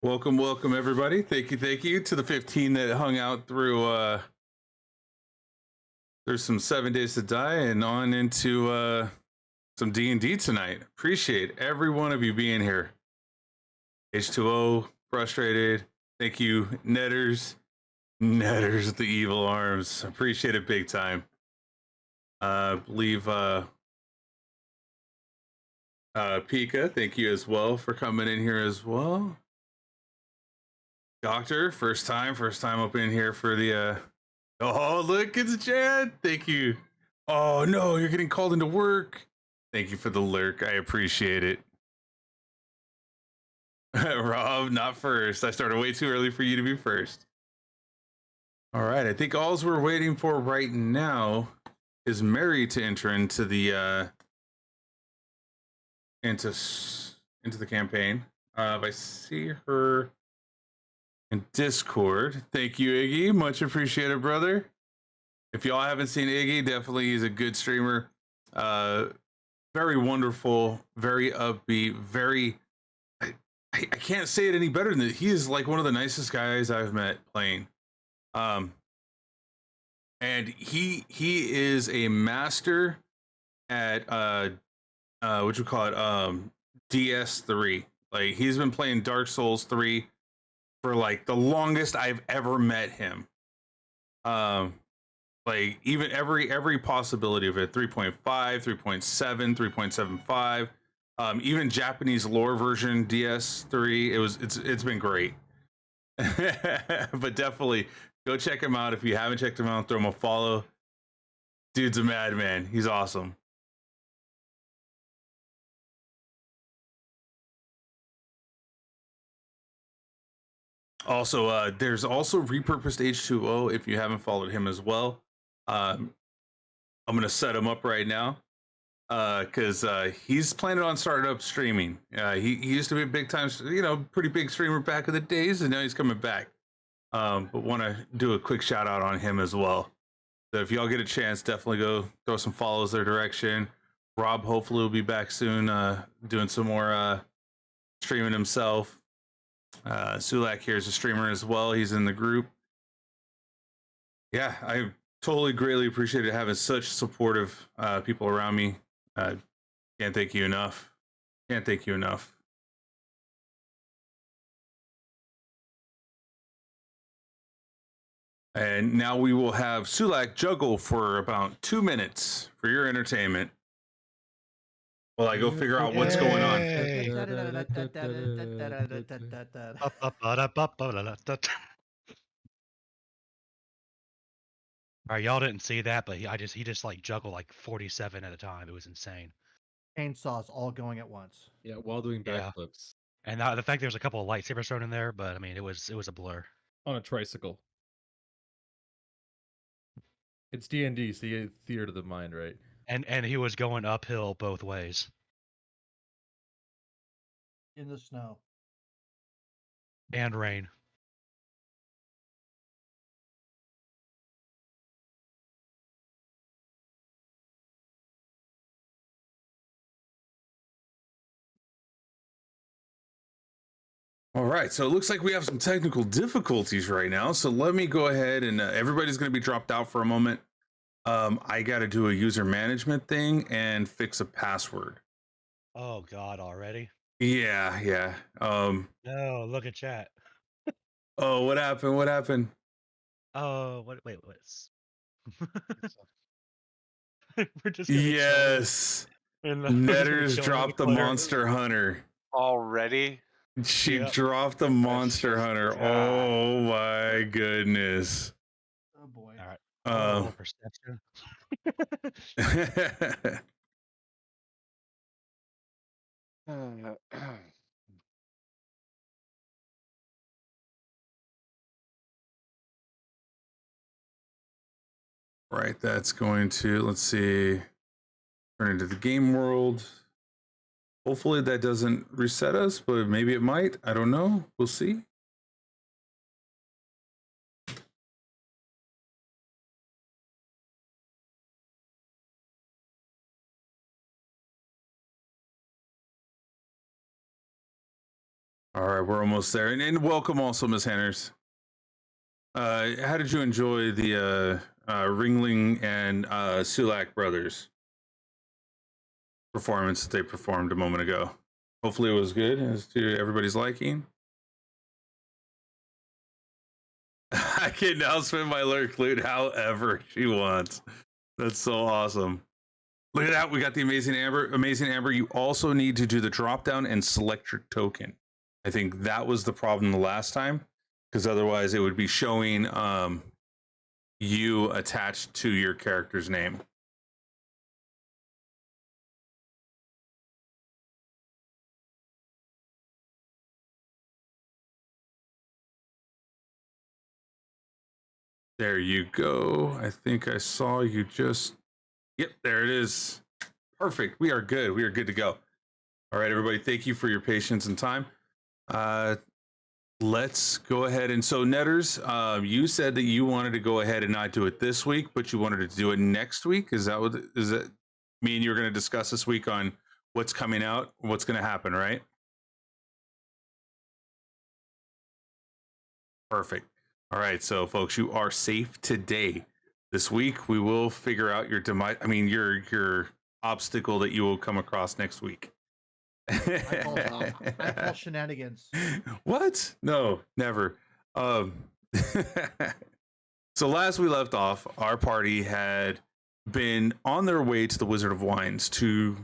Welcome, welcome everybody. Thank you to the 15 that hung out through there's some 7 days to die and on into some D&D tonight. Appreciate every one of you being here. H2O, frustrated. Thank you, Netters. Netters with the evil arms. Appreciate it big time. Believe Pika, thank you as well for coming in here as well. Doctor, first time up in here for the oh, look, it's Chad. Thank you. Oh no, you're getting called into work. Thank you for the lurk. I appreciate it. Rob, not first. I started way too early for you to be first. All right, I think all we're waiting for right now is Mary to enter into the into the campaign. If I see her in Discord. Thank you, Iggy. Much appreciated, brother. If y'all haven't seen Iggy, definitely he's a good streamer. Very wonderful, very upbeat, very I can't say it any better than that. He is like one of the nicest guys I've met playing. And he is a master at what you call it, DS3. Like he's been playing Dark Souls 3 for like the longest I've ever met him. Like even every possibility of it, 3.5, 3.7, 3.75, even Japanese lore version DS3. It's been great. But definitely go check him out if you haven't checked him out. Throw him a follow. Dude's a madman. He's awesome. Also, there's also repurposed H2O if you haven't followed him as well. I'm gonna set him up right now because he's planning on starting up streaming. He used to be a big time, pretty big streamer back in the days, and now he's coming back. But want to do a quick shout out on him as well. So if y'all get a chance, definitely go throw some follows their direction. Rob hopefully will be back soon, doing some more streaming himself. Sulak here is a streamer as well. He's in the group. Yeah, I totally greatly appreciated having such supportive people around me. Can't thank you enough. Can't thank you enough. And now we will have Sulak juggle for about 2 minutes for your entertainment. While I go figure out what's going on. All right, y'all didn't see that, but he just like juggled like 47 at a time. It was insane. Chainsaws all going at once. Yeah, while doing backflips. And the fact there's a couple of lightsabers thrown in there, but I mean, it was a blur. On a tricycle. It's D&D, so you theater of the mind, right? And he was going uphill both ways. In the snow. And rain. All right, so it looks like we have some technical difficulties right now. So let me go ahead and everybody's going to be dropped out for a moment. I got to do a user management thing and fix a password. Oh God, already? Yeah. No, look at chat. Oh, what happened? What happened? Oh, wait. We're just yes. Netters dropped the Monster Hunter. Already? She dropped the Monster Hunter. God. Oh my goodness. Oh boy. All right. Perception. Right, that's going to, let's see, turn into the game world. Hopefully that doesn't reset us, but maybe it might. I don't know. We'll see. All right, we're almost there. And welcome also, Miss Hanners. How did you enjoy the Ringling and Sulak brothers performance that they performed a moment ago? Hopefully it was good as to everybody's liking. I can now spend my lurk loot however she wants. That's so awesome. Look at that. We got the amazing Amber. Amazing Amber. You also need to do the drop down and select your token. I think that was the problem the last time, because otherwise it would be showing you attached to your character's name. There you go. I think I saw you just... Yep, there it is. Perfect. We are good. We are good to go. All right, everybody. Thank you for your patience and time. Let's go ahead. And so, Netters, you said that you wanted to go ahead and not do it this week, but you wanted to do it next week. Is that what... Is that me and you are going to discuss this week on what's coming out, what's going to happen, right? Perfect. All right, so folks, you are safe today. This week, we will figure out your demise. I mean, your obstacle that you will come across next week. I call shenanigans. What? No, never. So last we left off, our party had been on their way to the Wizard of Wines to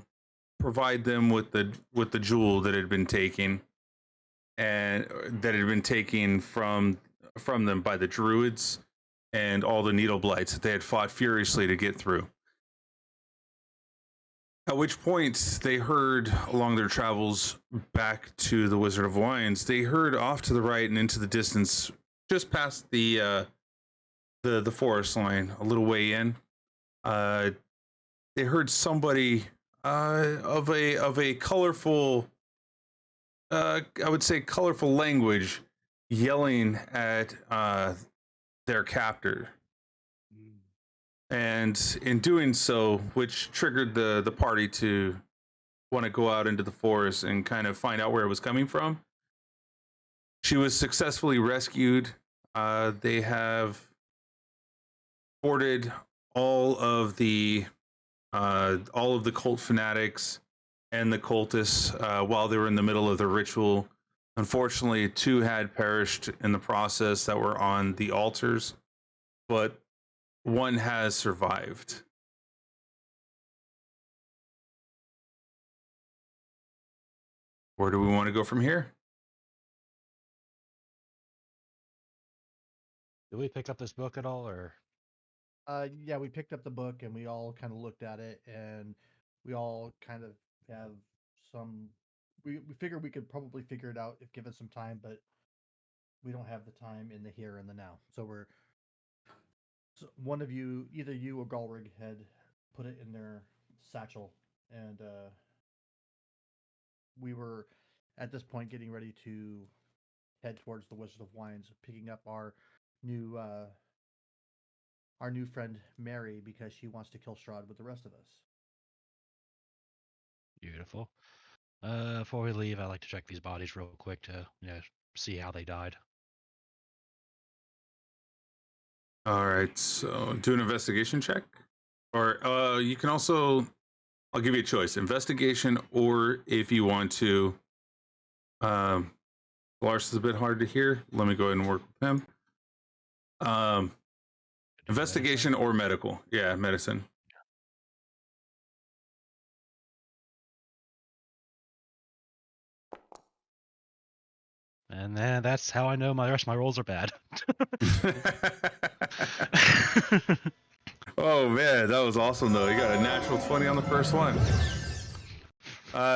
provide them with the jewel that had been taken, and that had been taken from them by the druids and all the needle blights that they had fought furiously to get through. At which point they heard along their travels back to the Wizard of Wines, they heard off to the right and into the distance, just past the forest line, a little way in. They heard somebody of a colorful, I would say colorful language, yelling at their captor. And in doing so, which triggered the party to want to go out into the forest and kind of find out where it was coming from. She was successfully rescued. They have boarded all of the cult fanatics and the cultists while they were in the middle of the ritual. Unfortunately, 2 had perished in the process that were on the altars, but 1 has survived. Where do we want to go from here? Did we pick up this book at all, or? Yeah, we picked up the book and we all kind of looked at it, and we all kind of have some. We figured we could probably figure it out if given some time, but we don't have the time in the here and the now. So one of you, either you or Galrig, had put it in their satchel, and we were at this point getting ready to head towards the Wizard of Wines, picking up our new friend Mary, because she wants to kill Strahd with the rest of us. Beautiful. Before we leave, I'd like to check these bodies real quick to see how they died. All right, so do an investigation check, or you can also, I'll give you a choice: investigation, or if you want to, Lars is a bit hard to hear. Let me go ahead and work with him. Investigation or medical? Yeah, medicine. And then that's how I know the rest of my rolls are bad. Oh man, that was awesome though. You got a natural 20 on the first one.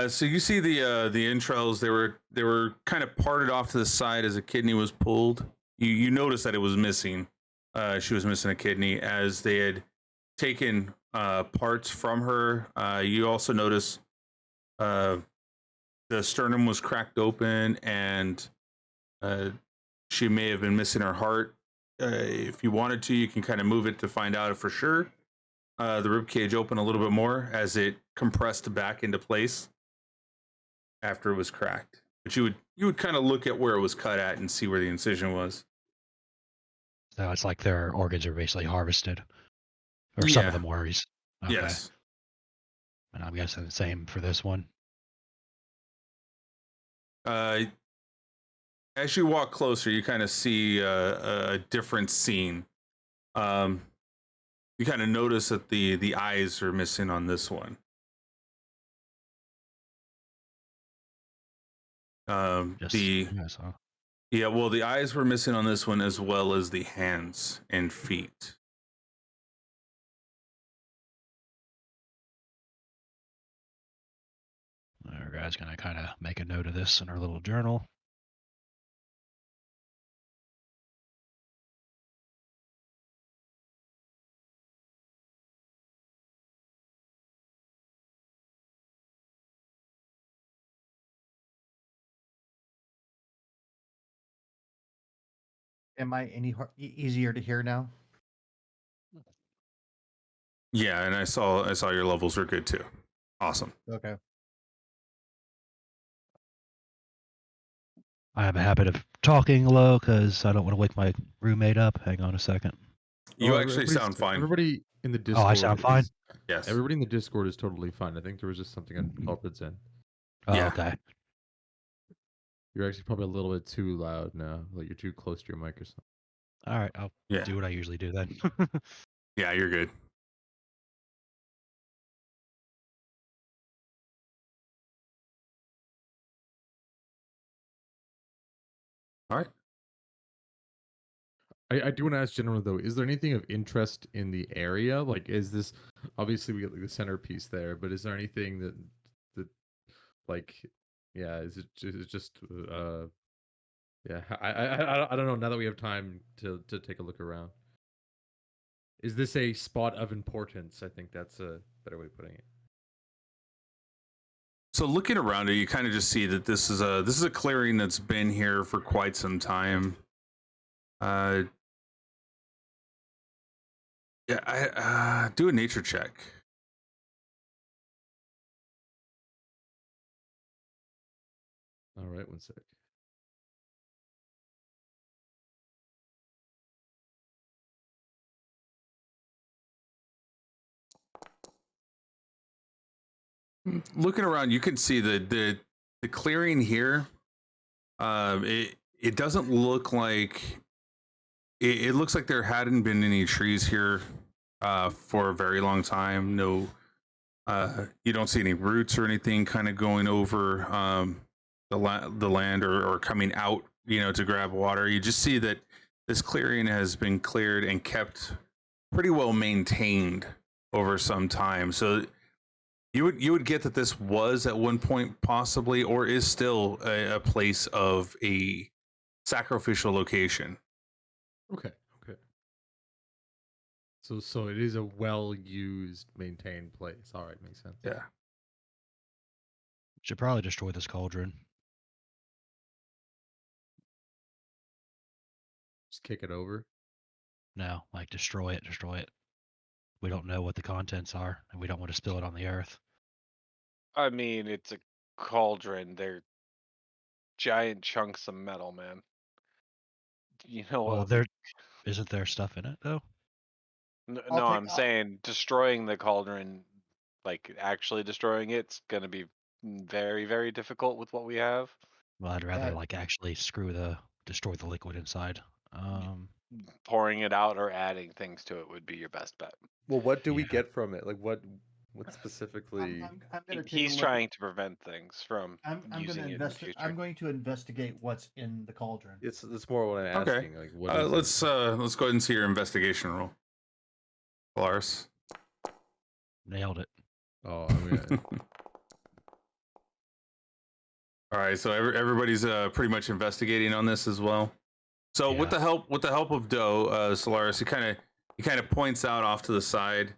So you see the entrails, they were kind of parted off to the side as a kidney was pulled. You notice that it was missing. She was missing a kidney as they had taken parts from her. You also notice the sternum was cracked open, and she may have been missing her heart. If you wanted to, you can kind of move it to find out for sure. The rib cage opened a little bit more as it compressed back into place after it was cracked. but you would kind of look at where it was cut at and see where the incision was. So it's like their organs are basically harvested, or some of them were. Okay. Yes. And I'm guessing the same for this one. As you walk closer, you kind of see a different scene. You kind of notice that the eyes are missing on this one. Yeah, well, the eyes were missing on this one as well as the hands and feet. Our guy's gonna kind of make a note of this in our little journal. Am I any easier to hear now? Yeah, and I saw your levels were good too. Awesome. Okay. I have a habit of talking low because I don't want to wake my roommate up. Hang on a second. You actually sound fine. Everybody in the Discord. Oh, I sound fine? Yes. Everybody in the Discord is totally fine. I think there was just something on Kulprids end. Oh, Yeah. okay. You're actually probably a little bit too loud now. Like you're too close to your mic or something. All right, I'll do what I usually do then. Yeah, you're good. All right. I do want to ask generally though, is there anything of interest in the area? Like, is this obviously we get like the centerpiece there, but is there anything that like, yeah, is it just yeah, I don't know. Now that we have time to take a look around, is this a spot of importance? I think that's a better way of putting it. So looking around it, you kind of just see that this is a clearing that's been here for quite some time. Yeah, I do a nature check. All right, one sec. Looking around, you can see the clearing here. It doesn't look like it looks like there hadn't been any trees here for a very long time. No, you don't see any roots or anything kind of going over the land or coming out, to grab water. You just see that this clearing has been cleared and kept pretty well maintained over some time. So you would get that this was at one point possibly, or is still a place of a sacrificial location. Okay. So it is a well-used, maintained place. All right, makes sense. Yeah. Should probably destroy this cauldron. Just kick it over. No, like destroy it. We don't know what the contents are, and we don't want to spill it on the earth. I mean, it's a cauldron. They're giant chunks of metal, man. Well, isn't there stuff in it though? No, I'm saying destroying the cauldron, like actually destroying it's gonna be very, very difficult with what we have. Well, I'd rather like actually destroy the liquid inside. Pouring it out or adding things to it would be your best bet. Well, what do we get from it? Like what specifically? He's trying to prevent things from using it in the future. I'm going to investigate what's in the cauldron. It's more what I'm Okay. asking. Like, what is Let's go ahead and see your investigation roll, Lars. Nailed it. Oh, I mean, All right, so everybody's pretty much investigating on this as well. So with the help of Doe, Solaris, he kind of points out off to the side.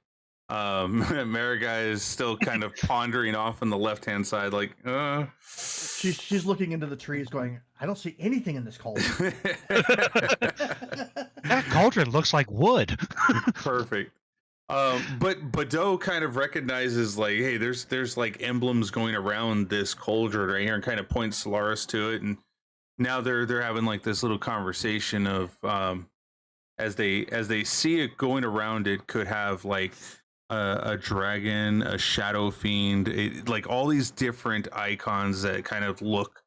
Marigai is still kind of pondering off on the left hand side, like. She's looking into the trees, going, "I don't see anything in this cauldron." That cauldron looks like wood. Perfect. But Doe kind of recognizes like, hey, there's like emblems going around this cauldron right here, and kind of points Solaris to it, and now they're having like this little conversation of as they see it going around, it could have like a dragon, a shadow fiend, like all these different icons that kind of look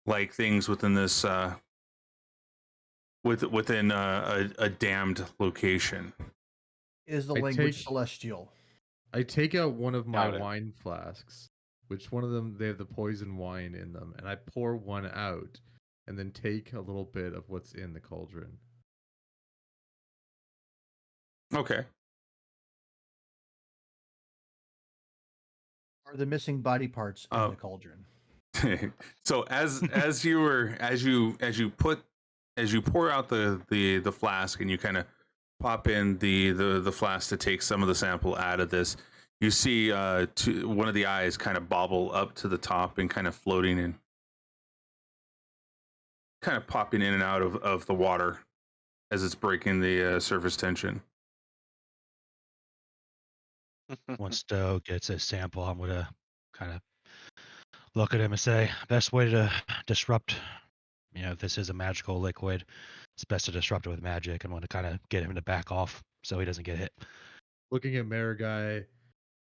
like things within this within a damned location. Is the I language take- celestial? I take out one of my Got it. wine flasks, which one of them they have the poison wine in them, and I pour one out, and then take a little bit of what's in the cauldron. Okay. Are the missing body parts in Oh. the cauldron? So as you pour out the flask, and you kind of pop in the flask to take some of the sample out of this, you see one of the eyes kind of bobble up to the top and kind of floating in, kind of popping in and out of the water as it's breaking the surface tension. Once Stowe gets a sample, I'm gonna kind of look at him and say, best way to disrupt, if this is a magical liquid, it's best to disrupt it with magic. I'm gonna kind of get him to back off so he doesn't get hit. Looking at Marigai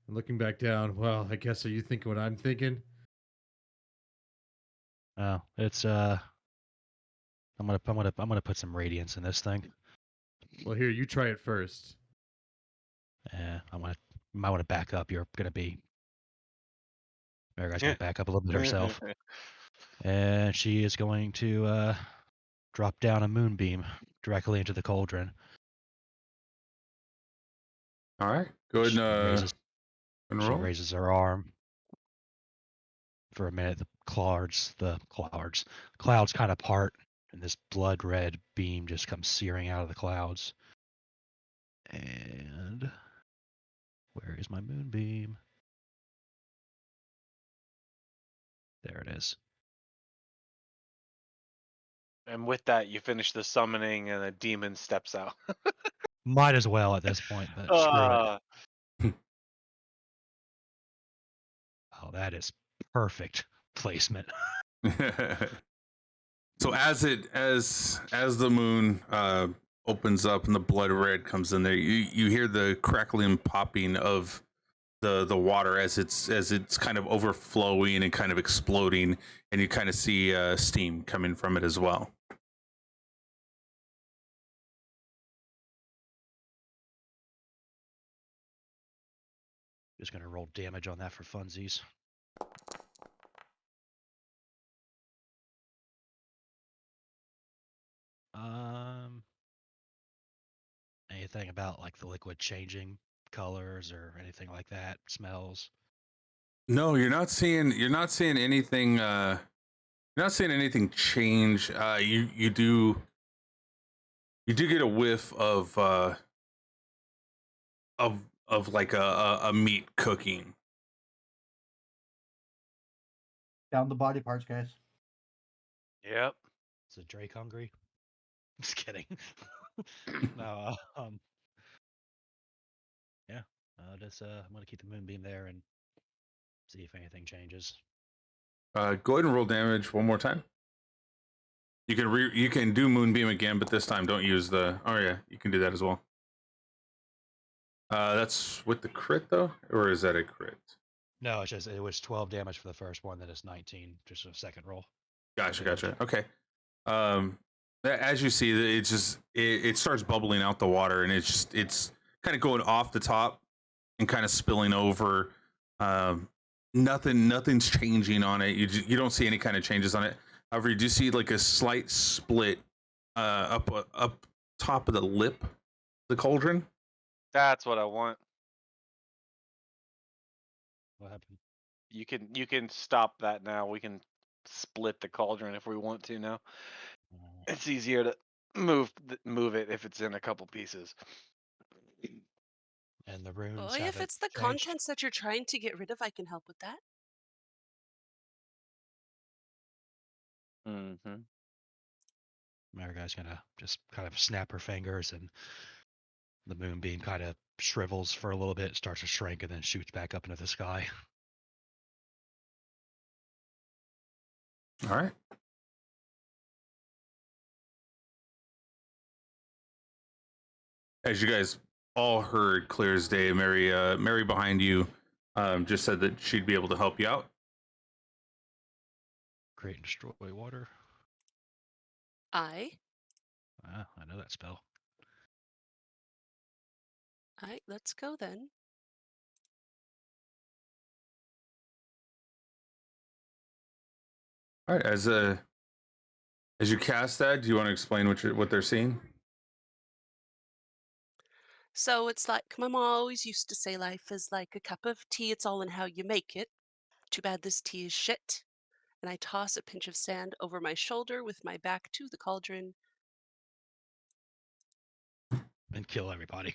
and looking back down. Well, I guess are you thinking what I'm thinking? Oh, it's I'm gonna put some radiance in this thing. Well, here you try it first. Yeah, you might want to back up. You're gonna be. Mariguy's gonna back up a little bit herself, and she is going to drop down a moonbeam directly into the cauldron. All right, go ahead and She roll. raises her arm. For a minute, the clouds kind of part, and this blood red beam just comes searing out of the clouds. And where is my moonbeam? There it is. And with that, you finish the summoning, and a demon steps out. Might as well at this point, but screw it. Oh, that is perfect placement. So as the moon opens up and the blood red comes in there, you hear the crackling popping of the water as it's kind of overflowing and kind of exploding, and you kind of see steam coming from it as well. Just gonna roll damage on that for funsies. Anything about like the liquid changing colors or anything like that? Smells? No, you're not seeing anything. You're not seeing anything change. You do get a whiff of like a meat cooking. Down the body parts, guys. Yep. Is Drake hungry? Just kidding. No. Yeah. I'm gonna keep the moonbeam there and see if anything changes. Go ahead and roll damage one more time. You can do moonbeam again, but this time don't use the. Oh yeah, you can do that as well. That's with the crit though, or is that a crit? No, it was 12 damage for the first one, then it's 19, just a second roll. Gotcha. Okay. As you see, it starts bubbling out the water, and it's kind of going off the top and kind of spilling over. Nothing's changing on it. You don't see any kind of changes on it. However, you do see like a slight split up top of the lip of the cauldron. That's what I want. What happened? You can stop that now. We can split the cauldron if we want to now. It's easier to move it if it's in a couple pieces. And the runes. Well, if it's the contents that you're trying to get rid of, I can help with that. Mm-hmm. Mariguy's gonna just kind of snap her fingers, and The moonbeam kind of shrivels for a little bit, starts to shrink, and then shoots back up into the sky. All right. As you guys all heard clear as day, Mary behind you just said that she'd be able to help you out. Create and destroy water. I know that spell. All right, let's go then. All right, as you cast that, do you want to explain what they're seeing? So it's like my mom always used to say life is like a cup of tea, it's all in how you make it. Too bad this tea is shit. And I toss a pinch of sand over my shoulder with my back to the cauldron. And kill everybody.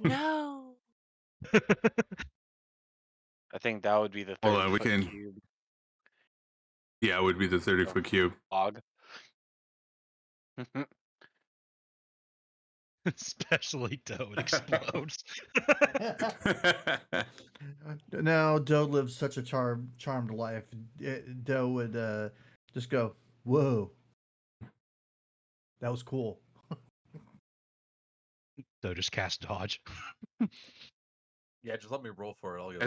No. I think that would be the Hold 30 on, we foot can- cube Yeah, it would be the 30-foot cube. log. Especially Doe, it explodes. Now Doe lives such a charmed life. Doe would just go, "Whoa, that was cool." Doe just cast dodge. Yeah, just let me roll for it. I'll get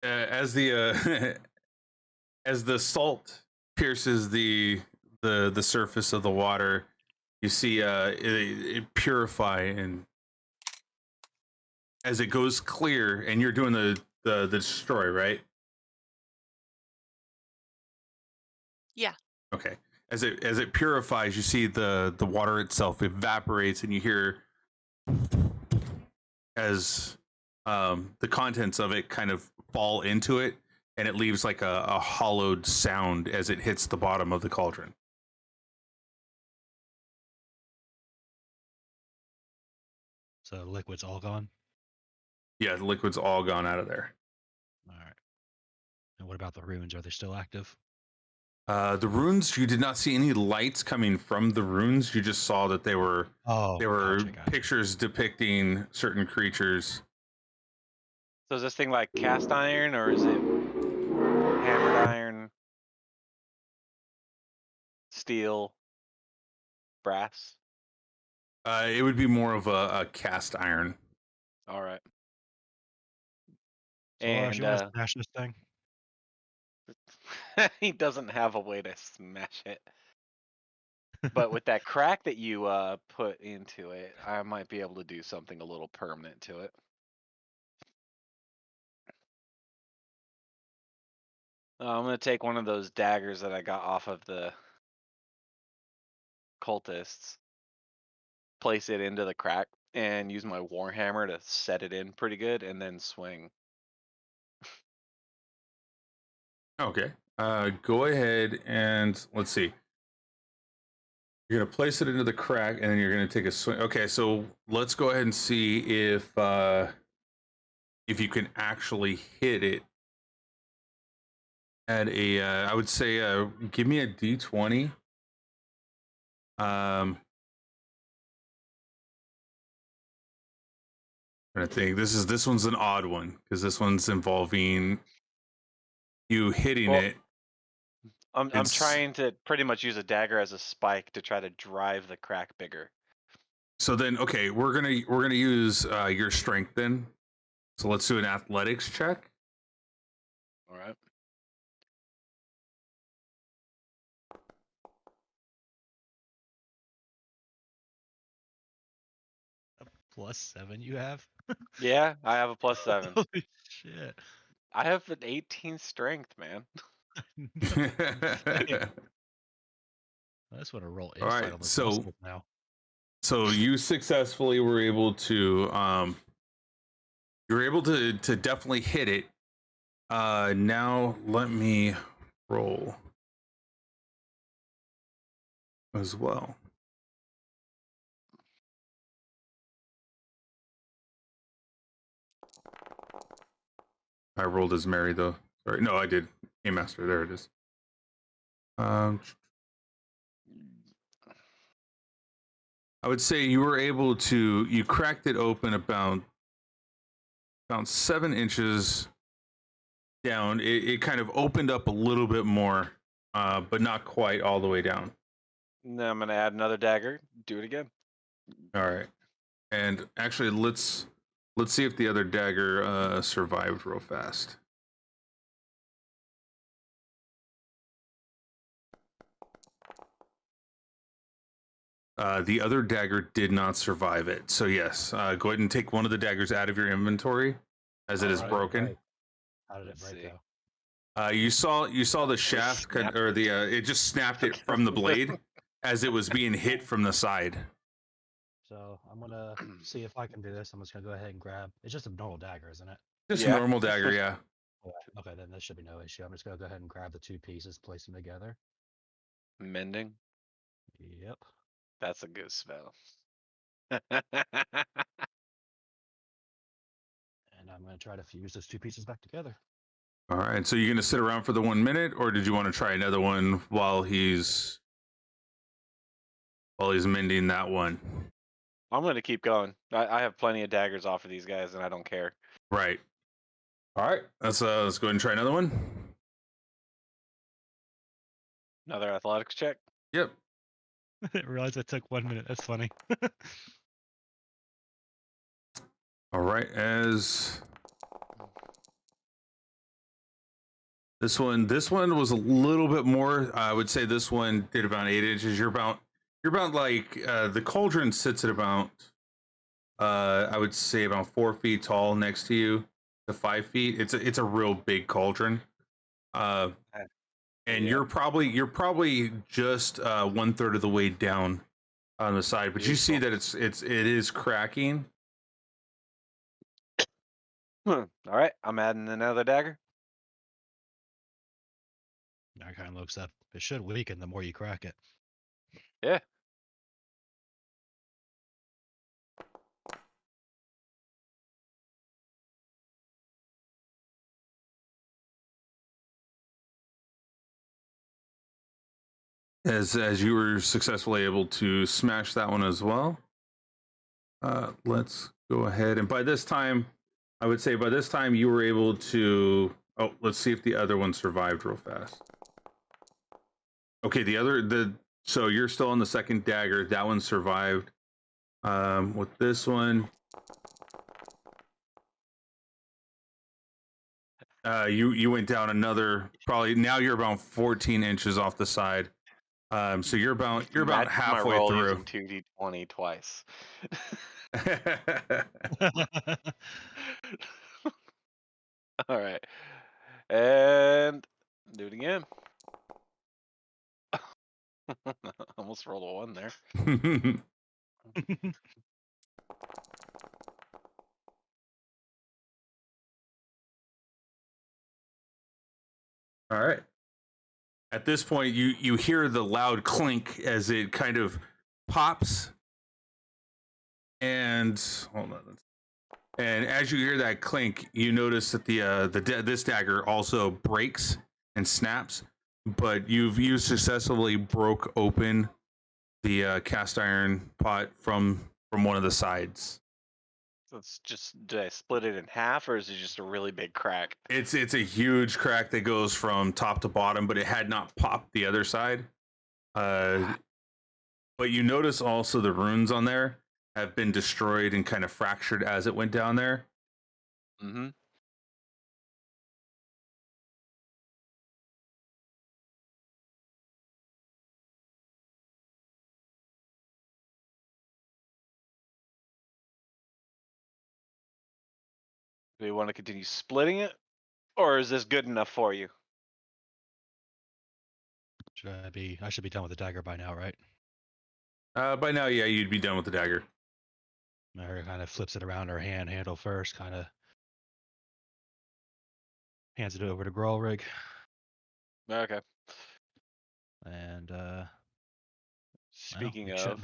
As the as the salt pierces the surface of the water, you see it purify, and as it goes clear, and you're doing the destroy, right? Yeah. Okay. As it purifies, you see the water itself evaporates, and you hear as the contents of it kind of fall into it, and it leaves like a hollowed sound as it hits the bottom of the cauldron. So the liquid's all gone. Yeah, the liquid's all gone out of there. All right. And what about the runes? Are they still active? The runes, you did not see any lights coming from the runes. You just saw that they were Gotcha. pictures depicting certain creatures. So is this thing like cast iron or is it hammered iron, steel, brass? It would be more of a cast iron. All right. So, And you want to smash this thing? he doesn't have a way to smash it. But with that crack that you put into it, I might be able to do something a little permanent to it. I'm going to take one of those daggers that I got off of the cultists, place it into the crack, and use my warhammer to set it in pretty good, and then swing. Okay. Go ahead and let's see. You're gonna place it into the crack, and then you're gonna take a swing. Okay, so let's go ahead and see if you can actually hit it at a. I would say, give me a D20. I think this one's an odd one because this one's involving you hitting it. I'm trying to pretty much use a dagger as a spike to try to drive the crack bigger. So then, okay, we're gonna use your strength then. So let's do an athletics check. All right. +7 you have? Yeah, I have a +7. Holy shit. I have an 18 strength, man. I just want to roll All insight right, on this so- muscle now. So you successfully were able to you were able to definitely hit it. Now let me roll as well. I rolled as Mary though. Sorry, no, I did. Game Master. There it is. I would say you were able to, you cracked it open about 7 inches down. It kind of opened up a little bit more, but not quite all the way down. Now I'm going to add another dagger. Do it again. All right. And actually, let's see if the other dagger survived real fast. The other dagger did not survive it. So yes, go ahead and take one of the daggers out of your inventory, as it is Alright, broken. right. How did it Let's break see. though? You saw the shaft, snapped or the it just snapped it from the blade as it was being hit from the side. So I'm gonna see if I can do this. I'm just gonna go ahead and grab. It's just a normal dagger, isn't it? Just a Yeah. normal dagger, yeah. Okay, then this should be no issue. I'm just gonna go ahead and grab the 2 pieces, place them together. Mending. Yep. That's a good spell. And I'm gonna try to fuse those 2 pieces back together. All right. So you're gonna sit around for the 1 minute, or did you want to try another one while he's mending that one? I'm going to keep going. I have plenty of daggers off of these guys, and I don't care. Right. All right. Let's go ahead and try another one. Another athletics check. Yep. I didn't realize it took 1 minute. That's funny. All right. As this one was a little bit more. I would say this one did about 8 inches. You're about like the cauldron sits at about I would say about 4 feet tall next to you to 5 feet. It's a real big cauldron. And Yeah. you're probably just 1/3 of the way down on the side, but you see that it is cracking. All right, I'm adding another dagger. That kind of looks up. It should weaken the more you crack it. Yeah. As you were successfully able to smash that one as well. Let's go ahead, and by this time you were able to. Oh, let's see if the other one survived real fast. Okay, so you're still on the second dagger. That one survived. With this one, you went down another. Probably now you're about 14 inches off the side. So you're about halfway my roll through. using 2d20 twice. All right, and do it again. Almost rolled a 1 there. All right. At this point, you hear the loud clink as it kind of pops, and hold on. And as you hear that clink, you notice that this dagger also breaks and snaps, but you successfully broke open the cast iron pot from one of the sides. So it's just, did I split it in half, or is it just a really big crack? It's a huge crack that goes from top to bottom, but it had not popped the other side. But you notice also the runes on there have been destroyed and kind of fractured as it went down there. Mm-hmm. Do you want to continue splitting it, or is this good enough for you? I should be done with the dagger by now, right? By now, yeah, you'd be done with the dagger. Mary kind of flips it around her handle first, kind of hands it over to Grolrig. Okay. And Speaking it of, shouldn't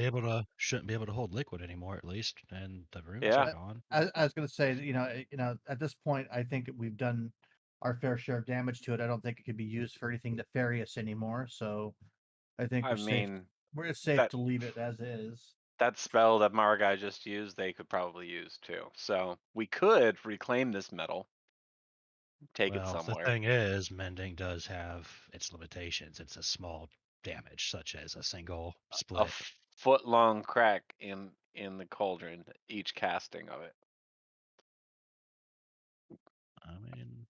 be able to hold liquid anymore, at least, and the runes Yeah. are gone. I was going to say, at this point, I think we've done our fair share of damage to it. I don't think it could be used for anything nefarious anymore. So I think I mean, it's safe that- to leave it as is. that spell that Margai just used, they could probably use too. So we could reclaim this metal, take it Well, the somewhere. thing is, mending does have its limitations. It's a small damage, such as a single A split. foot-long crack in the cauldron, each casting of it. I mean,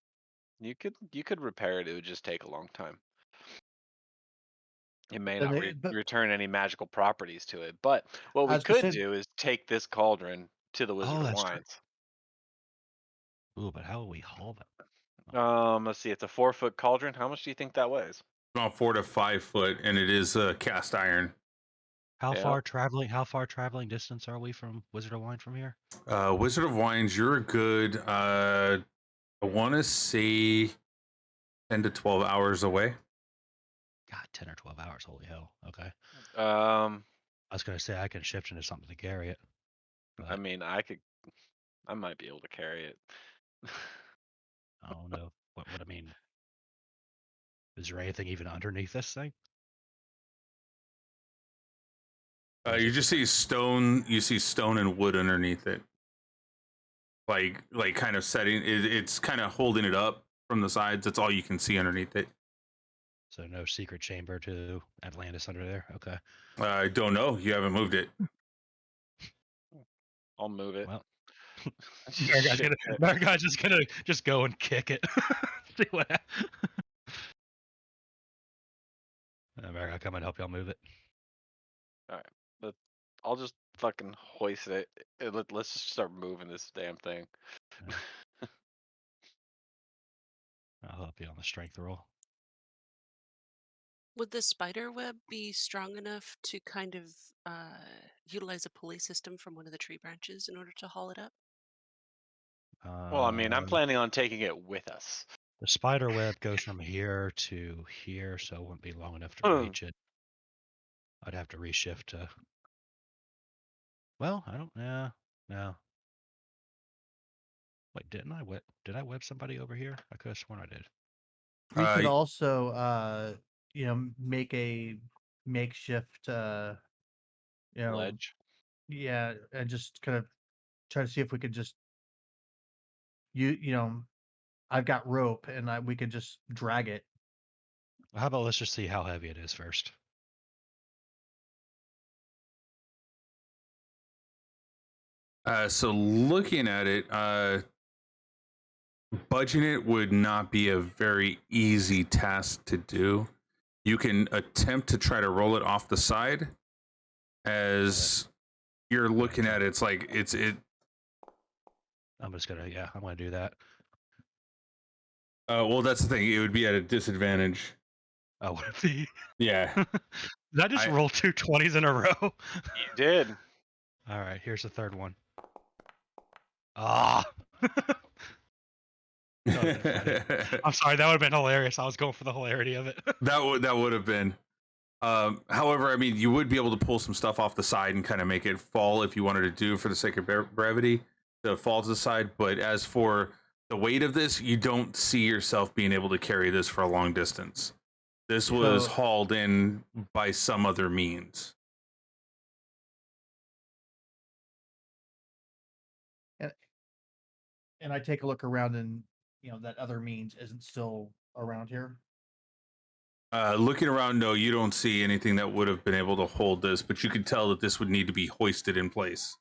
You could repair it. It would just take a long time. It may But not they- but- return any magical properties to it. But what I we was gonna could say- do is take this cauldron to the Wizard of that's true. Wines. Ooh, but how will we haul them? Let's see. It's a 4-foot cauldron. How much do you think that weighs? About 4 to 5 foot, and it is cast iron. How Yeah. far traveling distance are we from Wizard of Wine from here? Wizard of Wines, you're a good, I want to say 10 to 12 hours away. God, 10 or 12 hours. Holy hell. Okay. Um, I was going to say I can shift into something to carry it. I But mean, I might be able to carry it. I don't know. What I mean, is there anything even underneath this thing? Or is You it just see stone. You see stone and wood underneath it, like kind of setting. It's kind of holding it up from the sides. That's all you can see underneath it. So no secret chamber to Atlantis under there? Okay. I don't know. You haven't moved it. I'll move it. Well, Shit. Margai's just gonna go and kick it. See what happens. Margai, come and help y'all move it. I'll just fucking hoist it. Let's just start moving this damn thing. I'll help you on the strength roll. Would the spider web be strong enough to kind of utilize a pulley system from one of the tree branches in order to haul it up? Well, I mean, I'm planning on taking it with us. The spider web goes from here to here, so it wouldn't be long enough to reach it. I'd have to reshift to. Well, I don't. Yeah, no. Wait, didn't I web? Did I web somebody over here? I could have sworn I did. We could also, make a makeshift, Ledge. yeah, and just kind of try to see if we could just, I've got rope and we could just drag it. Well, how about let's just see how heavy it is first. So looking at it, budging it would not be a very easy task to do. You can attempt to try to roll it off the side. As you're looking at it, it's like it. I'm gonna do that. Well, that's the thing. It would be at a disadvantage. Oh, would it be? Yeah. Did I just roll 2 20s in a row? You did. All right, here's the third one. Ah. I'm sorry, that would have been hilarious. I was going for the hilarity of it. that would have been. However, I mean, you would be able to pull some stuff off the side and kind of make it fall if you wanted to do for the sake of brevity to fall to the side. But as for the weight of this, you don't see yourself being able to carry this for a long distance. This was hauled in by some other means. And I take a look around and, that other means isn't still around here. Looking around, no, you don't see anything that would have been able to hold this, but you can tell that this would need to be hoisted in place.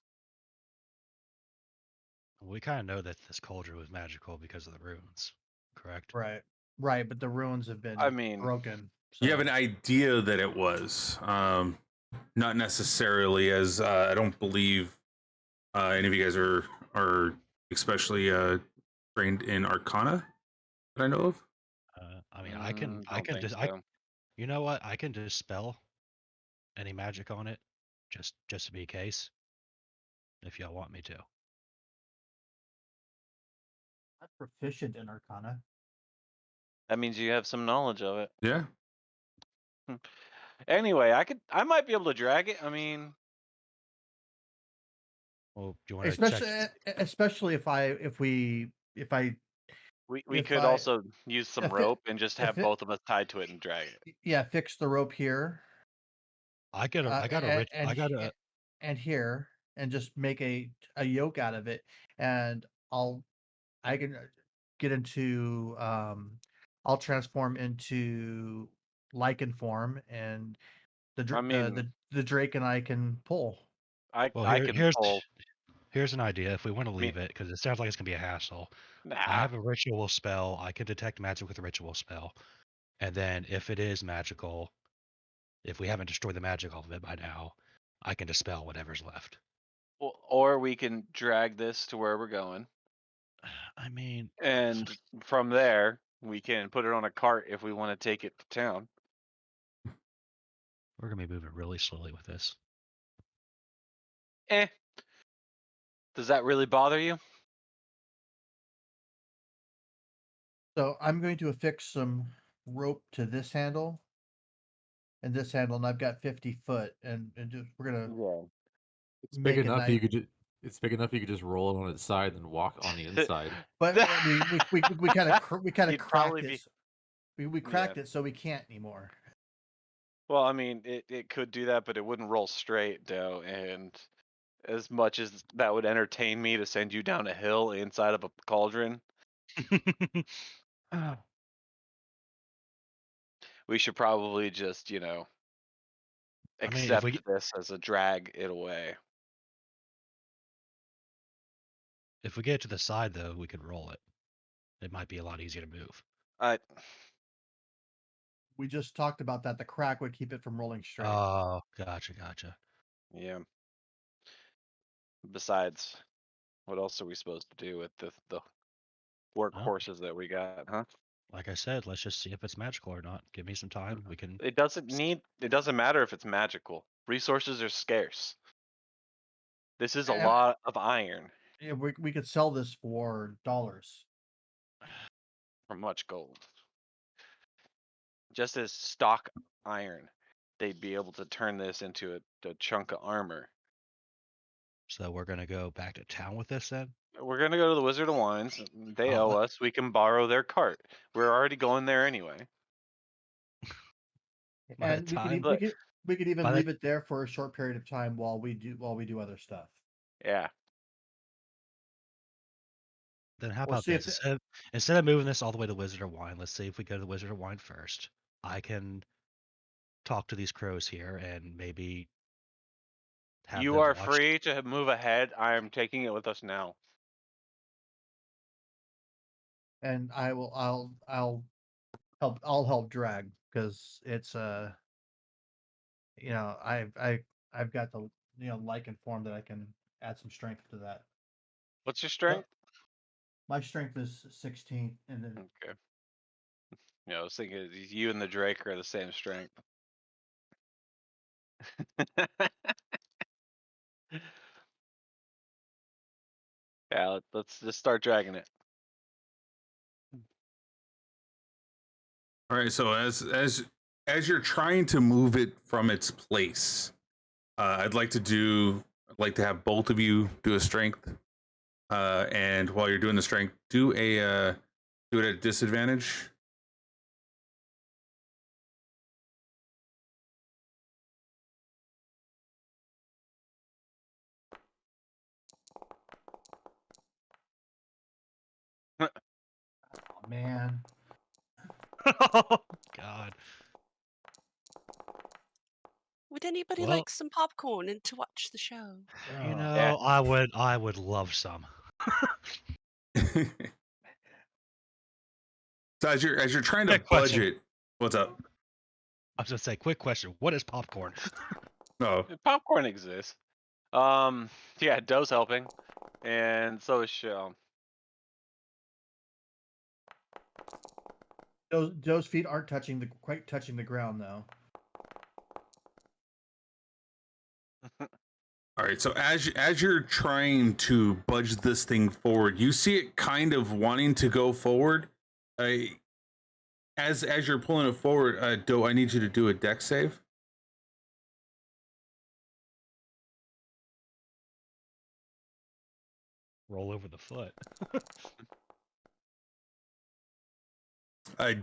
We kind of know that this cauldron was magical because of the runes, correct? Right, but the runes have been broken. You have an idea that it was. Not necessarily, as I don't believe any of you guys are especially trained in Arcana that I know of. I mean, I can just, you know what? I can dispel any magic on it, just to be a case, if y'all want me to. I'm proficient in Arcana. That means you have some knowledge of it. Yeah. Anyway, I might be able to drag it. I mean, well, do you want to check? Especially if we could also use some rope and just have both of us tied to it and drag it. Yeah, fix the rope here. and here, and just make a yoke out of it, and I can get into I'll transform into lichen form, and I mean, the drake and I can pull. Well, I can pull. here's an idea. If we want to mean- leave it, because it sounds like it's gonna be a hassle. I Nah, have a ritual spell. I can detect magic with a ritual spell, and then if it is magical, if we haven't destroyed the magic off of it by now, I can dispel whatever's left. or we can drag this to where we're going, I mean, and from there we can put it on a cart if we want to take it to town. we're gonna be moving really slowly with this. Does that really bother you? So I'm going to affix some rope to this handle and this handle, and I've got 50 foot, and just we're gonna Yeah. It's make big it enough nice. you could just. It's big enough you could just roll it on its side and walk on the inside. But we kind of You'd cracked probably it. be- We cracked it, so we can't anymore. Well, I mean, it could do that, but it wouldn't roll straight, though. And as much as that would entertain me to send you down a hill inside of a cauldron, we should probably just, I mean, if accept we- this as a drag it away. If we get to the side, though, we could roll it. It might be a lot easier to move. We just talked about that. The crack would keep it from rolling straight. Oh, gotcha. Yeah. Besides, what else are we supposed to do with the workhorses that we got, huh? Like I said, let's just see if it's magical or not. Give me some time. We can. It doesn't matter if it's magical. Resources are scarce. This is a Yeah. lot of iron Yeah, we could sell this for dollars. for much gold. Just as stock iron, they'd be able to turn this into a chunk of armor. So we're gonna go back to town with this then. We're gonna go to the Wizard of Wines. They Oh, owe us. We can borrow their cart. We're already going there anyway. By And the we could, time- we could even by the- leave it there for a short period of time while we do other stuff. Yeah. Then how We'll about see if this? Instead of moving this all the way to Wizard of Wine, let's see if we go to the Wizard of Wine first. I can talk to these crows here and maybe have You them are watch- free to move ahead. I am taking it with us now. And I'll help drag, because it's I've got the lichen form that I can add some strength to that. What's your strength? My strength is 16, and then Okay. Yeah, I was thinking you and the Drake are the same strength. Yeah, let's just start dragging it. All right. So as you're trying to move it from its place, I'd like to have both of you do a strength. And while you're doing the strength, do it at disadvantage. oh, man, Oh, God. Would anybody Well- like some popcorn and to watch the show? You Oh. know, Yeah. I would love some. So as you're trying to Quick question. budget, what's up? I was gonna say, quick question: what is popcorn? Oh, Popcorn exists. Yeah, Doe's helping, and so is Shell. Those feet aren't quite touching the ground though. all right. So as you're trying to budge this thing forward, you see it kind of wanting to go forward. As you're pulling it forward, Doe, I need you to do a dex save. Roll over the foot.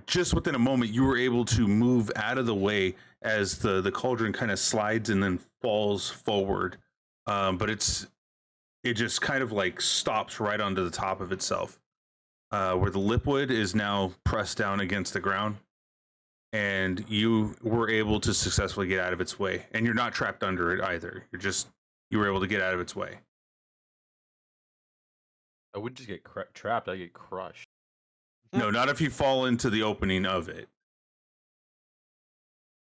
Just within a moment, you were able to move out of the way as the cauldron kind of slides and then falls forward. but it just kind of like stops right onto the top of itself, where the lipwood is now pressed down against the ground, and you were able to successfully get out of its way, and you're not trapped under it either. You were able to get out of its way. I wouldn't just get trapped. I get crushed. No, not if you fall into the opening of it.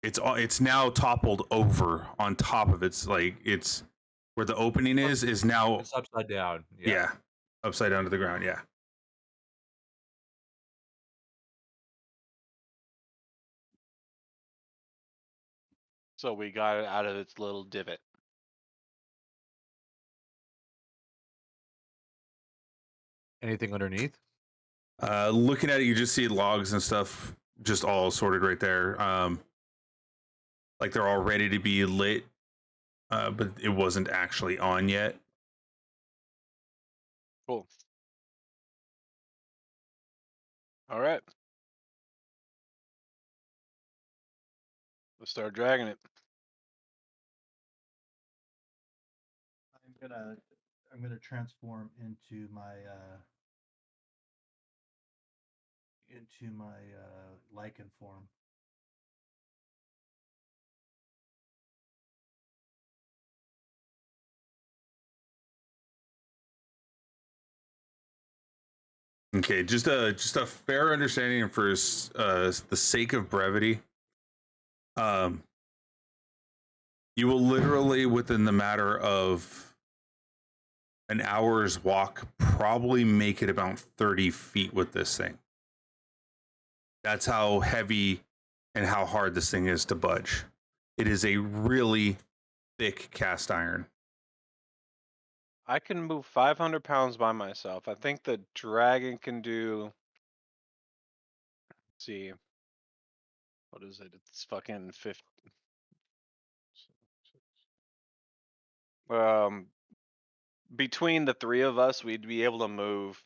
It's now toppled over on top of its where the opening is now It's upside down. yeah, upside down to the ground. Yeah. So we got it out of its little divot. Anything underneath? Looking at it, you just see logs and stuff just all sorted right there. Like they're all ready to be lit, but it wasn't actually on yet. Cool. All right. Let's start dragging it. I'm gonna transform into my lichen form. Okay, just a fair understanding for the sake of brevity. You will literally, within the matter of an hour's walk, probably make it about 30 feet with this thing. That's how heavy and how hard this thing is to budge. It is a really thick cast iron. I can move 500 pounds by myself. I think the dragon can do. Let's see. What is it? It's fucking 50. Between the three of us, we'd be able to move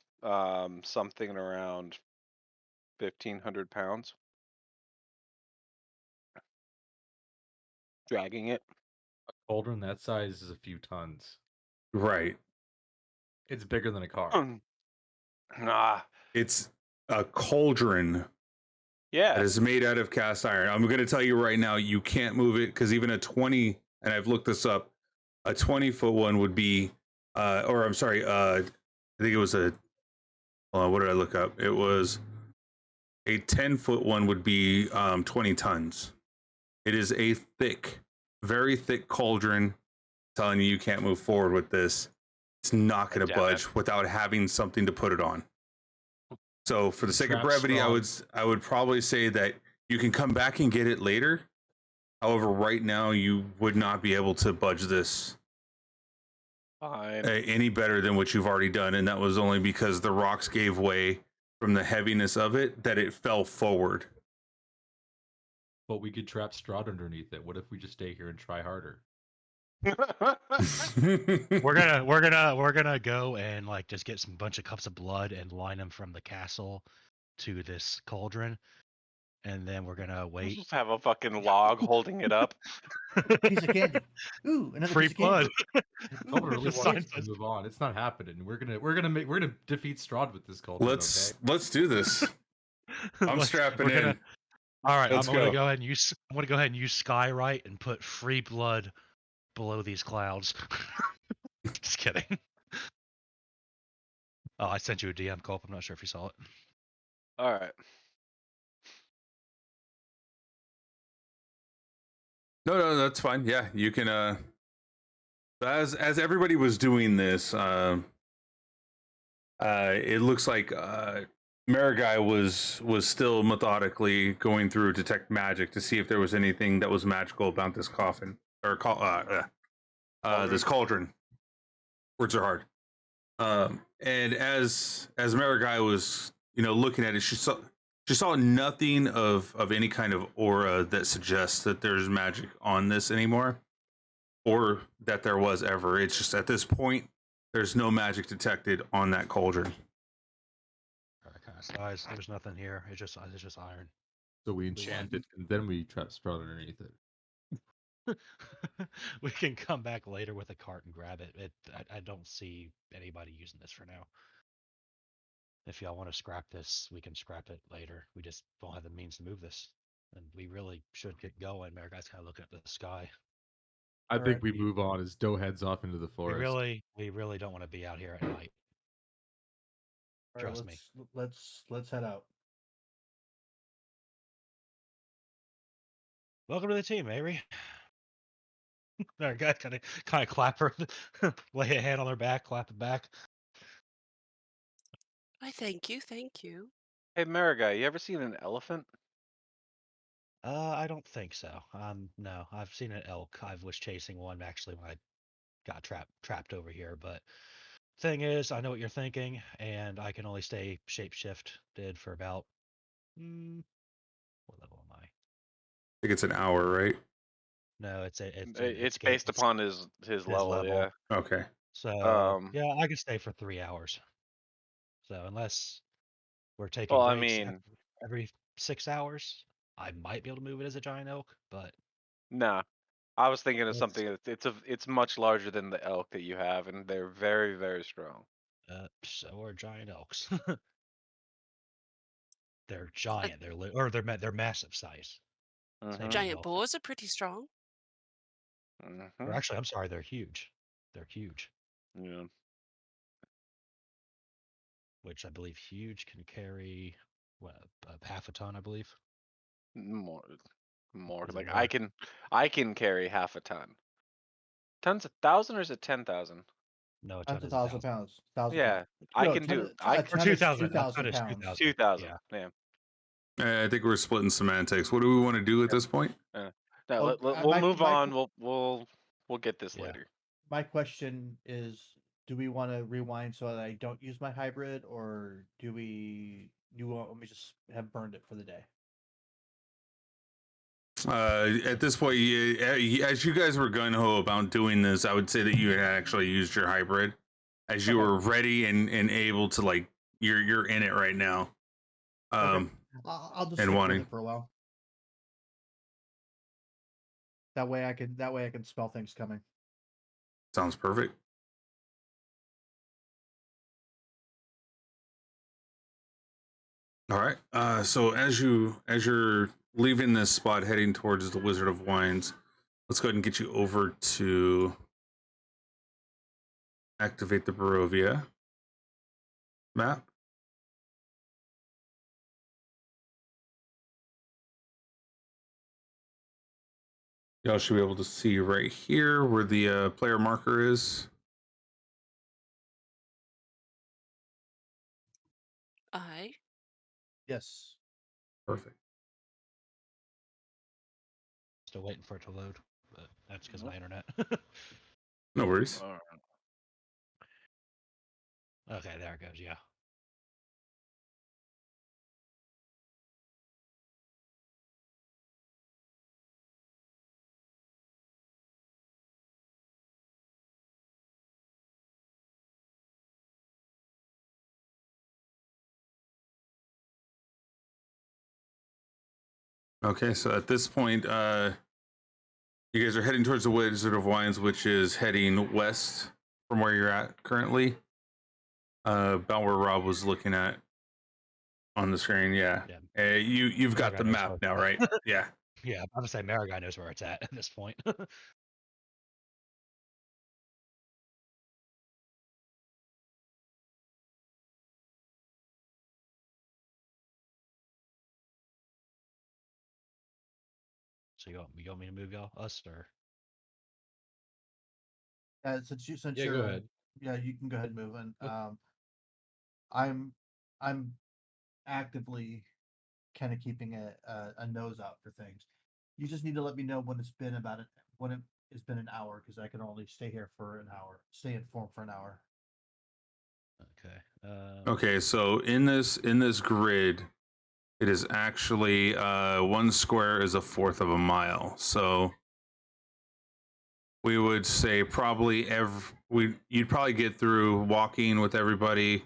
something around 1,500 pounds. Dragging it. A cauldron that size is a few tons. Right. It's bigger than a car. Nah. It's a cauldron that Yeah. is made out of cast iron. I'm going to tell you right now, you can't move it because even a 20, and I've looked this up, a 20-foot one would be, or I'm sorry, I think it was hold on, what did I look up? It was a 10-foot one would be 20 tons. It is a thick, very thick cauldron. Telling you can't move forward with this. It's not going to budge without having something to put it on. So for the sake of brevity, I would probably say that you can come back and get it later. However, right now you would not be able to budge this any better than what you've already done, and that was only because the rocks gave way from the heaviness of it that it fell forward. But we could trap Strahd underneath it. What if we just stay here and try harder? We're gonna go and like just get some bunch of cups of blood and line them from the castle to this cauldron, and then we're gonna wait. Just have a fucking log holding it up. Piece of candy. Ooh, another Free piece of candy. blood. Someone really The wants sign us to says- move on. It's not happening. We're gonna defeat Strahd with this cauldron. Let's do this. I'm Let's- strapping we're gonna- in. All right, Let's I'm gonna go. go ahead and use. I'm gonna go ahead and use Skywrite and put free blood below these clouds. Just kidding. Oh, I sent you a DM, Culp. I'm not sure if you saw it. All right. No, that's fine. Yeah, you can. As everybody was doing this, it looks like Marigai was still methodically going through detect magic to see if there was anything that was magical about this coffin or this cauldron. Words are hard. And as Marigai was looking at it, she saw nothing of any kind of aura that suggests that there's magic on this anymore, or that there was ever. It's just at this point, there's no magic detected on that cauldron. Kind of size. There's nothing here. It's just iron. So we enchant it and then we trap Strahd underneath it. We can come back later with a cart and grab it. I don't see anybody using this for now. If y'all want to scrap this, we can scrap it later. We just don't have the means to move this. And we really should get going. Guy's kind of looking at the sky. I think Alright. we move on as Doe heads off into the We forest. really don't want to be out here at night. All right, Trust me. let's head out. Welcome to the team, Avery. Our guy kind of clap her, lay a hand on her back, clap it back. I thank you, thank you. Hey, Marigai, you ever seen an elephant? I don't think so. No, I've seen an elk. I was chasing one actually when I got trapped over here. But thing is, I know what you're thinking, and I can only stay shapeshifted for about what level am I? I think it's an hour, right? No, It's based upon his level, yeah. Okay. So yeah, I can stay for 3 hours. So unless we're taking Well, I breaks mean, every 6 hours, I might be able to move it as a giant elk, but nah. I was thinking of It's- something it's much larger than the elk that you have, and they're very, very strong. so are giant elks. They're giant. They're massive size. Same Mhm. with Giant elephant. boars are pretty strong. Or Mhm. actually, I'm sorry, they're huge. They're huge, Yeah. which I believe huge can carry what half a ton, I believe. More. Is it Like more? I can carry half a ton. Ton's 1,000 or is it 10,000? No, a That's ton is 1,000 1,000. pounds. 1,000 Yeah, pounds. I No, can do. a Or ton is 2,000. A ton 2,000 is pounds. 2,000. 2,000. Yeah. Yeah. I think we're splitting semantics. What do we want to do at this point? No, Well, we'll my- move my- on. We'll get this Yeah. later. My question is, do we want to rewind so that I don't use my hybrid, or do you want me to just have burned it for the day? At this point, as you guys were gung ho about doing this, I would say that you had actually used your hybrid, as you Okay. were ready and able to, like, you're in it right now. I'll just and stick with wanting. it for a while. That way I can smell things coming. Sounds perfect. All right. So as you're leaving this spot, heading towards the Wizard of Wines, let's go ahead and get you over to activate the Barovia map. Y'all should be able to see right here where the player marker is. I Yes. Perfect. Still waiting for it to load, but that's because of my internet. No worries. All right. Okay, there it goes. Yeah. Okay, so at this point, you guys are heading towards the Wizard of Wines, which is heading west from where you're at currently. About where Rob was looking at on the screen. Yeah. You've got the Marigai knows map where now, it's right? at. Yeah. Yeah, I'm gonna say Marigai knows where it's at this point. So you want me to move us or? Since Yeah, you're go ahead. yeah, you can go ahead and move in. Oh. I'm actively kind of keeping a nose out for things. You just need to let me know when it's been it's been an hour, because I can only stay here for an hour. Stay informed for an hour. Okay. Okay, so in this grid, it is actually 1 square is 1/4 of a mile. So we would say probably you'd probably get through walking with everybody,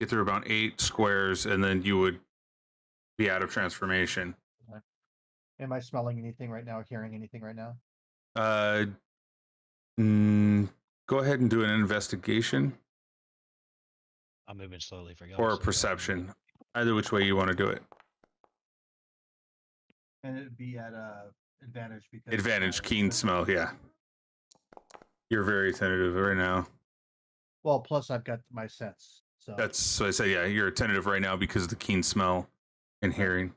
get through about 8 squares, and then you would be out of transformation. Am I smelling anything right now or hearing anything right now? Uh, go ahead and do an investigation I'm moving slowly for you. or a perception. Either which way you want to do it. And it'd be at advantage because Advantage, keen smell. Yeah. You're very tentative right now. Well, plus I've got my sense. So That's so I say. Yeah, you're tentative right now because of the keen smell and hearing.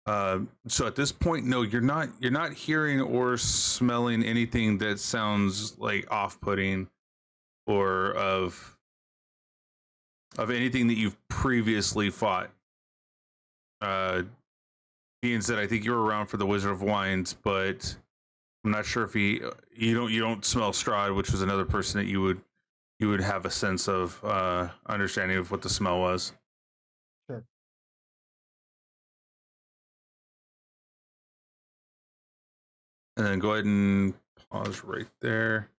So at this point, no, you're not. You're not hearing or smelling anything that sounds like off-putting or of anything that you've previously fought. Being said, I think you were around for the Wizard of Wines, but I'm not sure if you don't smell Strahd, which was another person that you would have a sense of understanding of what the smell was. Sure. And then go ahead and pause right there.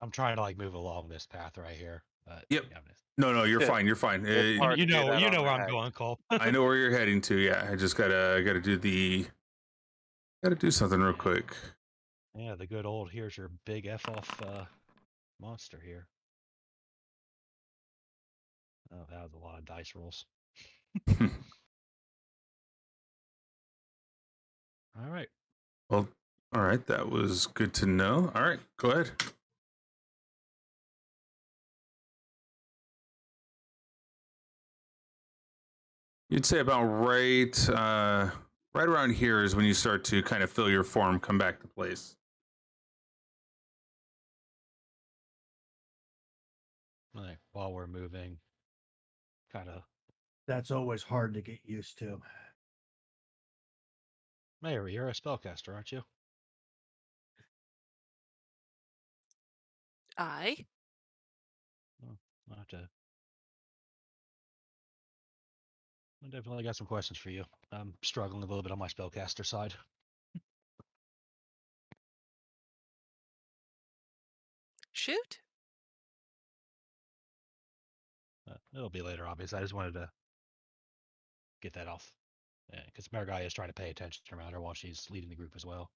I'm trying to like move along this path right here. But Yep. yeah, No, you're fine. You're fine. We'll park you do know that on where the I'm head. going, Cole. I know where you're heading to. Yeah, I just gotta do something real quick. Yeah, the good old here's your big F off monster here. Oh, that was a lot of dice rolls. All right. Well, all right. That was good to know. All right, go ahead. You'd say about right around here is when you start to kind of feel your form come back to place. Like, while we're moving, kind of. that's always hard to get used to. Mayor, you're a spellcaster, aren't you? I I'll have to. I definitely got some questions for you. I'm struggling a little bit on my spellcaster side. shoot. It'll be later, obviously. I just wanted to get that off. Because Marigai is trying to pay attention to her while she's leading the group as well.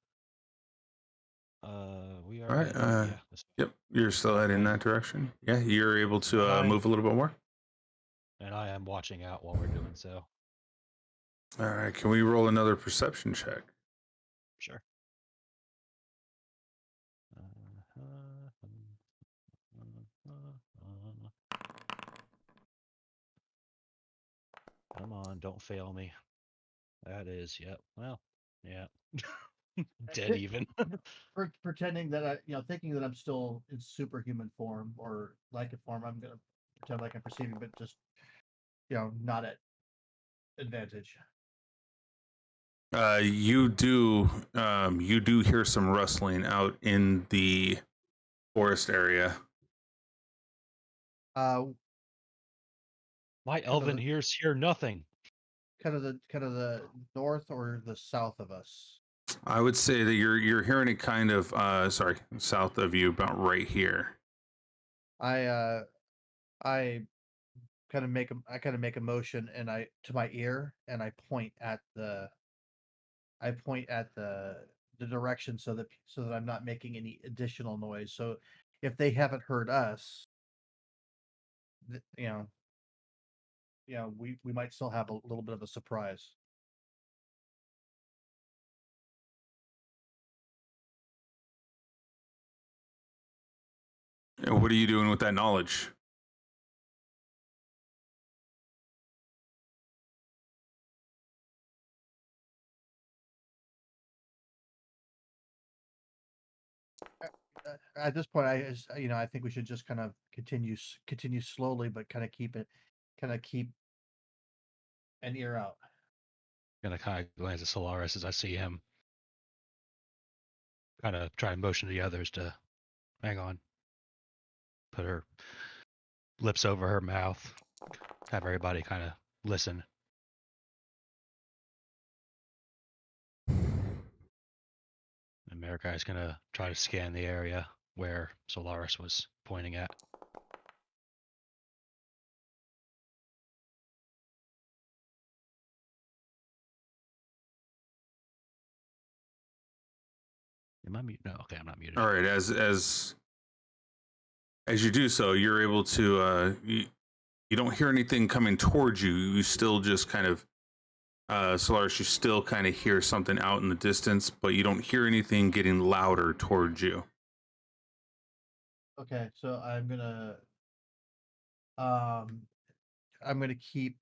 We are. All right. heading- yeah, Yep, you're still heading in that direction. Yeah, you're able to move a little bit more. and I am watching out while we're doing so. All right. Can we roll another perception check? Sure. Come on, don't fail me. That is, yep. Well, yeah. Dead even. Pretending that thinking that I'm still in superhuman form or lycan form, I'm gonna pretend like I'm perceiving, but just not at advantage. You do hear some rustling out in the forest area. My elven ears hear nothing. Kind of the north or the south of us. I would say that you're hearing it kind of south of you, about right here. I kind of make a motion and to my ear and I point at the direction so that I'm not making any additional noise. So if they haven't heard us, we might still have a little bit of a surprise. And what are you doing with that knowledge? At this point, I think we should just kind of continue slowly, but kind of keep an ear out. Gonna kind of glance at Solaris as I see him. Kind of try and motion to the others to hang on. Put her lips over her mouth. Have everybody kind of listen. And Marikai is gonna try to scan the area where Solaris was pointing at. Am I muted? No, okay, I'm not muted. All right, as you do so, you're able to you don't hear anything coming towards you. You still just kind of Solaris, you still kind of hear something out in the distance, but you don't hear anything getting louder towards you. Okay, so I'm gonna keep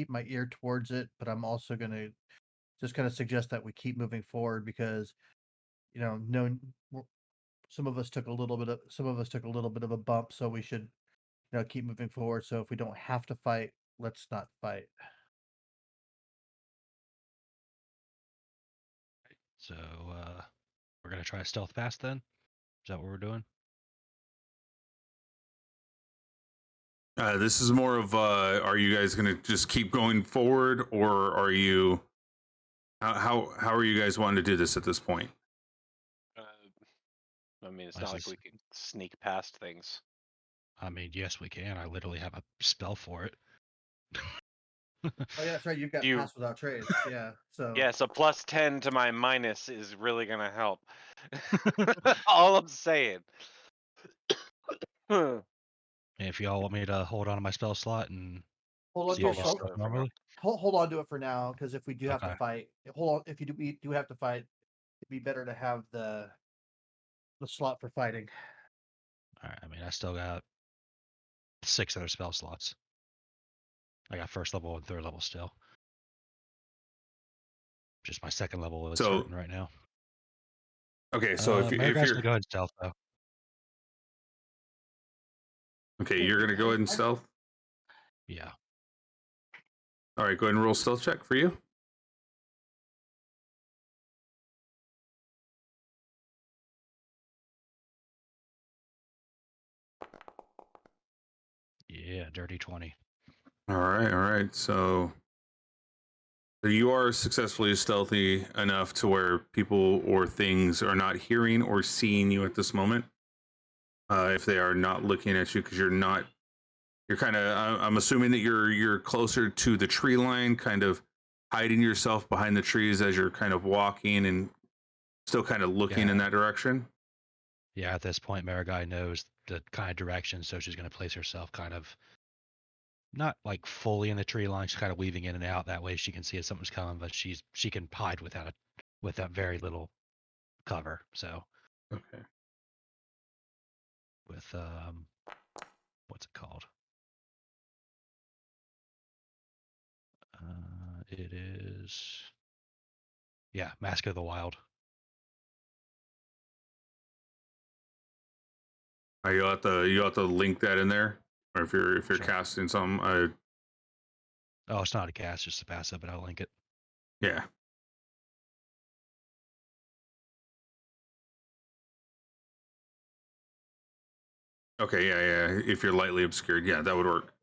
my ear towards it, but I'm also gonna just kind of suggest that we keep moving forward because some of us took a little bit of a bump, so we should keep moving forward. So if we don't have to fight, let's not fight. So we're gonna try stealth fast then. Is that what we're doing? This is more of are you guys gonna just keep going forward, or are you how are you guys wanting to do this at this point? I mean, it's This not like is- we can sneak past things. I mean, yes, we can. I literally have a spell for it. Oh yeah, that's right. You've got You- pass without trace. Yeah. So Yeah, so plus 10 to my minus is really gonna help. All I'm saying. And if y'all want me to hold on to my spell slot and hold on see to if your I'll spell. stealth normally. Hold on to it for now, because if we do have to Okay. fight, if we do have to fight, it'd be better to have the slot for fighting. All right. I mean, I still got 6 other spell slots. I got first level and third level still. Just my second level is So- hurting right now. Okay, so if Maraga's you're gonna go ahead and stealth though. okay, you're gonna go ahead and stealth. Yeah. All right, go ahead and roll stealth check for you. Yeah, dirty 20. All right. So you are successfully stealthy enough to where people or things are not hearing or seeing you at this moment. If they are not looking at you, because you're kind of. I'm assuming that you're closer to the tree line, kind of hiding yourself behind the trees as you're kind of walking and still kind of looking in that direction. Yeah, at this point, Maragai knows the kind of direction, so she's going to place herself kind of not like fully in the tree line. She's kind of weaving in and out. That way, she can see if something's coming, but she can hide without very little cover. So Okay. with what's it called? It is Mask of the Wild. You'll have to link that in there, or if you're Sure. casting some. Oh, it's not a cast, just a passive, but I'll link it. Yeah. Okay, yeah. If you're lightly obscured, yeah, that would work.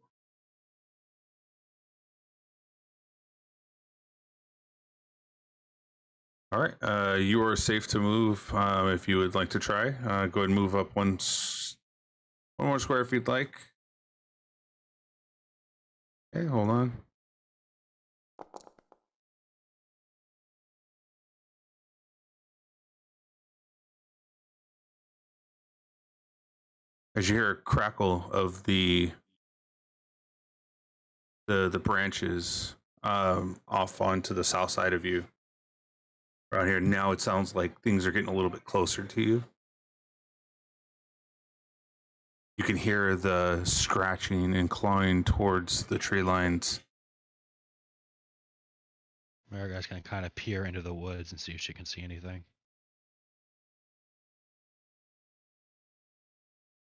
All right, you are safe to move. If you would like to try, go ahead and move up one more square if you'd like. Okay, hold on. As you hear a crackle of the branches off onto the south side of you. Around here now, it sounds like things are getting a little bit closer to you. You can hear the scratching and clawing towards the tree lines. Maragai's going to kind of peer into the woods and see if she can see anything.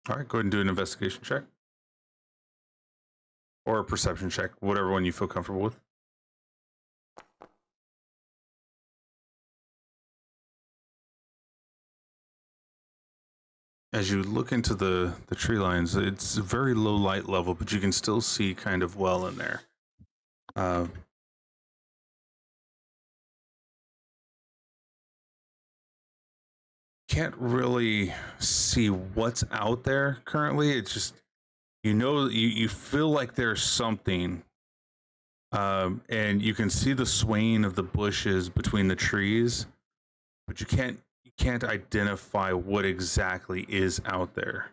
All right, go ahead and do an investigation check. Or a perception check, whatever one you feel comfortable with. As you look into the tree lines, it's a very low light level, but you can still see kind of well in there. Can't really see what's out there currently. It's just, you feel like there's something, and you can see the swaying of the bushes between the trees, but you can't can't identify what exactly is out there.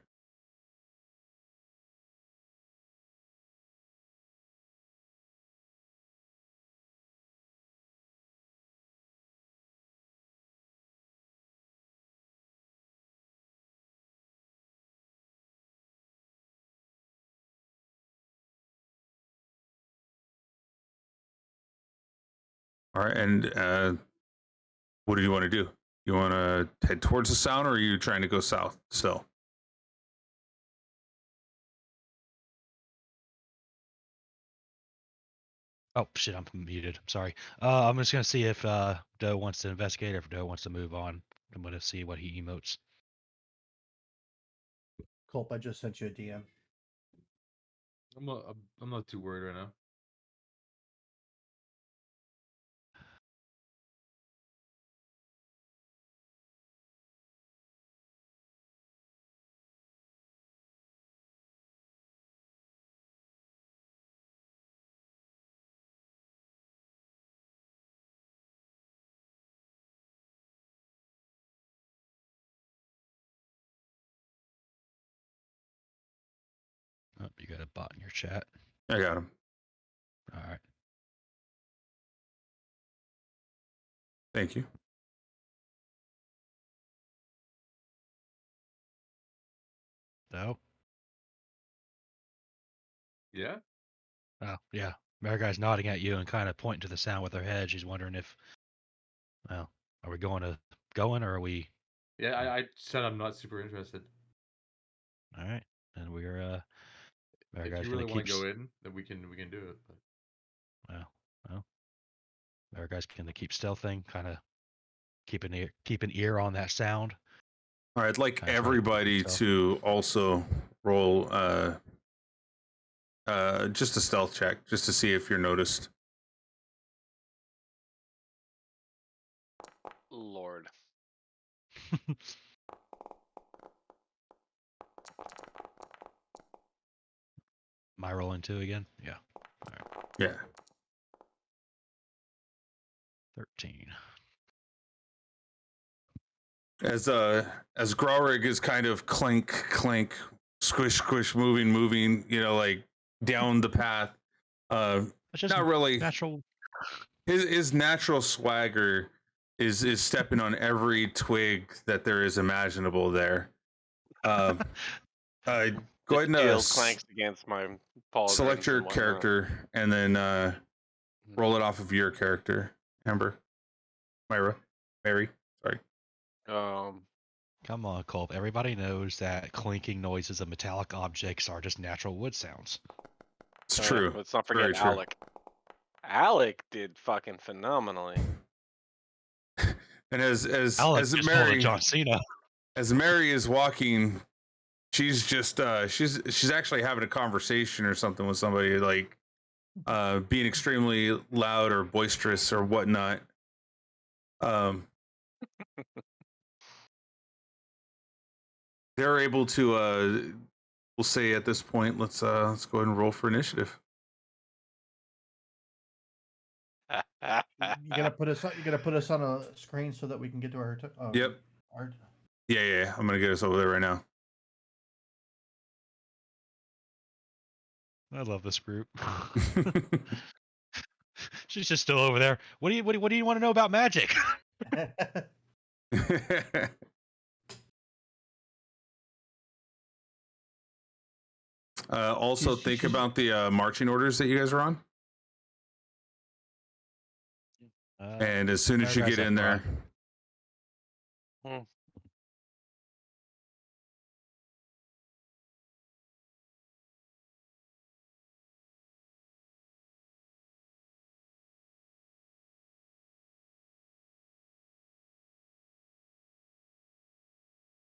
All right, and what do you want to do? You want to head towards the sound, or are you trying to go south still? Oh shit, I'm muted. I'm sorry. I'm just gonna see if Doe wants to investigate or if Doe wants to move on. I'm gonna see what he emotes. Culp, I just sent you a DM. I'm not too worried right now. Oh, you got a bot in your chat. I got him. All right. Thank you. Doe. Yeah. Oh yeah. Mariguy's nodding at you and kind of pointing to the sound with her head. She's wondering if, well, are we going or are we? Yeah, I said I'm not super interested. All right. And we're If Mariguy's you really gonna want keep. to go in, then we can do it. But... Well. Mariguy's gonna keep stealthing, kind of keep an ear on that sound. All right, I'd like Kinda try to keep everybody yourself. to also roll just a stealth check, just to see if you're noticed. Lord. Am I rolling 2 again? Yeah. Yeah. 13. As Graurig is kind of clink, clink, squish, squish, moving, you know, like down the path. It's just Not really. natural. His natural swagger is stepping on every twig that there is imaginable there. Go ahead and Steel clanks against my pauldrons select your and whatnot. character, and then roll it off of your character. Amber, Mary. Sorry. Come on, Culp. Everybody knows that clinking noises of metallic objects are just natural wood sounds. It's true. Let's not Very forget true. Alec. Alec did fucking phenomenally. And as Alex just pulled a Mary, John Cena. as Mary is walking, she's just she's actually having a conversation or something with somebody, like being extremely loud or boisterous or whatnot. They're able to we'll say at this point, let's go ahead and roll for initiative. You gonna put us on a screen so that we can get to our. Yep. Our... Yeah. I'm gonna get us over there right now. I love this group. She's just still over there. What do you want to know about magic? Also, think about the marching orders that you guys are on. And as soon as you get in there, all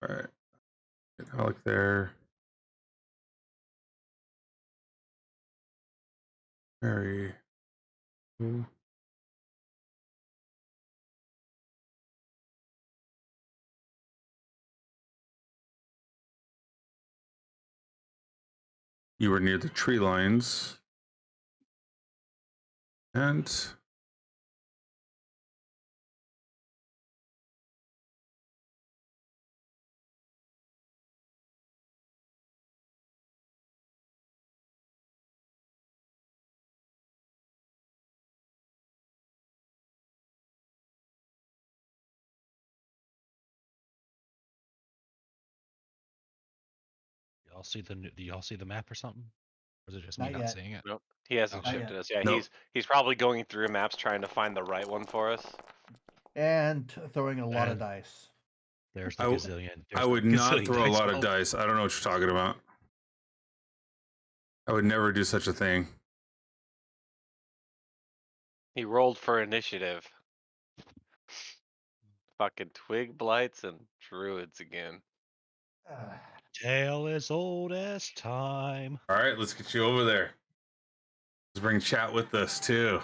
right, Alec there, Mary. You were near the tree lines. And Do y'all see the map or something? Or is it just me Not not yet. seeing it? Nope. He hasn't Okay. shifted us. Yeah, Nope. he's probably going through maps trying to find the right one for us. And throwing a lot of And- dice. There's the I w- gazillion. I there's the would not gazillion throw a dice lot of roll. dice. I don't know what you're talking about. I would never do such a thing. He rolled for initiative. Fucking twig blights and druids again. Tale as old as time. All right, let's get you over there. Let's bring chat with us too.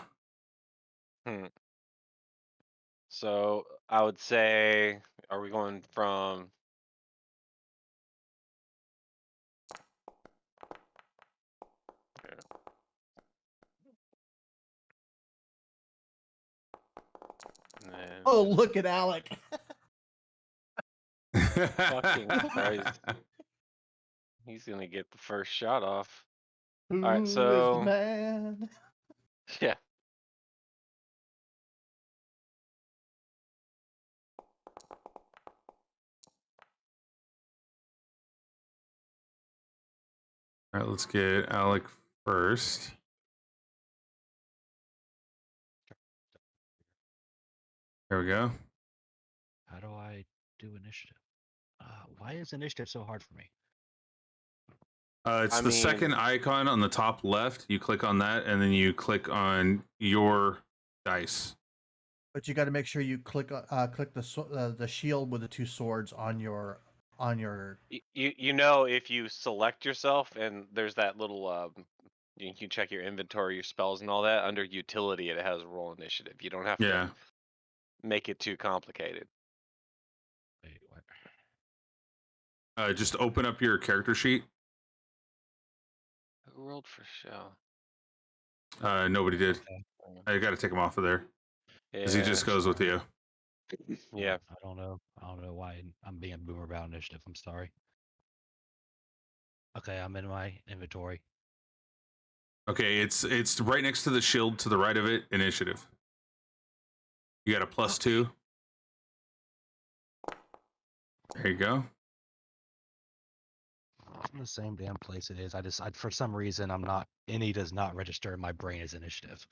So I would say, are we going from? And then Oh, look at Alec. Fucking Christ. He's gonna get the first shot off. Who right, is so- the man? Yeah. All right, let's get Alec first. There we go. How do I do initiative? Why is initiative so hard for me? It's I the second mean- icon on the top left. You click on that, and then you click on your dice. But you got to make sure you click the shield with the two swords on your You know, if you select yourself and there's that little you can check your inventory, your spells and all that under utility, it has roll initiative. You don't have Yeah. to make it too complicated. Wait, what? Just open up your character sheet. Who rolled for show? Nobody did. Okay. I got to take him off of there because he just goes with you. Yeah. I don't know why I'm being a boomer about initiative. I'm sorry. Okay, I'm in my inventory. Okay, it's right next to the shield to the right of it. Initiative. You got a +2. There you go. It's in the same damn place it is. I for some reason I'm not. Any does not register in my brain as initiative.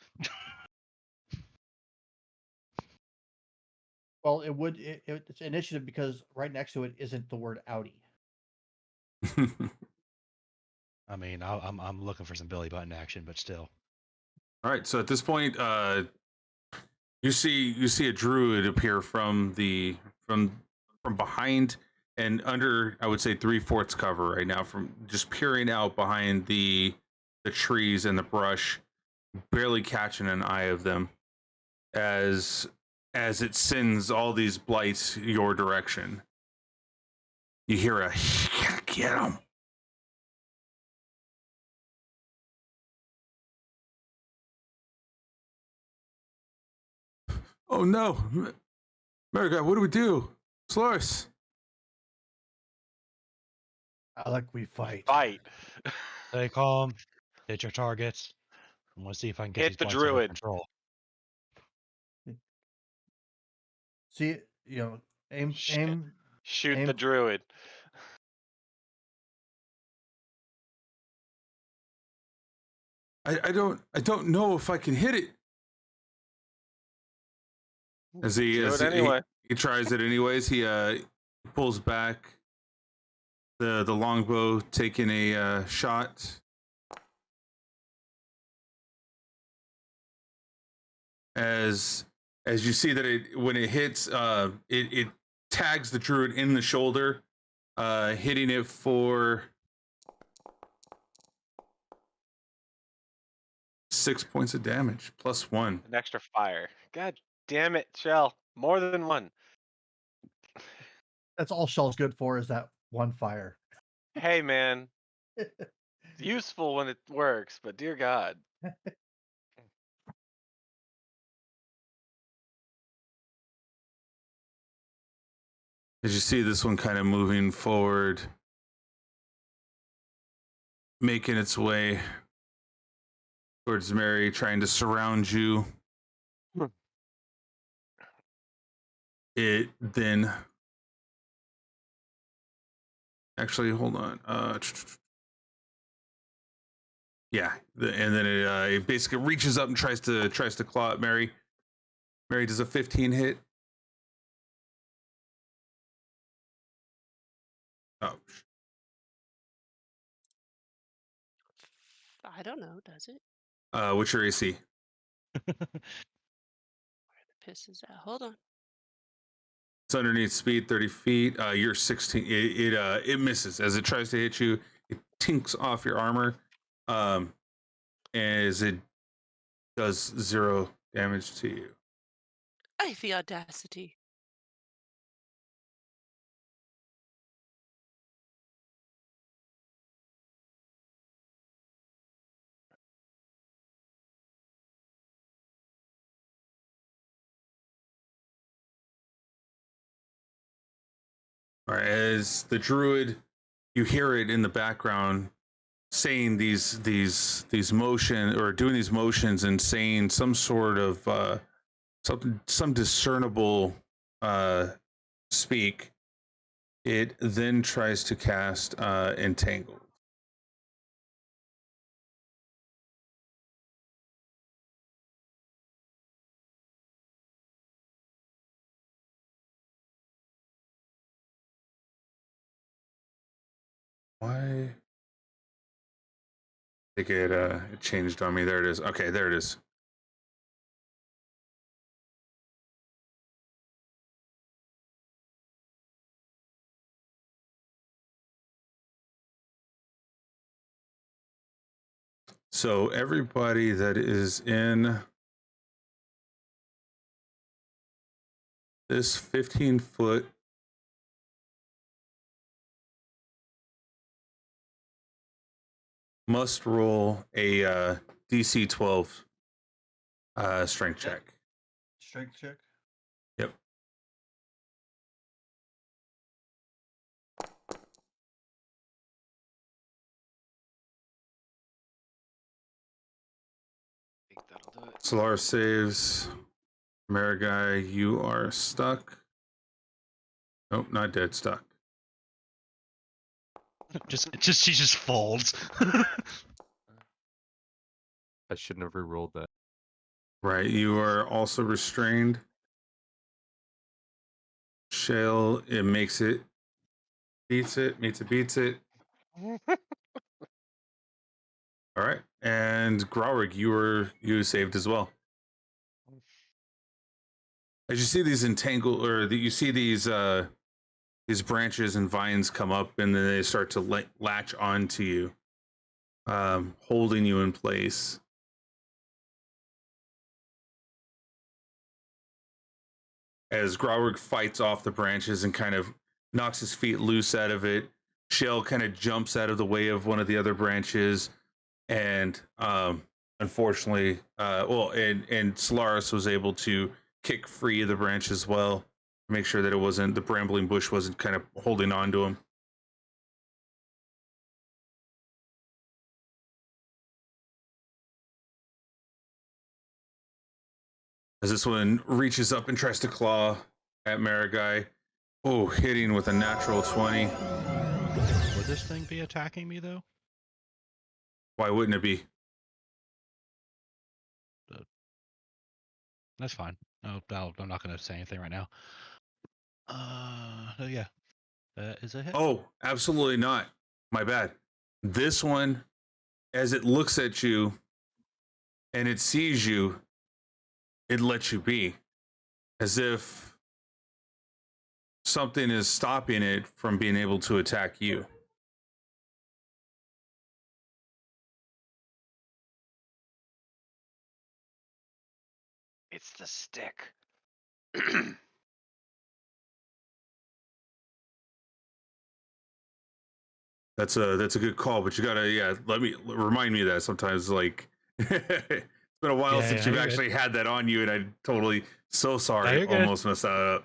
Well, it's initiative because right next to it isn't the word Audi. I mean, I'm looking for some belly button action, but still. All right, so at this point, you see a druid appear from behind and under, I would say 3/4 cover right now, from just peering out behind the trees and the brush, barely catching an eye of them as it sends all these blights your direction. You hear a get him. Oh no, America! What do we do, Slurs? Alec, we fight. Fight. Stay calm. Hit your targets. I want to see if I can get Hit these the blights under druid. control. See, aim. Shit. Shoot Aim- the druid. I don't know if I can hit it. As he Do as it anyway. he tries it anyways. He pulls back the longbow, taking a shot. As you see that when it hits, it tags the druid in the shoulder, hitting it for 6 points of damage, +1. An extra fire. God damn it, Shell. More than one. That's all Shell's good for is that one fire. Hey, man. It's useful when it works, but dear God. As you see this one kind of moving forward, making its way towards Mary, trying to surround you. It then, Actually, hold on. Yeah, and then it basically reaches up and tries to claw at Mary. Mary does a 15 hit. Oh, I don't know, does it? what's your AC? Pisses out. Hold on. It's underneath speed, 30 feet. You're 16. It misses as it tries to hit you. It tinks off your armor, as it does 0 damage to you. Ay, the audacity. All right, as the druid, you hear it in the background saying these motion or doing these motions and saying some sort of some discernible speak. It then tries to cast Entangle. Why? I think it changed on me. There it is. Okay, there it is. So everybody that is in this 15-foot must roll a DC 12 strength check. Strength check. Yep. I think that'll do it. Solar saves. Marigai, you are stuck. Nope, not dead, stuck. She just folds. I should have re-rolled that. Right, you are also restrained. Shale, it makes it, beats it, meets it, beats it. All right, and Graurig, you saved as well. As you see these entangle, or you see these branches and vines come up, and then they start to latch onto you, holding you in place. As Graurig fights off the branches and kind of knocks his feet loose out of it, Shale kind of jumps out of the way of one of the other branches, and unfortunately, and Solaris was able to kick free of the branch as well, make sure that the brambling bush wasn't kind of holding on to him. As this one reaches up and tries to claw at Marigai. Oh, hitting with a natural 20. Would this thing be attacking me though? Why wouldn't it be? That's fine. No, I'm not going to say anything right now. Oh yeah. Is it a hit? Oh, absolutely not. My bad. This one, as it looks at you and it sees you, it lets you be. As if something is stopping it from being able to attack you. It's the stick. That's a good call, but you gotta remind me of that sometimes. Like it's been a while since you've actually had that on you, and I'm totally so sorry. Almost messed that up.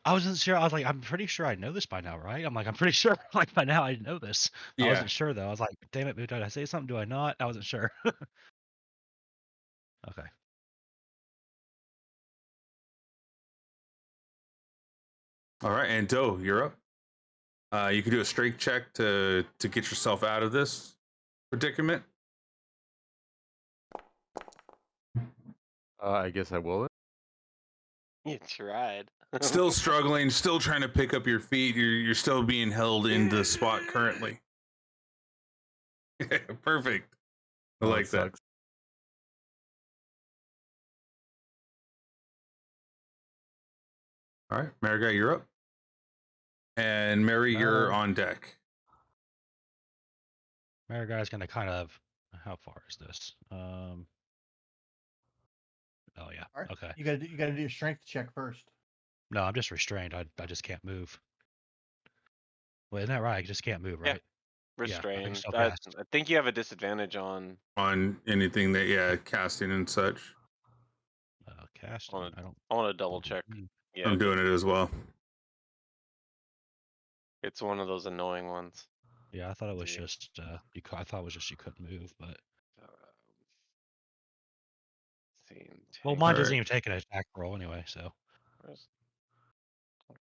I wasn't sure. I was like, I'm pretty sure I know this by now, right? I'm like, I'm pretty sure like by now I know this. I wasn't sure though. I was like, damn it, did I say something? Do I not? I wasn't sure. Okay. All right, and Doe, you're up. You can do a strength check to get yourself out of this predicament. I guess I will. You tried. Still struggling, still trying to pick up your feet. You're still being held in the spot currently. Perfect. I Oh, like it that. sucks. All right, Marigai, you're up. And Mary, you're on deck. Mariguy's gonna kind of. How far is this? Oh yeah. All right. Okay. You gotta do a strength check first. No, I'm just restrained. I just can't move. Well, isn't that right? I just can't move, Yeah. right? Restrained. still I cast. think you have a disadvantage on. Anything that, casting and such. Casting. On I don't. I want to double check. Yeah, I'm doing it as well. it's one of those annoying ones. Yeah, I thought it was Yeah. just I thought it was just you couldn't move, but well, mine doesn't even take an attack roll anyway. So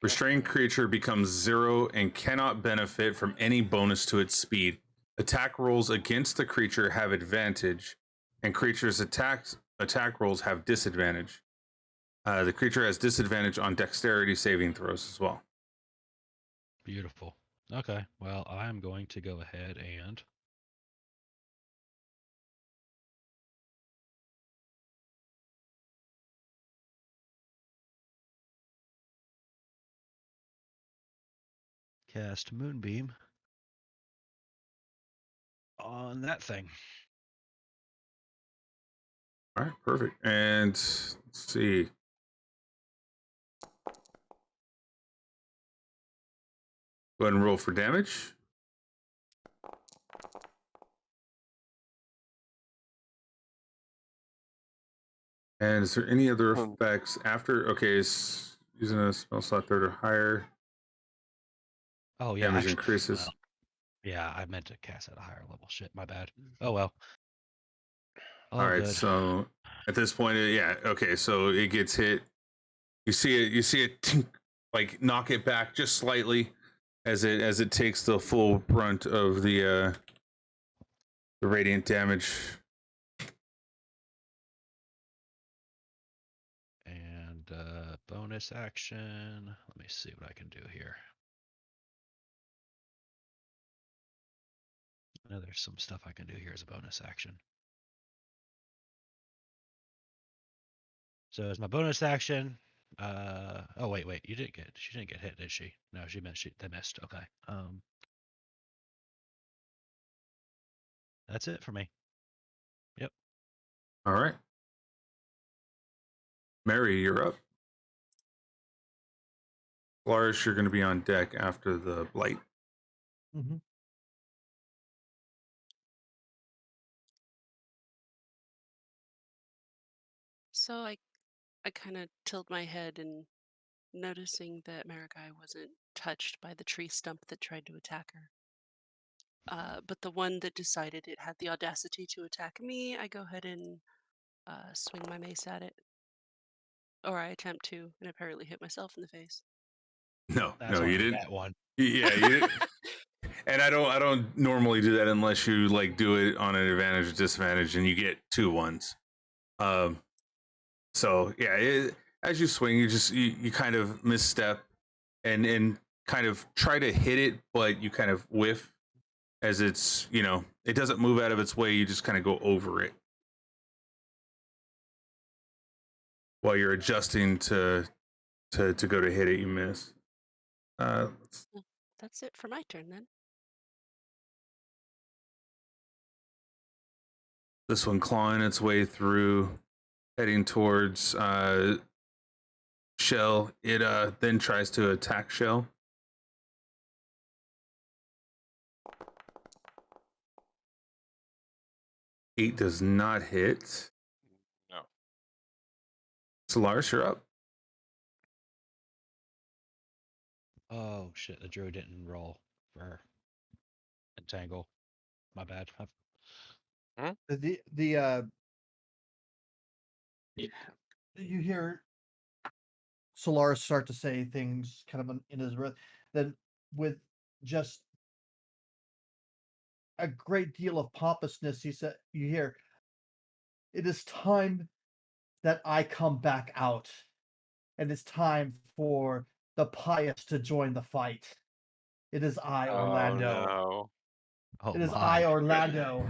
Restrained creature becomes 0 and cannot benefit from any bonus to its speed. Attack rolls against the creature have advantage, and creatures' attack rolls have disadvantage. The creature has disadvantage on dexterity saving throws as well. beautiful. Okay, well, I'm going to go ahead and cast Moonbeam on that thing. All right, perfect. And let's see. Go ahead and roll for damage. And is there any other effects after? Okay, it's using a spell slot 3rd or higher. Oh yeah, Damage actually, increases. yeah, I meant to cast at a higher level. Shit, my bad. Oh well. All right, good. so at this point, okay, so it gets hit. You see it, tink, like knock it back just slightly as it takes the full brunt of the radiant damage. And bonus action. Let me see what I can do here. I know there's some stuff I can do here as a bonus action. So as my bonus action, oh wait, she didn't get hit, did she? No, they missed. Okay. That's it for me. Yep. All right, Mary, you're up. Lars, you're going to be on deck after the blight. Mm-hmm. So I kind of tilt my head and noticing that Marigai wasn't touched by the tree stump that tried to attack her. But the one that decided it had the audacity to attack me, I go ahead and swing my mace at it. Or I attempt to, and apparently hit myself in the face. No, That's you didn't. That one. Yeah, you didn't. And I don't normally do that unless you like do it on an advantage or disadvantage, and you get 2 ones. So yeah, as you swing, you kind of misstep and kind of try to hit it, but you kind of whiff as it's it doesn't move out of its way. You just kind of go over it while you're adjusting to go to hit it. You miss. That's it for my turn then. This one clawing its way through, heading towards Shell. It then tries to attack Shell. Eight does not hit. No. Solaris, you're up. Oh shit, the druid didn't roll for entangle. My bad. You hear Solaris start to say things kind of in his breath. Then with just a great deal of pompousness. He said, "You hear, it is time that I come back out, and it's time for the pious to join the fight. It is I, Orlando. Oh no. Oh It is my. I, Orlando,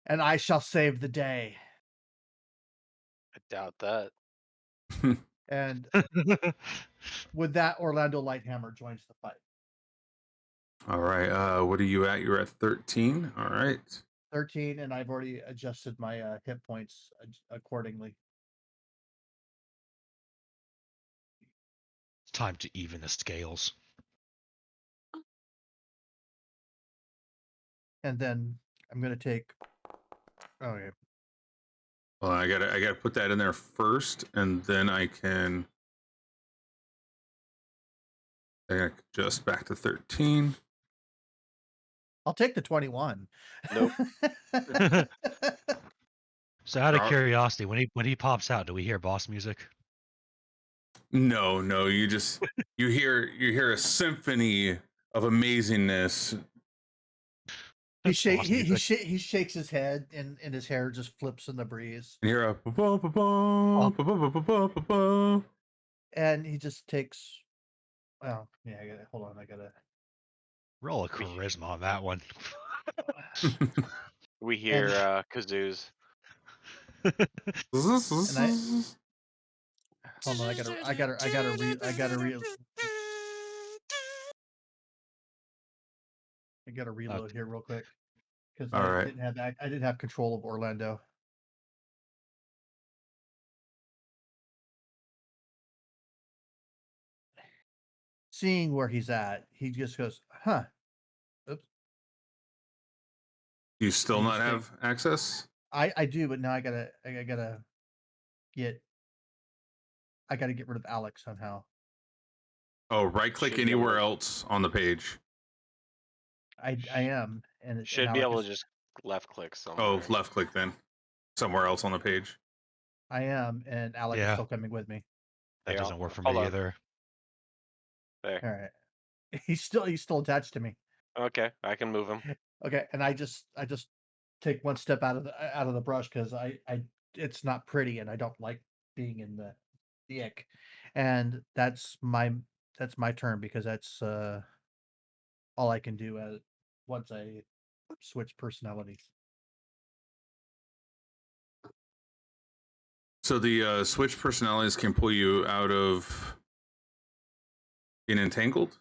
and I shall save the day." I doubt that. And with that, Orlando Lighthammer joins the fight. All right. What are you at? You're at 13. All right. 13, and I've already adjusted my hit points accordingly. It's time to even the scales. And then I'm gonna take. Okay. Well, I gotta put that in there first, and then I can adjust back to 13. I'll take the 21. Nope. So out of Alright. curiosity, when he pops out, do we hear boss music? No, you just you hear a symphony of amazingness. He Boss music. shakes his head, and his hair just flips in the breeze. And hear a ba-ba-ba-ba, And he just takes. Well, yeah. Hold on. I gotta. Roll a charisma on that one. We hear kazoos. Hold on. I gotta reload here real quick because All right. I didn't have control of Orlando. Seeing where he's at, he just goes, "Huh." Oops. You still You not just have access? I do, but now I gotta get rid of Alex somehow. Oh, right click Should be able anywhere to- else on the page. I am, and Should and be Alex able is- to just left click somewhere. Oh, left click then. Somewhere else on the page. I am, and Alex is Yeah. still coming with me. That Yeah, doesn't work for hold me on. either. There. All right. He's still attached to me. Okay, I can move him. Okay, and I just take one step out of the brush because it's not pretty, and I don't like being in the ick. And that's my turn because that's all I can do once I switch personalities. So the switch personalities can pull you out of being entangled?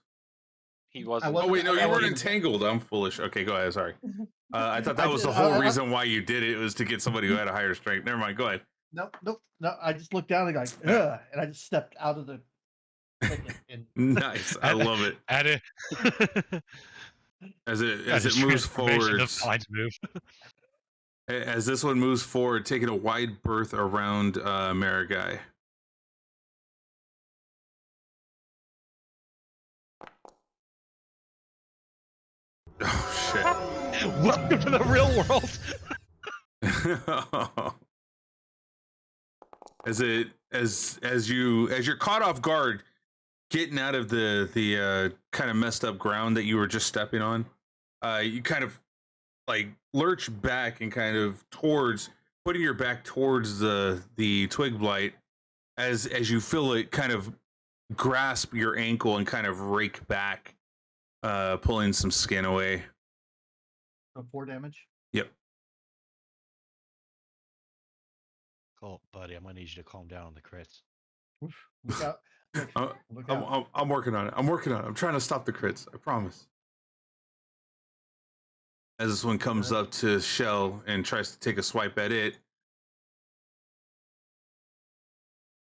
He wasn't. Oh wait, no, you weren't wasn't- entangled. I'm foolish. Okay, go ahead. Sorry. I thought that I was did- the whole I- reason why you did it. Was to get somebody who had a higher strength. Never mind. Go ahead. No. I just looked down and like, ugh, and I just stepped out of the. and Nice. I love it. Add it. As it moves forward. Move. As this one moves forward, taking a wide berth around Marigai. Oh shit. Welcome to the real world. As you're caught off guard, getting out of the kind of messed up ground that you were just stepping on, you kind of like lurch back and kind of putting your back towards the twig blight as you feel it kind of grasp your ankle and kind of rake back, pulling some skin away. 4 damage. Yep. Cool, buddy. I'm gonna need you to calm down on the crits. Look out! Look out. I'm working on it. I'm trying to stop the crits. I promise. As this one comes up to Shell and tries to take a swipe at it.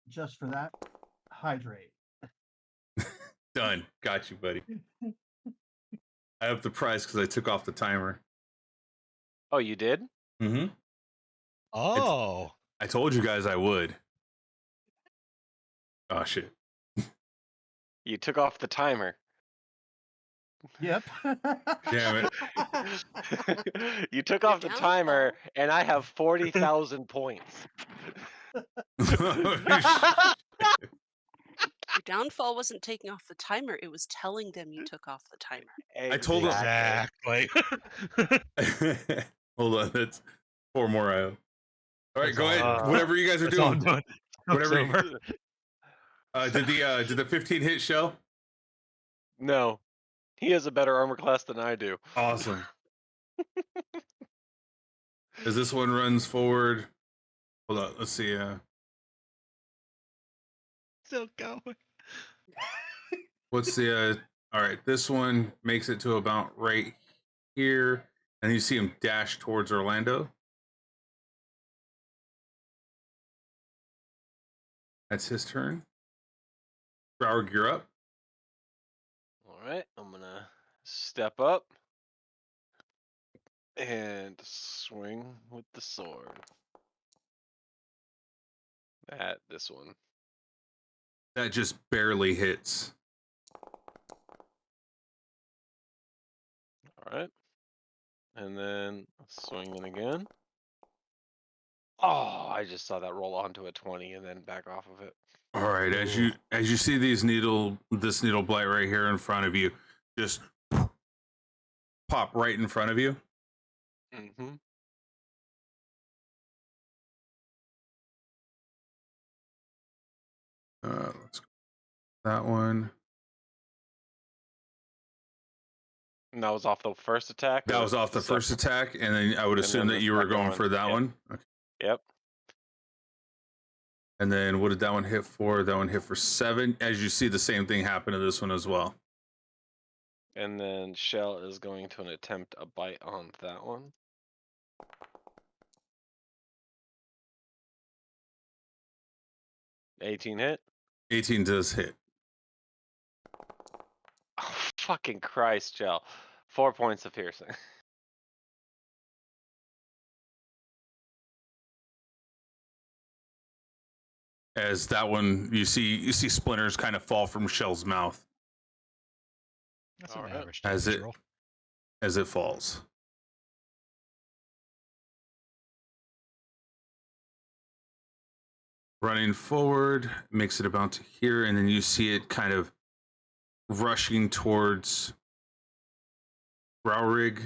Just for that, hydrate. Done. Got you, buddy. I have the prize because I took off the timer. Oh, you did? Mm-hmm. Oh. I told you guys I would. Oh shit. You took off the timer. Yep. Damn it. You took off the down. timer, and I have 40,000 points. Your downfall wasn't taking off the timer; it was telling them you took off the timer. I told him- Exactly. Hold on, that's 4 more IO. All right, That's go all- ahead. Whatever you guys are That's all I'm doing. doing. Whatever. It's over. Did the 15 hit Shell? No, he has a better armor class than I do. Awesome. As this one runs forward. Hold on, let's see. Still going. What's the all right, this one makes it to about right here, and you see him dash towards Orlando. That's his turn. Strahd, you're up. All right, I'm gonna step up and swing with the sword at this one. That just barely hits. All right, and then swinging again. Oh, I just saw that roll onto a 20 and then back off of it. All right, as you see this needle blight right here in front of you, just pop right in front of you. Mm-hmm. Let's go. That one. And that was off the first attack? That or was off the first second? attack, and then I would And assume then that the you were second going one, for that yeah. one. Okay. Yep. And then what did that one hit for? That one hit for 7. As you see, the same thing happen to this one as well. And then Shell is going to attempt a bite on that one. $18 hit. 18 does hit. Oh, fucking Christ, Shell. 4 points of piercing. As that one, you see splinters kind of fall from Shell's mouth That's All an right. average As damage it- roll. as it falls. Running forward, makes it about to here, and then you see it kind of rushing towards Browrig.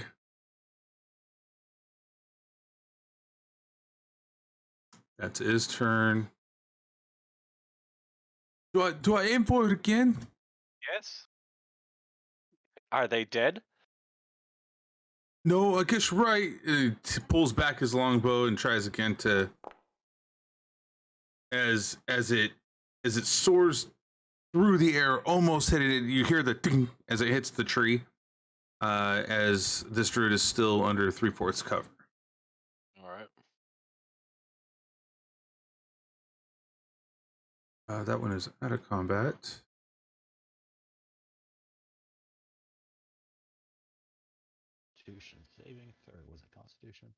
That's his turn. Do I aim for it again? Yes. Are they dead? No, I guess you're right. It pulls back his longbow and tries again to as it soars through the air, almost hitting it. You hear the ding as it hits the tree. As this druid is still under 3/4 cover. All right. That one is out of combat. Constitution saving throw. Was it Constitution?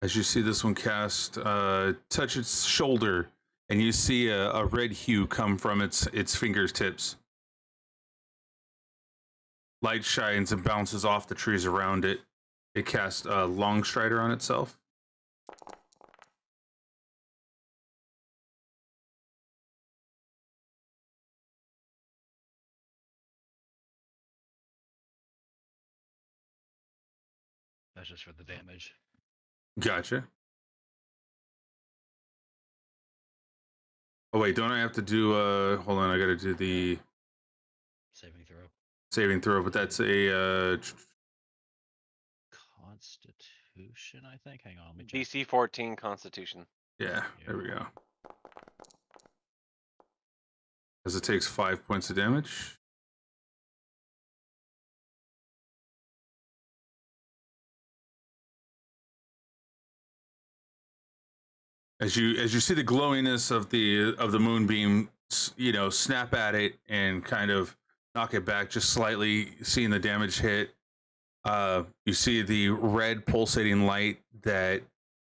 As you see this one cast, touch its shoulder, and you see a red hue come from its fingertips. Light shines and bounces off the trees around it. It casts a long strider on itself. That's just for the damage. Gotcha. Oh wait, don't I have to do hold on, I gotta do the Saving throw. saving throw, but that's a Constitution, I think. Hang on, let me check. DC 14 Constitution. yeah, there we go. As it takes 5 points of damage. As you see the glowiness of the moonbeam, snap at it and kind of knock it back just slightly, seeing the damage hit. You see the red pulsating light that,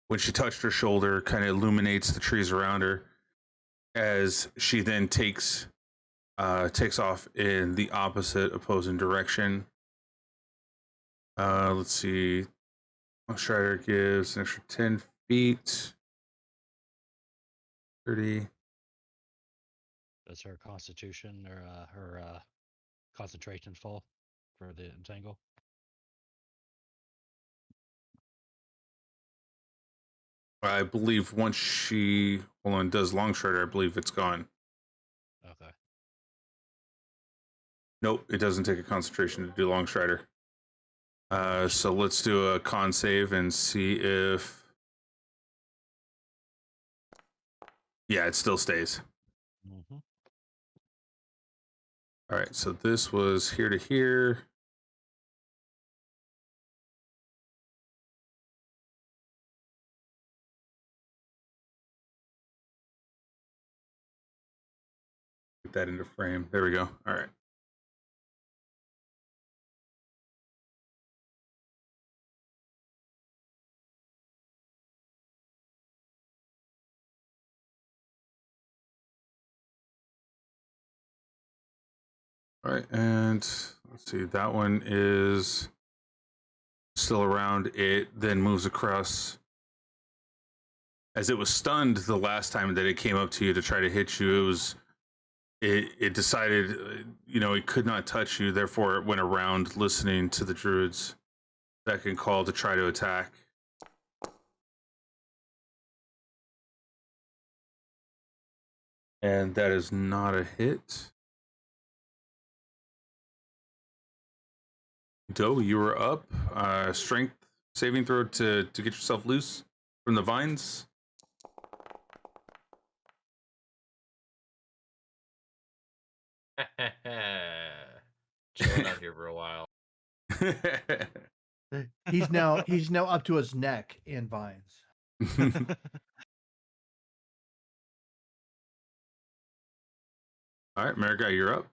when she touched her shoulder, kind of illuminates the trees around her. As she then takes takes off in the opposite opposing direction. Let's see. Strider gives an extra 10 feet. 30. Does her constitution or her concentration fall for the entangle? I believe once she does long strider, I believe it's gone. Okay. Nope, it doesn't take a concentration to do long strider. So let's do a con save and see if. Yeah, it still stays. Mm-hmm. All right, so this was here to here. Get that into frame. There we go. All right. All right, and let's see. That one is still around. It then moves across. As it was stunned the last time that it came up to you to try to hit you, it decided, it could not touch you. Therefore, it went around listening to the druid's beck and call to try to attack. And that is not a hit. Doe, you were up. Strength saving throw to get yourself loose from the vines. Chilling out here for a while. He's now up to his neck in vines. All right, Marigai, you're up.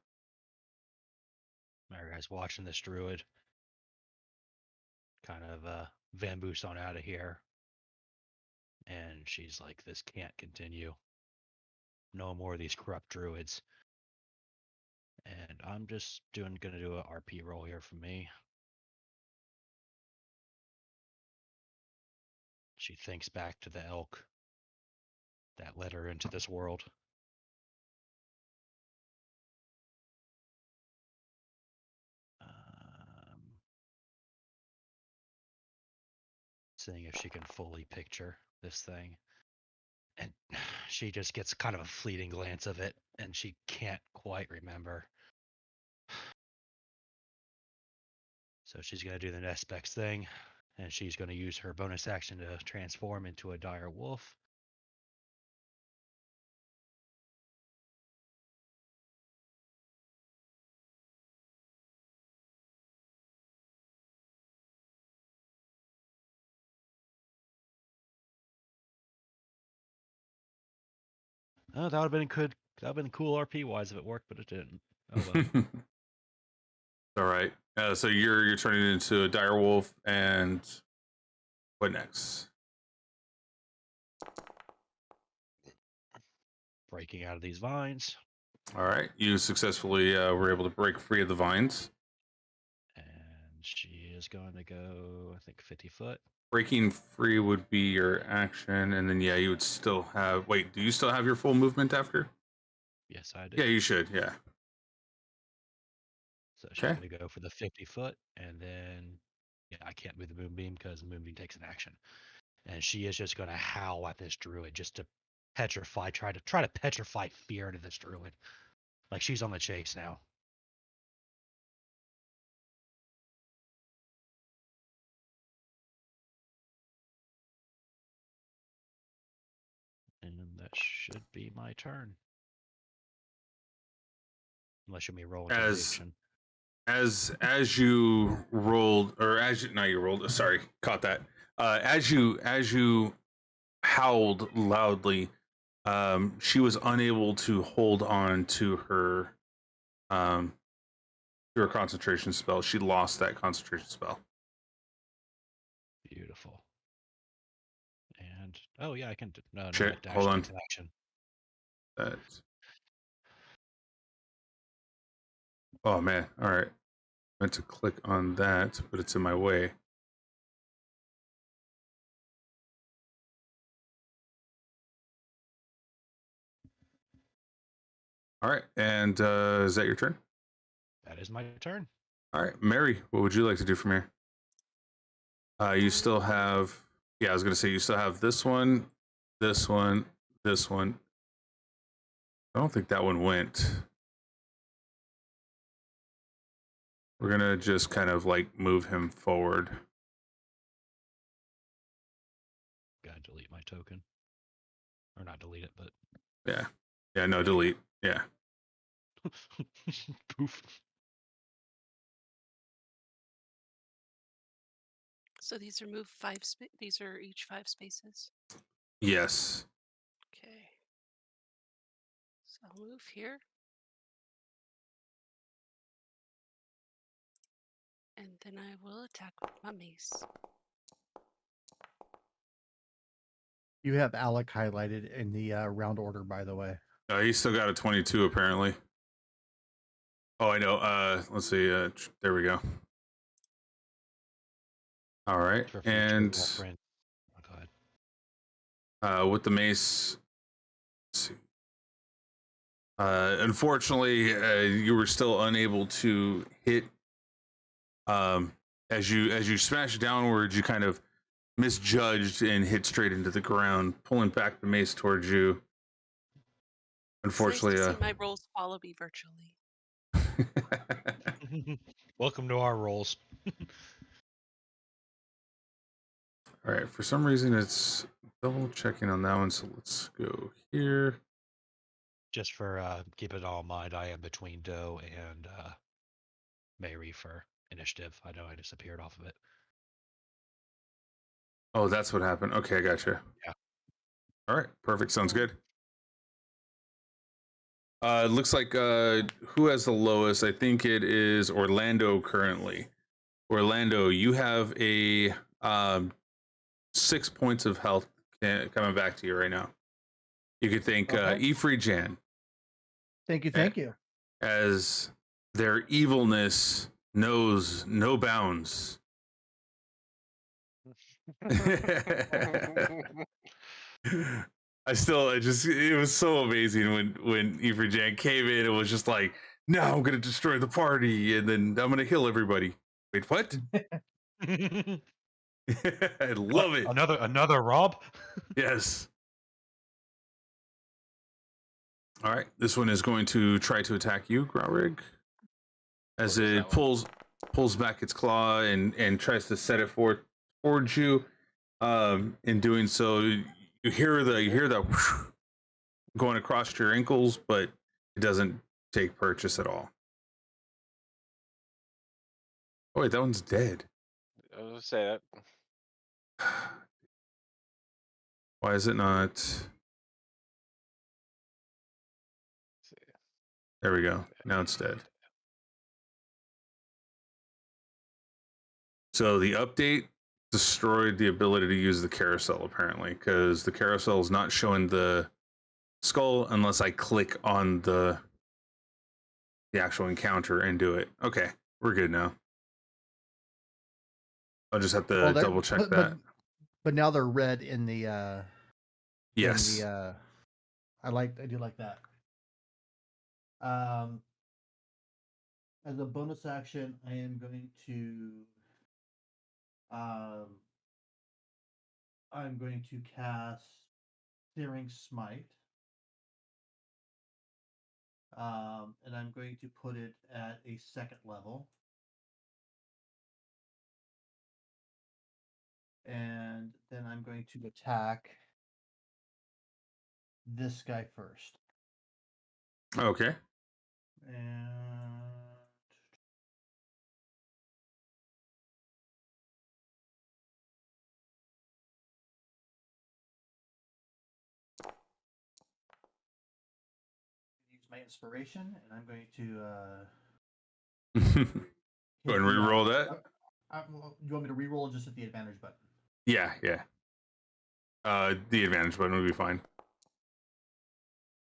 Mariguy's watching this druid kind of vamoose on out of here. And she's like, this can't continue. No more of these corrupt druids. And I'm just gonna do an RP roll here for me. She thinks back to the elk that led her into this world. Seeing if she can fully picture this thing. And she just gets kind of a fleeting glance of it, and she can't quite remember. So she's going to do the next best thing, and she's going to use her bonus action to transform into a dire wolf. Oh, that would have been good. That would have been cool RP wise if it worked, but it didn't. Oh well. All right. So you're turning into a dire wolf, and what next? Breaking out of these vines. All right. You successfully were able to break free of the vines. And she is going to go, I think, 50 foot. Breaking free would be your action, and then you would still have. Wait, do you still have your full movement after? Yes, I do. Yeah, you should. Yeah. So she's going to go for the 50 foot, and then I can't move the moonbeam because the moonbeam takes an action. And she is just going to howl at this druid just to petrify, try to petrify fear into this druid. Like she's on the chase now. And that should be my turn. Unless you may roll intimidation. As you rolled, or as you, not you rolled. Sorry, caught that. As you howled loudly, she was unable to hold on to her concentration spell. She lost that concentration spell. Beautiful. And oh yeah, I can. No, Shit, dash hold on. takes an action. Oh man. All right. Meant to click on that, but it's in my way. All right. And is that your turn? That is my turn. All right, Mary, what would you like to do from here? You still have, yeah, I was gonna say you still have this one, this one, this one. I don't think that one went. We're gonna just kind of like move him forward. Gotta delete my token. Or not delete it, but Yeah, yeah, no, delete. Yeah, poof. So these are these are each 5 spaces. yes. Okay. So I'll move here. And then I will attack with my mace. You have Alec highlighted in the round order, by the way. He's still got a 22 apparently. Oh, I know. Let's see. There we go. All right, For future and reference. Oh, go ahead. with the mace. Let's see. Unfortunately, you were still unable to hit. As you smash downward, you kind of misjudged and hit straight into the ground, pulling back the mace towards you. Unfortunately, it's nice to see my rolls follow me virtually. Welcome to our roles. All right. For some reason, it's double checking on that one. So let's go here. Just for keep it all in mind, I am between Doe and Mary for initiative. I know I disappeared off of it. Oh, that's what happened. Okay, I gotcha. Yeah. All right. Perfect. Sounds good. It looks like who has the lowest? I think it is Orlando currently. Orlando, you have a 6 points of health coming back to you right now. You could thank Ifrijan. Thank you. As their evilness knows no bounds. It was so amazing when Ifrijan came in and was just like, now I'm gonna destroy the party and then I'm gonna heal everybody. Wait, what? I love it. Another Rob? Yes. All right, this one is going to try to attack you, Graurig, as it pulls back its claw and tries to set it towards you. In doing so, you hear the whoosh going across your ankles, but it doesn't take purchase at all. Oh wait, that one's dead. I was gonna say that. Why is it not? There we go. Now it's dead. So the update destroyed the ability to use the carousel apparently, because the carousel is not showing the skull unless I click on the actual encounter and do it. Okay, we're good now. I'll just have to double check that. But now they're red in the yes. I do like that. As a bonus action, I am going to cast Searing Smite. And I'm going to put it at a 2nd level. And then I'm going to attack this guy first. Okay. And use my inspiration, and I'm going to go and re-roll that. You want me to re-roll just at the advantage button? Yeah. The advantage button would be fine.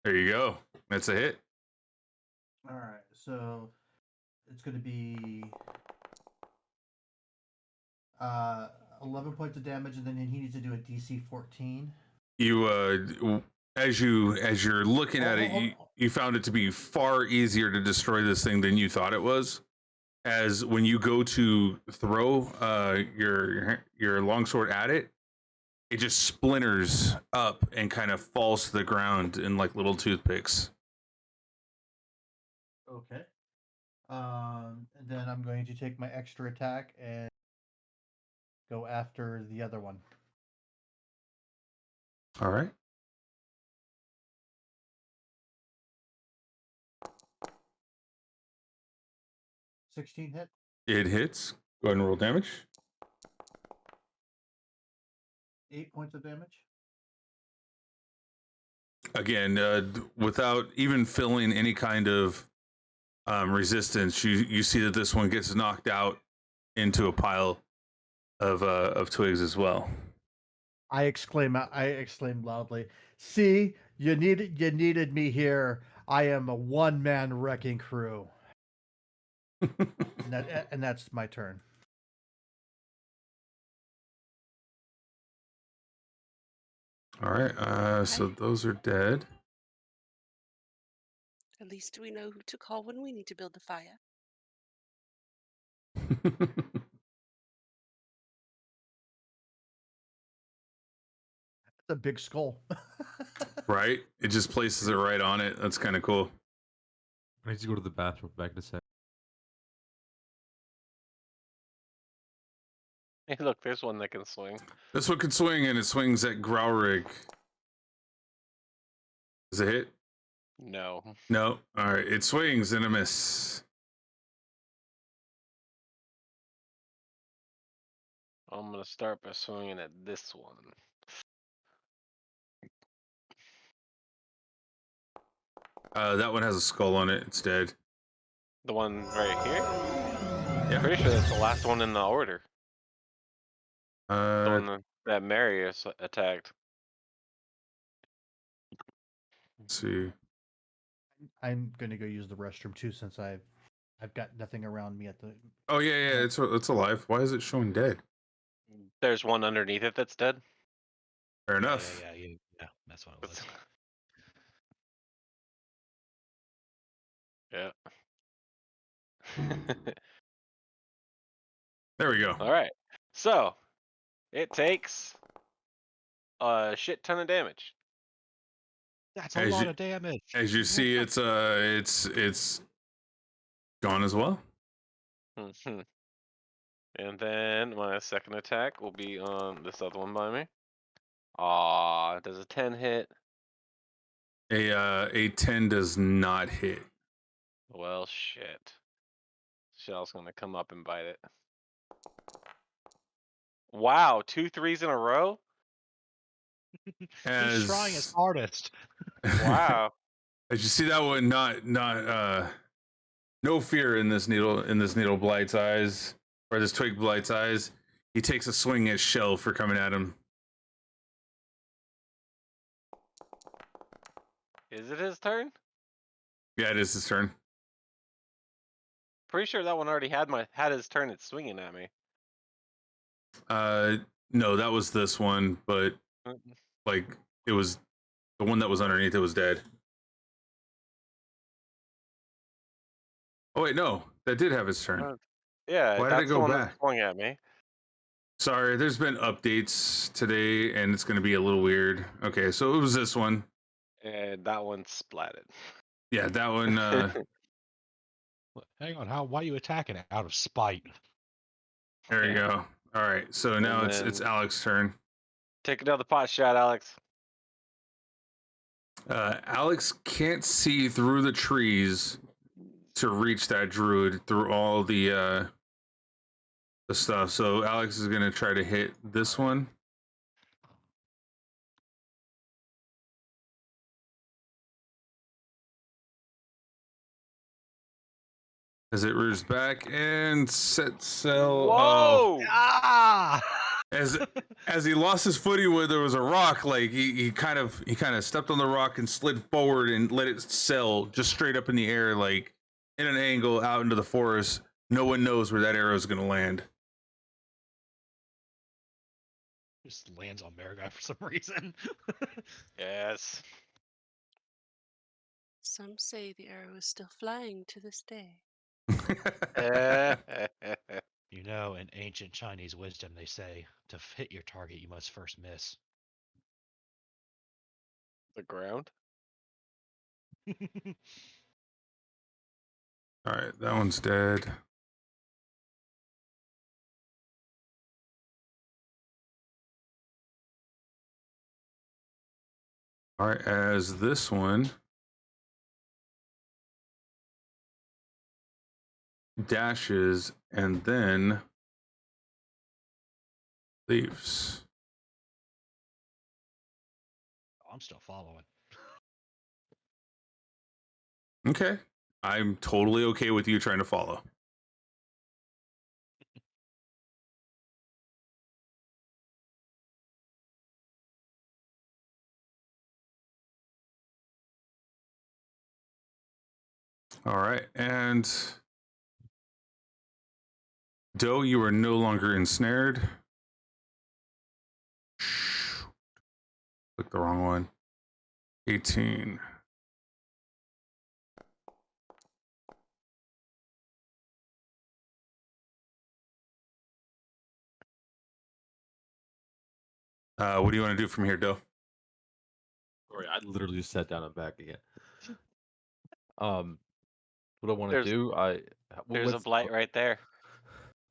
There you go. That's a hit. All right. So it's going to be 11 points of damage, and then he needs to do a DC 14. You as you're looking at it, you found it to be far easier to destroy this thing than you thought it was. As when you go to throw your longsword at it, it just splinters up and kind of falls to the ground in like little toothpicks. Okay. And then I'm going to take my extra attack and go after the other one. All right. $16 hit. It hits. Go ahead and roll damage. 8 points of damage. Again, without even feeling any kind of resistance, you see that this one gets knocked out into a pile of twigs as well. I exclaim loudly, "See, you needed me here. I am a one-man wrecking crew." and that's my turn. All right, so those are dead. At least we know who to call when we need to build a fire. That's a big skull. Right? It just places it right on it. That's kind of cool. I need to go to the bathroom. Back to set. Hey, look, there's one that can swing. This one can swing, and it swings at Growrig. Does it hit? No. No. All right, it swings and a miss. I'm gonna start by swinging at this one. That one has a skull on it. It's dead. The one right here? Yeah. Pretty sure that's the last one in the order. The one that Marius attacked. Let's see. I'm gonna go use the restroom too, since I've got nothing around me at the. Oh yeah, it's alive. Why is it showing dead? There's one underneath it that's dead. Fair enough. Yeah, that's what it was. Yeah. There we go. All right. So it takes a shit ton of damage. That's a lot of damage. As you see, it's gone as well. And then my second attack will be on this other one by me. Does a 10 hit? A 10 does not hit. Well, shit. Shell's gonna come up and bite it. Wow, 2 3s in a row? He's trying his hardest. Wow. As you see that one, no fear in this needle blight's eyes, or this twig blight's eyes. He takes a swing at Shell for coming at him. Is it his turn? Yeah, it is his turn. Pretty sure that one already had his turn at swinging at me. No, that was this one, but like it was the one that was underneath it was dead. Oh wait, no, that did have his turn. Yeah, Why did that's it go the one back? that swung at me. Sorry, there's been updates today, and it's going to be a little weird. Okay, so it was this one. And that one splatted. Yeah, that one. Hang on, why are you attacking it? Out of spite. There you go. All right, so now it's Alex's turn. Take another pot shot, Alex. Alex can't see through the trees to reach that druid through all the stuff. So Alex is gonna try to hit this one. As it rears back and set sail. Whoa! Ah! As he lost his footy where there was a rock, like he kind of stepped on the rock and slid forward and let it sail just straight up in the air, like in an angle out into the forest. No one knows where that arrow is going to land. Just lands on Marigai for some reason. Yes. Some say the arrow is still flying to this day. You know, in ancient Chinese wisdom, they say to hit your target, you must first miss. The ground? All right, that one's dead. All right, as this one dashes and then leaves. I'm still following. Okay. I'm totally okay with you trying to follow. All right, and Doe, you are no longer ensnared. Click the wrong one. 18. What do you want to do from here, Doe? Sorry, I literally just sat down and back again. What I want to There's- do, There's a blight right there.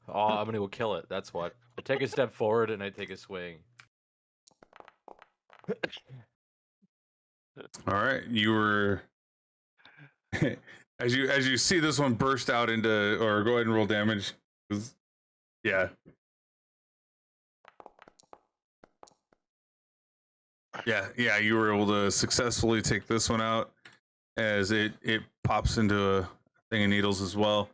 Oh, I'm gonna go kill it. That's what. I take a step forward and I take a swing. All right, you were as you see this one burst out into, or go ahead and roll damage. Yeah. Yeah, you were able to successfully take this one out as it pops into a thing of needles as well.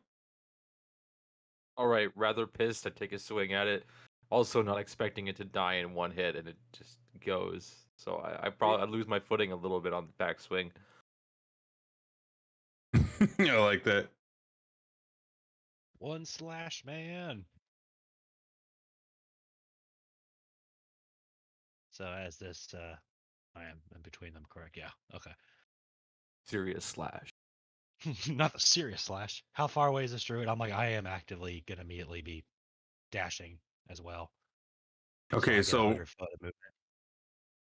All right, rather pissed. I take a swing at it. Also, not expecting it to die in one hit, and it just goes. So I probably lose my footing a little bit on the backswing. I like that. One slash man. So as this, I am in between them, correct? Yeah. Okay. Serious slash. Not the serious slash. How far away is this druid? I'm like, I am actively gonna immediately be dashing as well. Okay, I get so 100 foot of movement.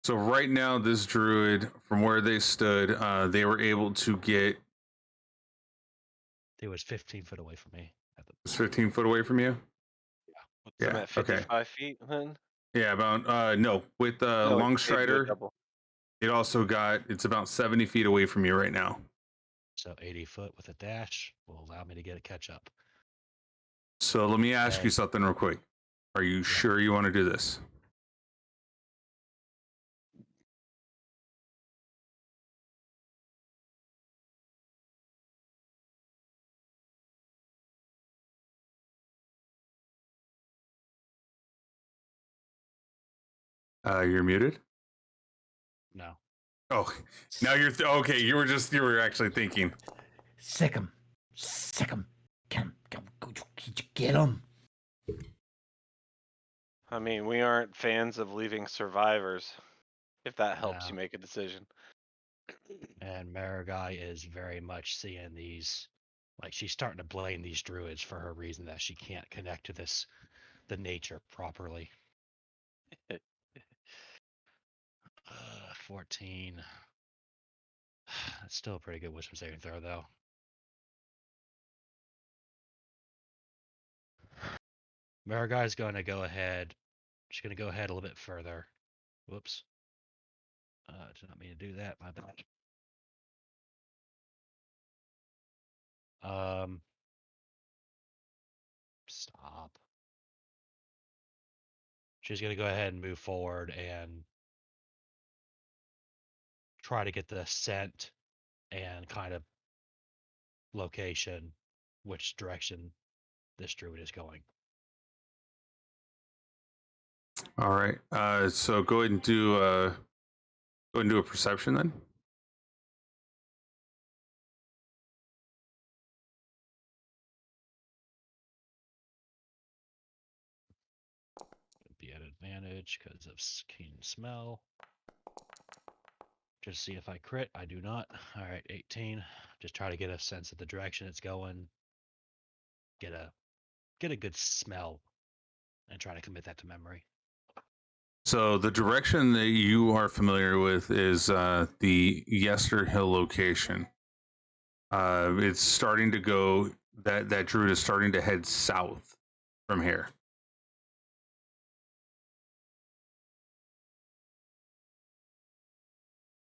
so right now this druid, from where they stood, they were able to get It was 15 foot away from me. it's 15 foot away from you. So I'm Yeah. at Okay. 55 feet then? Yeah, about no with No, Long it gave you a Strider. double. It also got it's about 70 feet away from you right now. So 80 foot with a dash will allow me to get a catch up. So let me ask you Okay. something real quick. Are you sure you want to do this? You're muted. No. Oh, now you're okay. You were actually thinking. Sick him. Come, get him. I mean, we aren't fans of leaving survivors. If that helps No. you make a decision. And Marigai is very much seeing these, like she's starting to blame these druids for her reason that she can't connect to the nature properly. 14. That's still a pretty good wisdom saving throw, though. Marigai's going to go ahead. She's going to go ahead a little bit further. Whoops. Did not mean to do that. My bad. Stop. She's going to go ahead and move forward and try to get the scent and kind of location, which direction this druid is going. All right. So go ahead and do a perception then. advantage because of keen smell. Just see if I crit. I do not. All right, 18. Just try to get a sense of the direction it's going. Get a good smell, and try to commit that to memory. So the direction that you are familiar with is the Yester Hill location. It's starting to go. That druid is starting to head south from here.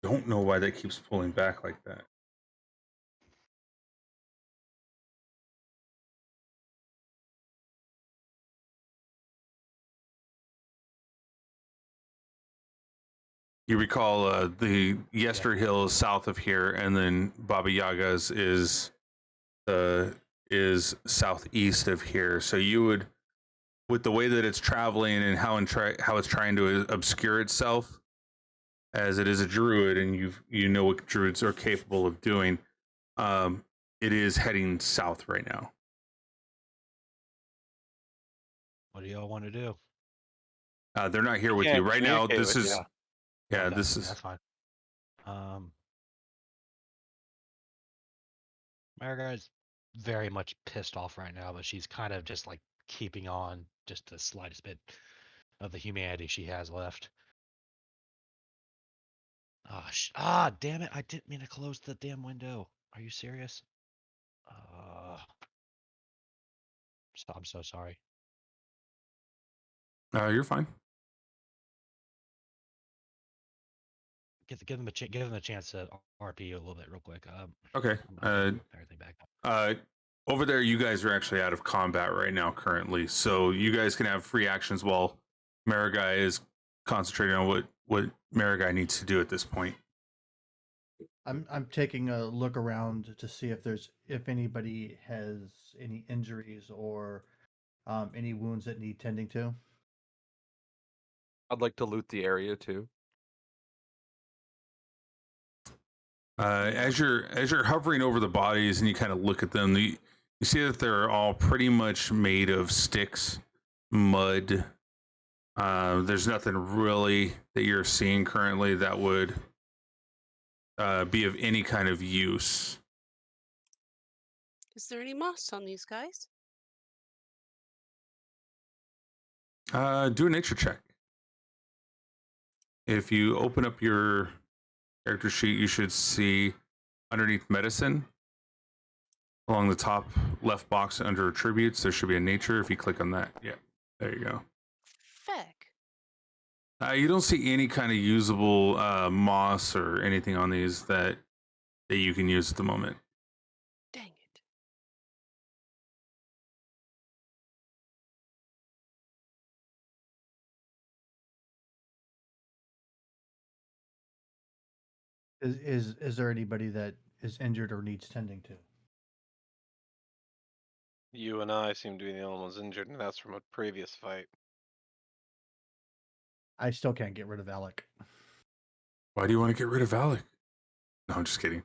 Don't know why that keeps pulling back like that. You recall the Yester Hill is south of here, and then Baba Yaga's is southeast of here. So you would, with the way that it's traveling and how it's trying to obscure itself, as it is a druid, and you know what druids are capable of doing. It is heading south right now. What do y'all want to do? They're not here with can't you right now. communicate This with is you. yeah. Okay, This is that's fine. Marika is very much pissed off right now, but she's kind of just like keeping on just the slightest bit of the humanity she has left. Damn it! I didn't mean to close the damn window. Are you serious? I'm so sorry. you're fine. Give them a chance to RP a little bit real quick. Okay. Everything back. Over there, you guys are actually out of combat right now currently, so you guys can have free actions while Marigai is concentrating on what Marigai needs to do at this point. I'm taking a look around to see if anybody has any injuries or any wounds that need tending to. I'd like to loot the area too. As you're hovering over the bodies and you kind of look at them, you see that they're all pretty much made of sticks, mud. There's nothing really that you're seeing currently that would be of any kind of use. Is there any moss on these guys? Do a nature check. If you open up your character sheet, you should see underneath medicine, along the top left box under attributes, there should be a nature. If you click on that, yeah, there you go. Feck. You don't see any kind of usable moss or anything on these that you can use at the moment. Dang it. Is there anybody that is injured or needs tending to? You and I seem to be the only ones injured, and that's from a previous fight. I still can't get rid of Alec. Why do you want to get rid of Alec? No, I'm just kidding.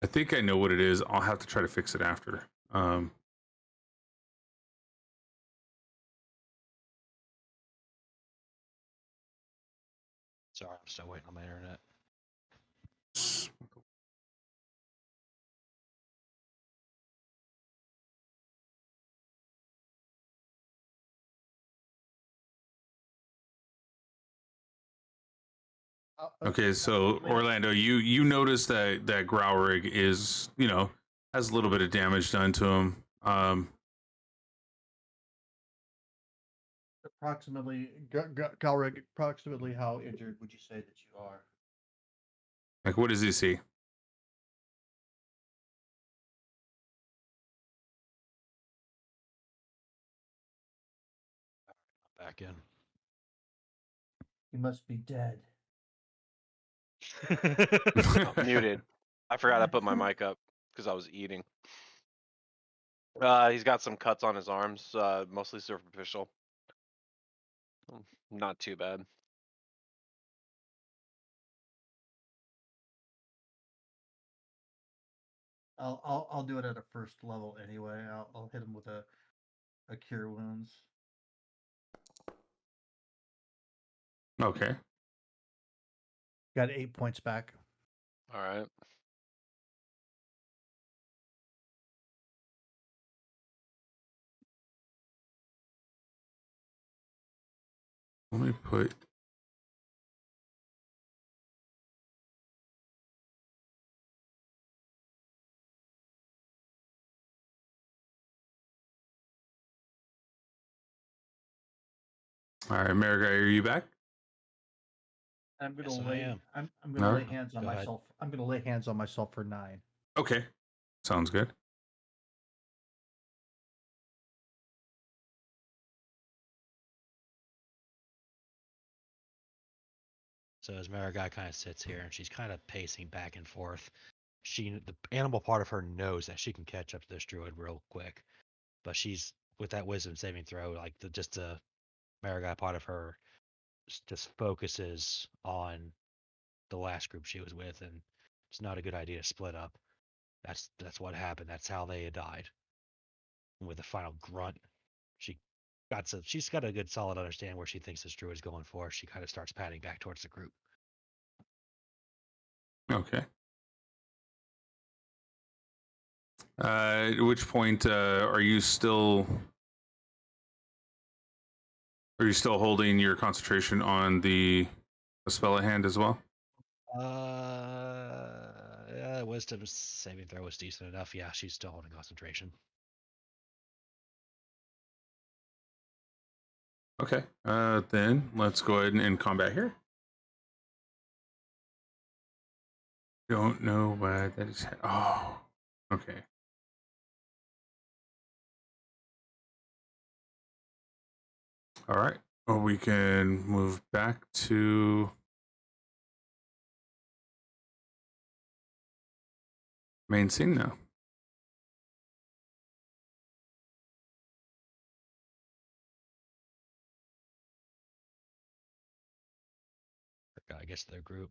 I think I know what it is. I'll have to try to fix it after. Sorry, I'm still waiting on my internet. Okay, so Orlando, you notice that Growrig is, has a little bit of damage done to him. Approximately, Galric, approximately how injured would you say that you are? Like, what does he see? Back in. He must be dead. Oh, muted. I forgot I put my mic up because I was eating. He's got some cuts on his arms, mostly superficial. Not too bad. I'll do it at a first level anyway. I'll hit him with a cure wounds. Okay. Got 8 points back. All right. Let me put. All right, Marigai, are you back? I'm gonna Yes, I lay. am. I'm gonna All lay right. hands on Go ahead. myself. I'm gonna lay hands on myself for 9. Okay. Sounds good. So as Marigai kind of sits here and she's kind of pacing back and forth, the animal part of her knows that she can catch up to this druid real quick, but she's with that wisdom saving throw, like the Marigai part of her just focuses on the last group she was with, and it's not a good idea to split up. That's what happened. That's how they died. And with a final grunt, she's got a good solid understanding where she thinks this druid is going for. She kind of starts padding back towards the group. Okay. At which point are you still holding your concentration on the spell at hand as well? Wisdom saving throw was decent enough. Yeah, she's still holding concentration. Okay. Then let's go ahead and end combat here. Don't know what that is. Oh. Okay. All right. Well, we can move back to main scene now. I guess their group.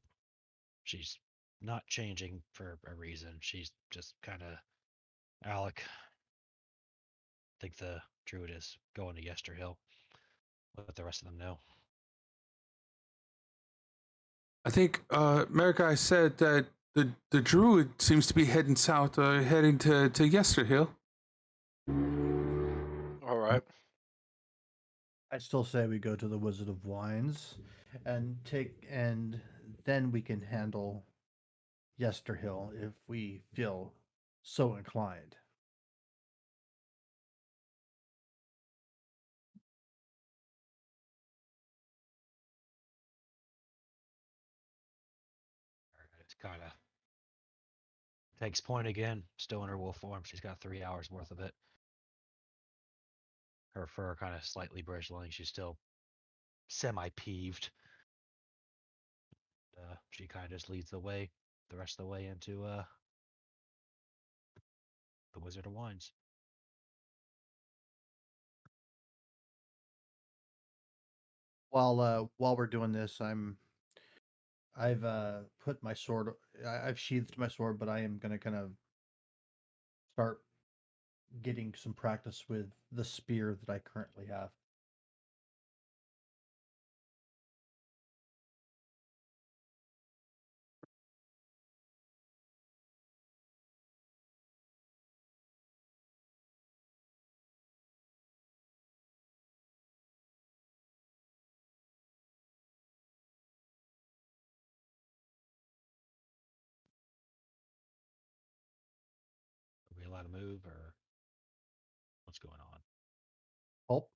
She's not changing for a reason. She's just kind of Alec. I think the druid is going to Yesterhill. Let the rest of them know. I think Marigai said that the druid seems to be heading south, heading to Yesterhill. All right. I still say we go to the Wizard of Wines and then we can handle Yesterhill if we feel so inclined. It's kind of takes point again. Still in her wolf form. She's got 3 hours worth of it. Her fur kind of slightly bristling. She's still semi-peeved. She kind of just leads the way, the rest of the way into the Wizard of Wines. While we're doing this, I've put my sword. I've sheathed my sword, but I am gonna kind of start getting some practice with the spear that I currently have. Are we allowed to move, or what's going on? Oh,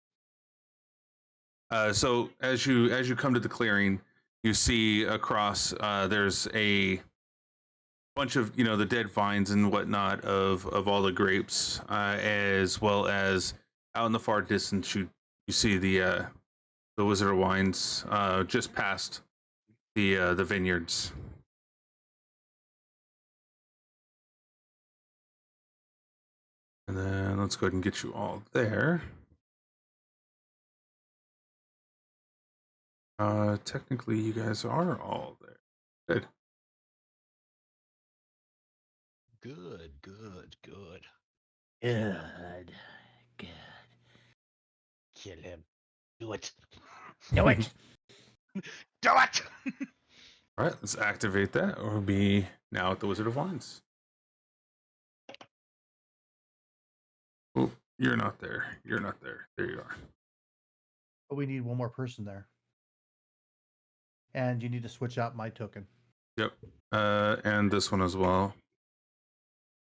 So as you come to the clearing, you see across there's a bunch of the dead vines and whatnot of all the grapes, as well as out in the far distance you see the Wizard of Wines just past the vineyards. And then let's go ahead and get you all there. Technically, you guys are all there. Good. Good. good. Kill him. Do it. Do it. Do it! All right, let's activate that. Or we'll be now at the Wizard of Wands. Oh, you're not there. You're not there. There you are. But we need one more person there. And you need to switch out my token. Yep. And this one as well.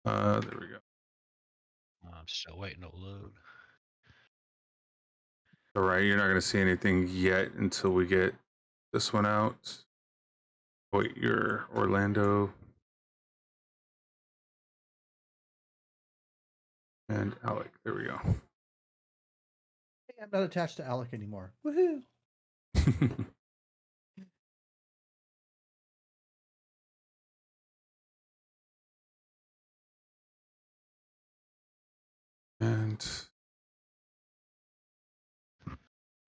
There we go. I'm still waiting to load. All right, you're not going to see anything yet until we get this one out. Wait, you're Orlando. And Alec. There we go. Hey, I'm not attached to Alec anymore. Woohoo! And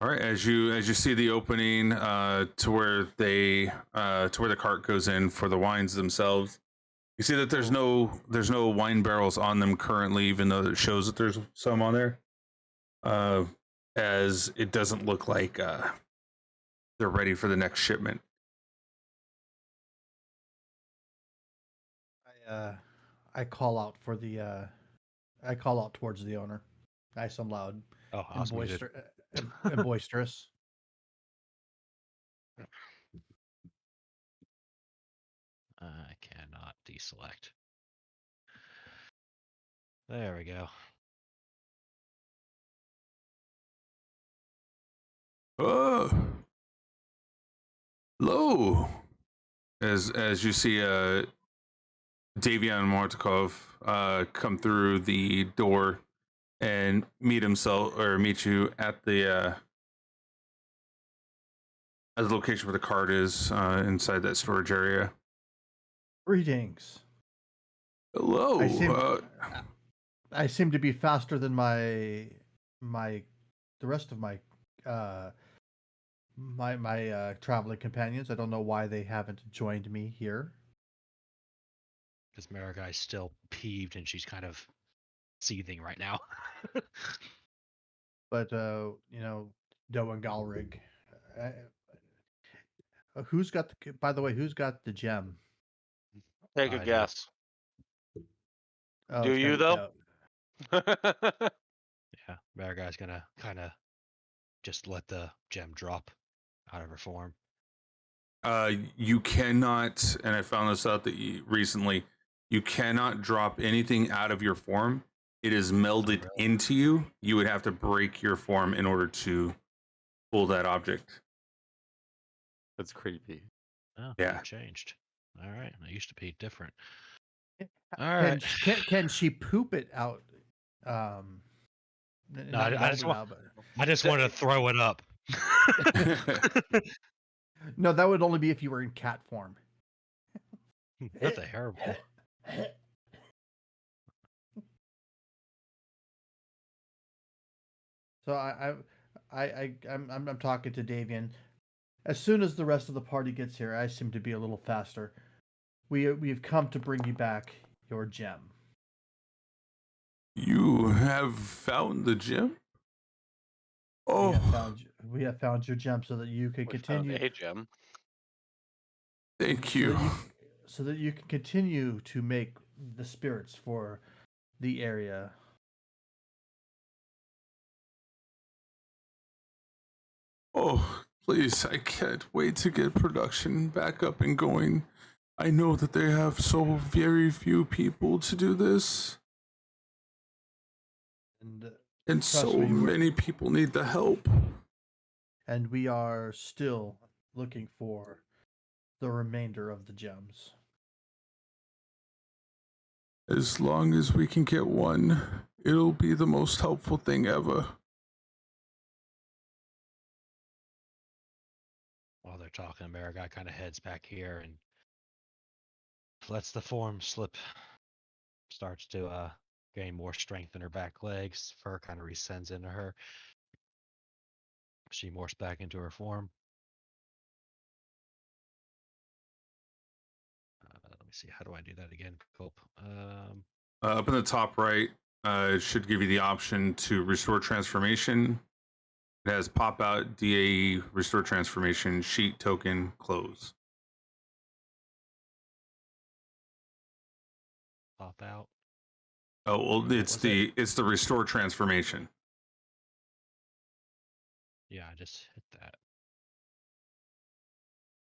all right, as you see the opening to where the cart goes in for the wines themselves, you see that there's no wine barrels on them currently, even though it shows that there's some on there. As it doesn't look like they're ready for the next shipment. I call out for the I call out towards the owner, nice and loud, Oh, I was muted. and boisterous. I cannot deselect. There we go. Hello. As you see Davian Martikov come through the door and meet you at the location where the cart is inside that storage area. Greetings. Hello. I seem to be faster than the rest of my my traveling companions. I don't know why they haven't joined me here. Because Maragai's still peeved and she's kind of seething right now. But you know, Doe and Galrig. Who's got the? By the way, who's got the gem? Take a I do. guess. Oh, Do it's you, gotta be though? Doe. Yeah, Maragai's gonna kind of just let the gem drop out of her form. You cannot, and I found this out recently. You cannot drop anything out of your form. It is melded into you. You would have to break your form in order to pull that object. That's creepy. Oh, Yeah. it changed. All right, I used to be different. Can- All right. Can she poop it out? No, I just wanted to throw it up. No, that would only be if you were in cat form. That's a hairball. So I'm talking to Davian. As soon as the rest of the party gets here, I seem to be a little faster. We've come to bring you back your gem. You have found the gem? Oh, We have found your gem so that you can We continue. found a gem. thank you. So that you can continue to make the spirits for the area. Oh, please, I can't wait to get production back up and going. I know that they have so very few people to do this, and so many people need the help. And we are still looking for the remainder of the gems. As long as we can get one, it'll be the most helpful thing ever. While they're talking, Maragai kind of heads back here and lets the form slip. Starts to gain more strength in her back legs. Fur kind of rescends into her. She morphs back into her form. Let me see. How do I do that again, Cope? Up in the top right, it should give you the option to restore transformation. It has pop out, DAE, restore transformation, sheet token, close. Pop out. Oh well, it's was the restore transformation. Yeah, I just hit that.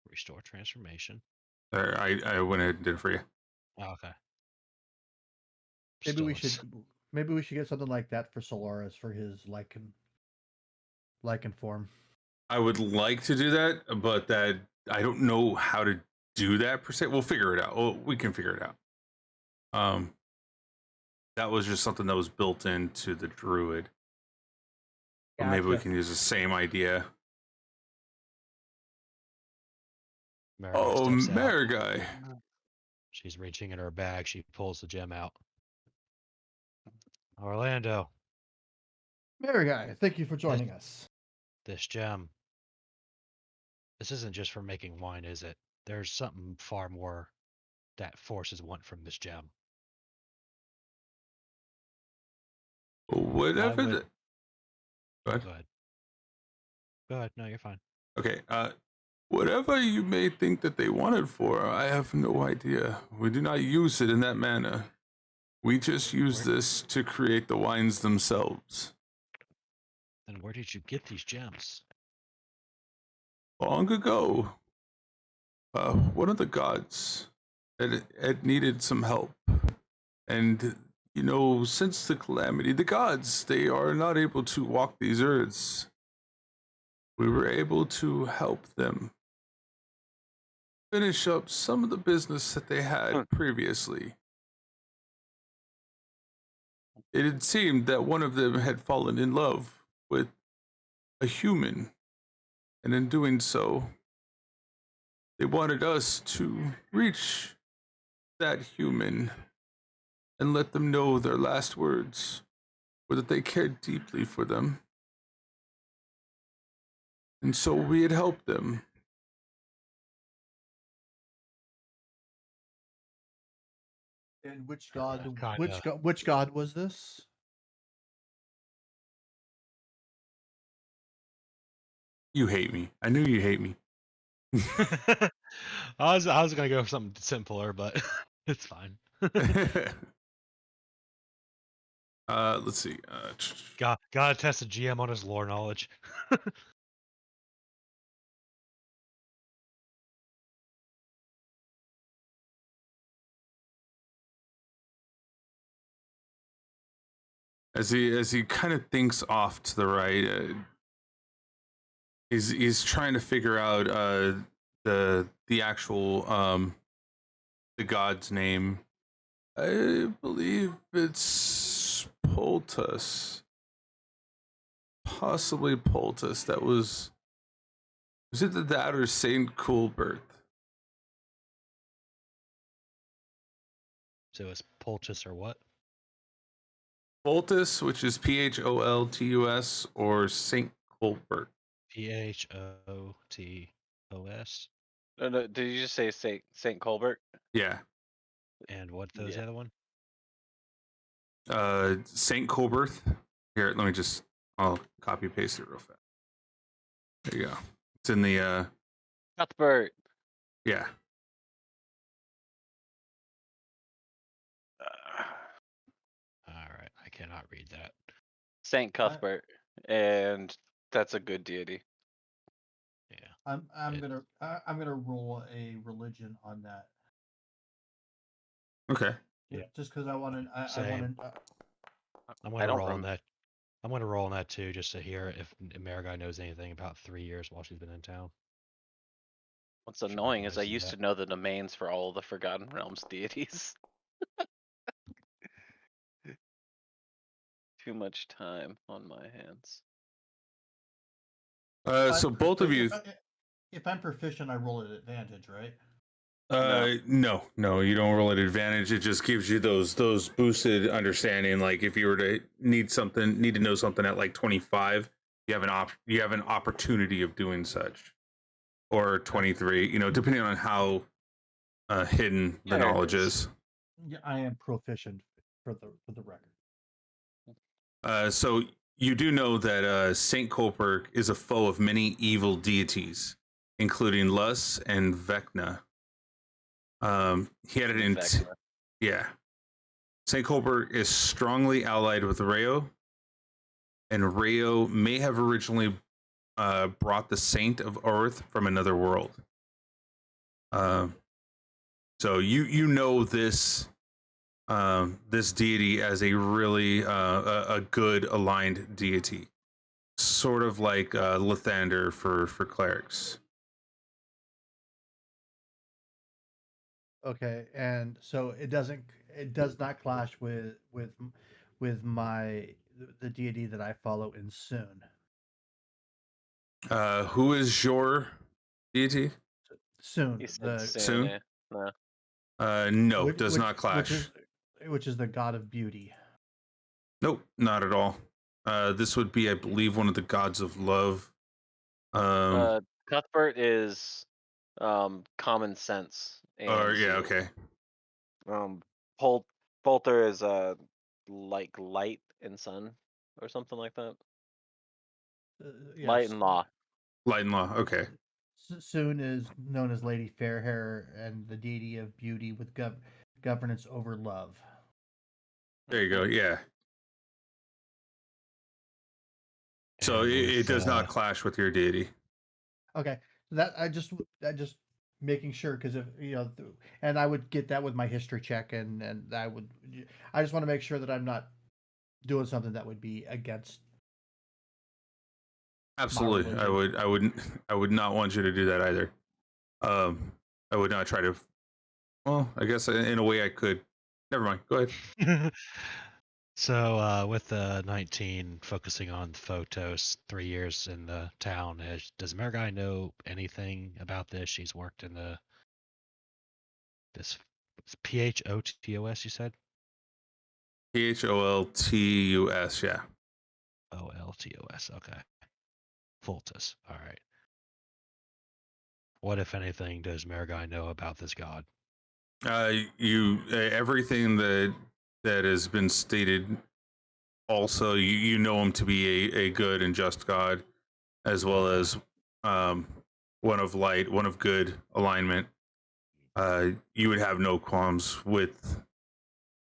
Restore transformation. There, I went ahead and did it for you. Oh, okay. Maybe Still we in should s- get something like that for Solaris for his lichen form. I would like to do that, but that I don't know how to do that per se. We'll figure it out. We can figure it out. That was just something that was built into the druid. But maybe we Gotcha. can use the same idea. Mary Oh, steps out. Mare guy. She's reaching in her bag. She pulls the gem out. Orlando, Mary guy, thank you for joining us. this gem. This isn't just for making wine, is it? There's something far more that forces want from this gem. Whatever. would- The... Go ahead. Go ahead. Go ahead. No, you're fine. Okay. Whatever you may think that they wanted for, I have no idea. We do not use it in that manner. We just use this to create the wines themselves. Then where did you get these gems? Long ago, one of the gods had needed some help. And, you know, since the calamity, the gods, they are not able to walk these earths. We were able to help them finish up some of the business that they had previously. It had seemed that one of them had fallen in love with a human, and in doing so, they wanted us to reach that human and let them know their last words, or that they cared deeply for them. And so we had helped them. And which god? Kinda. Which god was this? You hate me. I knew you hate me. I was gonna go for something simpler, but it's fine. Let's see. Gotta test the GM on his lore knowledge. As he kind of thinks off to the right, he's trying to figure out the actual the god's name. I believe it's Poultus. Possibly Poultus. That was it that or Saint Kulbert? So it's poultice or what? Poultus, which is Pholtus, or Saint Kulbert. PHOTOS. No, did you just say Saint Colbert? Yeah. And what was Yeah. the other one? Saint Colbert. Here, let me just. I'll copy paste it real fast. There you go. It's in the. Cuthbert. Yeah. All right, I cannot read that. Saint Cuthbert, and that's a good deity. Yeah. I'm It- gonna roll a religion on that. Okay. Yeah. Just because I want to. I Same. want to. I'm I gonna don't roll on rem- that. I'm gonna roll on that too, just to hear if Marigai knows anything about 3 years while she's been in town. What's Should annoying is I probably see used that. to know the domains for all of the Forgotten Realms deities. Too much time on my hands. So both of you. If I'm proficient, I roll at advantage, right? No, you don't roll at advantage. It just gives you those boosted understanding. Like if you were to need to know something at like 25, you have an opportunity of doing such, or 23. You know, depending on how hidden the Yeah, knowledge it's- is. Yeah, I am proficient for the record. So you do know that Saint Kulprids is a foe of many evil deities, including Lus and Vecna. He had an Vecna. yeah. Saint Kulprids is strongly allied with Rayo, and Rayo may have originally brought the Saint of Earth from another world. So you know this this deity as a really a good aligned deity, sort of like Lathander for clerics. Okay, and so it does not clash with the deity that I follow in Soon. Who is your deity? Soon, He said Soon? soon. Yeah. No. No, does not clash. Which is the god of beauty. Nope, not at all. This would be, I believe, one of the gods of love. Cuthbert is common sense. And yeah, okay. Polter is like light and sun or something like that. Yes. Light and law. Light and law, okay. Soon is known as Lady Fairhair and the deity of beauty with governance over love. There you go, yeah. So And it does not with, clash with your deity. Okay, that I just making sure, because if and I would get that with my history check, and I just want to make sure that I'm not doing something that would be against. Absolutely, I would not want you to do that either. I would not try to. Well, I guess in a way I could. Never mind. Go ahead. So with the 19 focusing on photos, 3 years in the town, does Marigai know anything about this? She's worked in this PHOTOS, you said? PHOLTUS, yeah. OLTOS, okay. Fultus, all right. What, if anything, does Marigai know about this god? Everything that has been stated. Also, you know him to be a good and just god, as well as one of light, one of good alignment. You would have no qualms with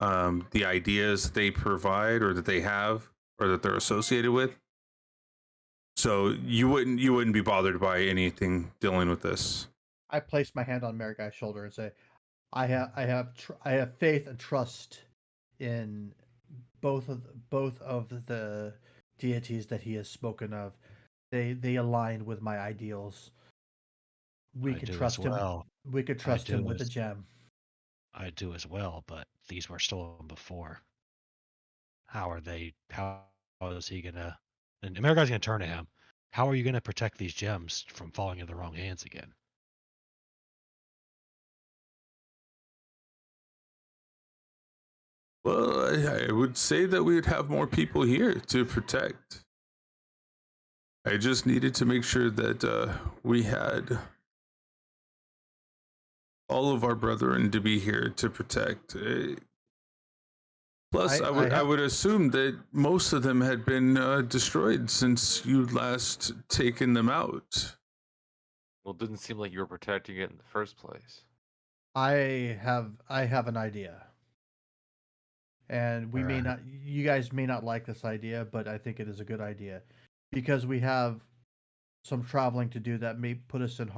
the ideas they provide, or that they have, or that they're associated with. So you wouldn't be bothered by anything dealing with this. I place my hand on Mariguy's shoulder and say, I have faith and trust in both of the deities that he has spoken of. They align with my ideals. We could trust him. We could trust him with a gem. I do as well, but these were stolen before. How is he gonna? And Mariguy's gonna turn to him. How are you gonna protect these gems from falling in the wrong hands again? Well, I would say that we would have more people here to protect. I just needed to make sure that we had all of our brethren to be here to protect. Plus, I would assume that most of them had been destroyed since you last taken them out. Well, it didn't seem like you were protecting it in the first place. I have an idea. And you guys may not like this idea, but I think it is a good idea, because we have some traveling to do that may put us in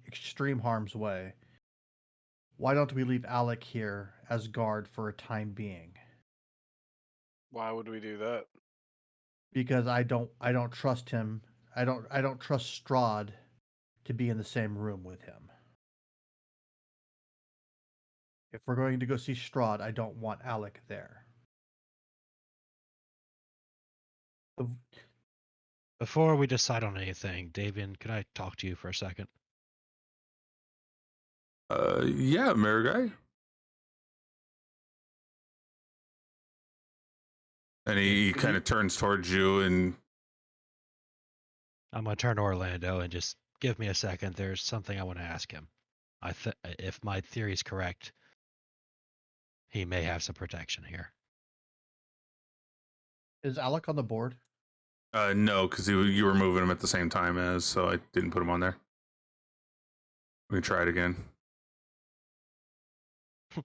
extreme harm's way. Why don't we leave Alec here as guard for a time being? Why would we do that? Because I don't trust him. I don't trust Strahd to be in the same room with him. If we're going to go see Strahd, I don't want Alec there. Before we decide on anything, Davian, can I talk to you for a second? Yeah, Marigai. And he kind of turns towards you, and I'm gonna turn to Orlando and just give me a second. There's something I want to ask him. If my theory is correct, he may have some protection here. Is Alec on the board? No, because you were moving him at the same time as, so I didn't put him on there. We can try it again.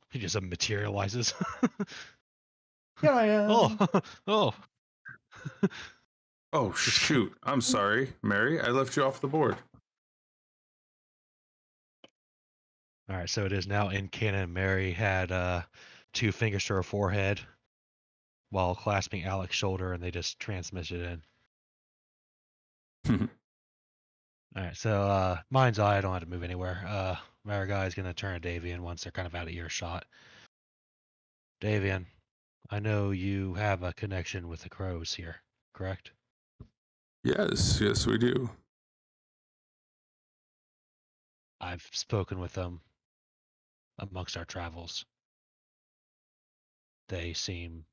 He just materializes. Here I am. Oh, oh. Oh shoot! I'm sorry, Mary. I left you off the board. All right, so it is now in canon. Mary had 2 fingers to her forehead while clasping Alec's shoulder, and they just transmitted in. All right, so mind's eye, I don't have to move anywhere. Marigai is going to turn to Davian once they're kind of out of earshot. Davian, I know you have a connection with the crows here, correct? Yes, we do. I've spoken with them amongst our travels. They seem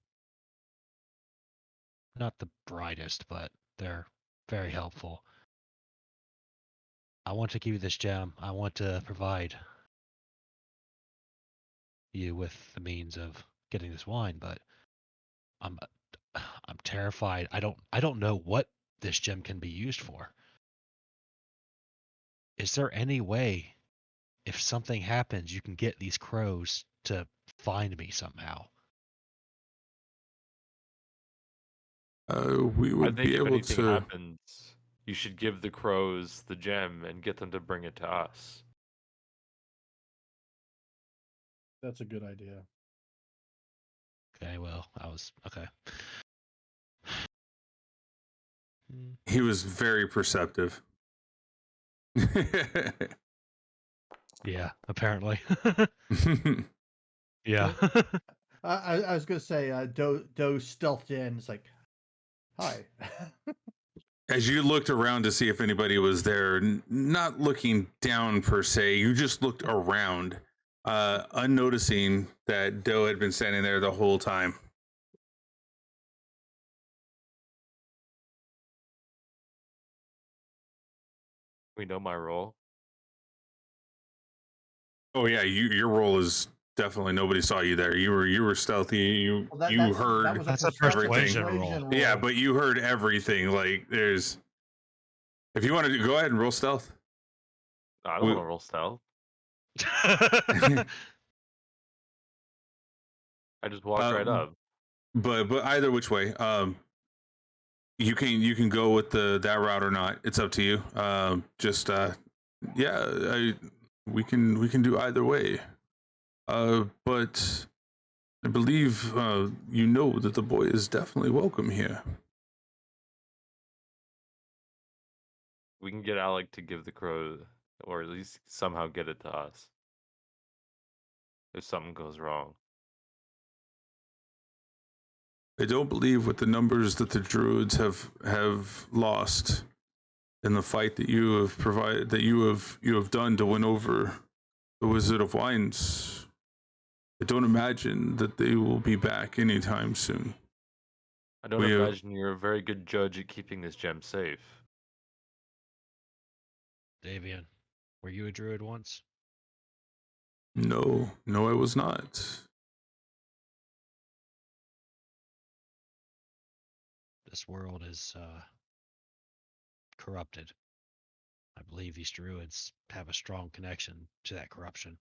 not the brightest, but they're very helpful. I want to give you this gem. I want to provide you with the means of getting this wine, but I'm terrified. I don't know what this gem can be used for. Is there any way, if something happens, you can get these crows to find me somehow? We I would think be if able anything to. happens, you should give the crows the gem and get them to bring it to us. That's a good idea. Okay, well, okay. He was very perceptive. Yeah, apparently. Yeah. I was gonna say Doe stealthed in. It's like, hi. As you looked around to see if anybody was there, not looking down per se, you just looked around, unnoticing that Doe had been standing there the whole time. We know my role. Oh yeah, your role is definitely nobody saw you there. You were stealthy. You heard That's a persuasion everything. roll. Yeah, but you heard everything. Like there's, if you want to go ahead and roll stealth. I don't want to roll stealth. I just walked right up. But either which way, you can go with that route or not. It's up to you. We can do either way. But I believe you know that the boy is definitely welcome here. We can get Alec to give the crow, or at least somehow get it to us. If something goes wrong. I don't believe with the numbers that the druids have lost in the fight that you have provided, that you have done to win over the Wizard of Wines. I don't imagine that they will be back anytime soon. I don't imagine you're a very good judge at keeping this gem safe. Davian, were you a druid once? No, I was not. This world is corrupted. I believe these druids have a strong connection to that corruption.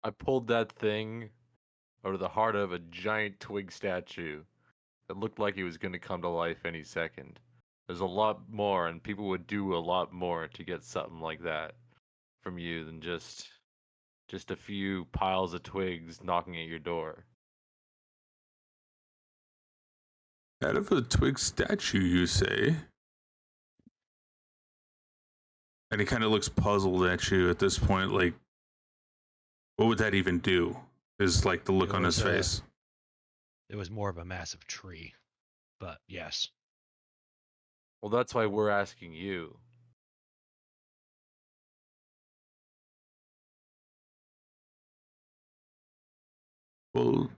I pulled that thing out of the heart of a giant twig statue that looked like it was going to come to life any second. There's a lot more, and people would do a lot more to get something like that from you than just a few piles of twigs knocking at your door. Out of a twig statue, you say? And he kind of looks puzzled at you at this point, like, what would that even do? Is like the look on his face. It was more of a massive tree, but yes. Well, that's why we're asking you. Well,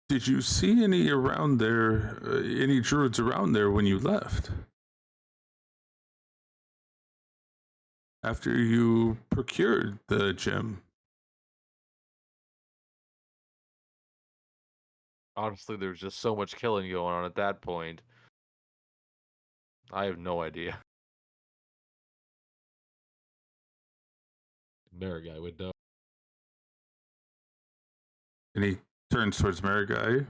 did you see any around there, any druids around there when you left? After you procured the gem? Honestly, there's just so much killing going on at that point. I have no idea. Marigai would know. And he turns towards Marigai.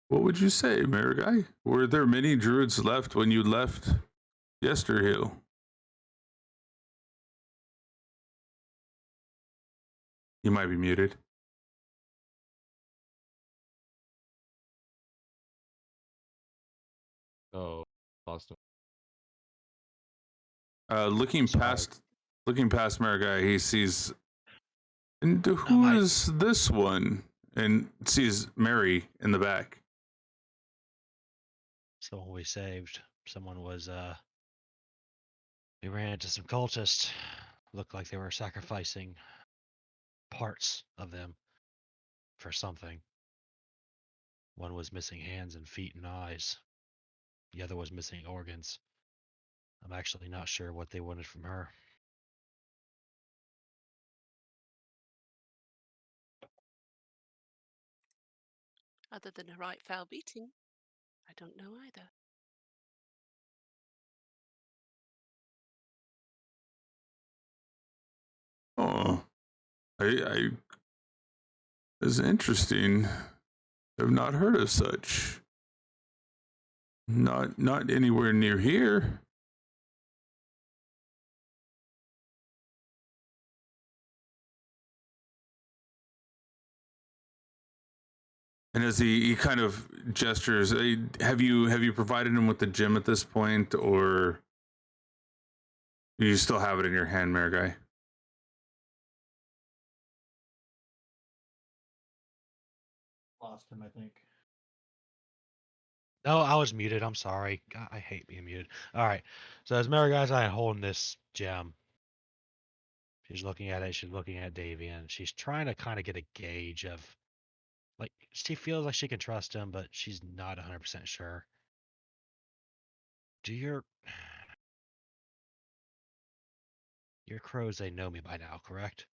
What would you say, Marigai? Were there many druids left when you left Yesterhill? You might be muted. Oh, lost him. Looking Sorry. past Marigai, he sees. And Oh, who my- is this one? And sees Mary in the back. Someone we saved. Someone was we ran into some cultists. Looked like they were sacrificing parts of them for something. One was missing hands and feet and eyes. The other was missing organs. I'm actually not sure what they wanted from her. Other than a right foul beating, I don't know either. Oh, I that's interesting. I've not heard of such. Not anywhere near here. And as he kind of gestures, have you provided him with the gem at this point, or do you still have it in your hand, Marigai? Lost him, I think. No, I was muted. I'm sorry. God, I hate being muted. All right. So as Mary guys, I had holding this gem. She's looking at it. She's looking at Davian. She's trying to kind of get a gauge of, like, she feels like she can trust him, but she's not 100% sure. Do your crows, they know me by now, correct?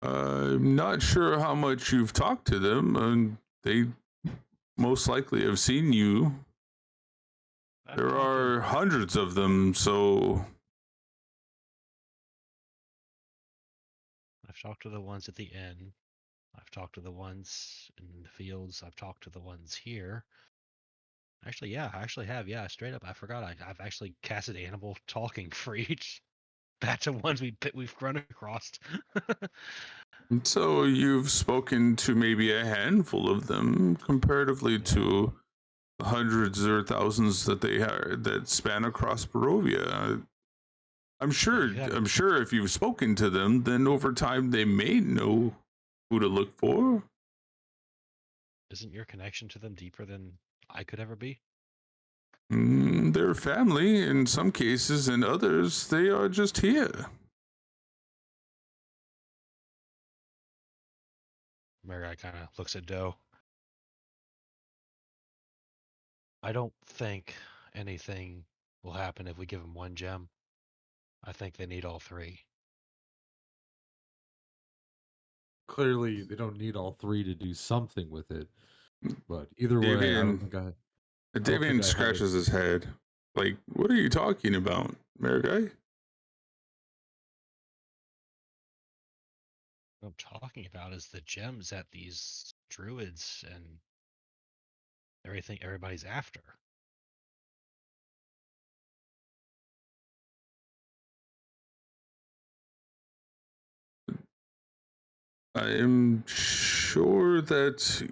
I'm not sure how much you've talked to them, and they most likely have seen you. There are hundreds of them, so I've talked to the ones at the inn. I've talked to the ones in the fields. I've talked to the ones here. Actually, yeah, I actually have. Yeah, straight up, I forgot. I've actually casted animal talking for each batch of ones we've run across. so you've spoken to maybe a handful of them, comparatively to hundreds or thousands that that span across Barovia. I'm sure. I'm sure if you've spoken to them, then over time they may know who to look for. Isn't your connection to them deeper than I could ever be? They're family in some cases, in others they are just here. Mary kind of looks at Doe. I don't think anything will happen if we give them one gem. I think they need all three. Clearly, they don't need all three to do something with it. But either way, I don't think I. Davian scratches his head. Like, what are you talking about, Marigai? What I'm talking about is the gems that these druids and everybody's after. I am sure that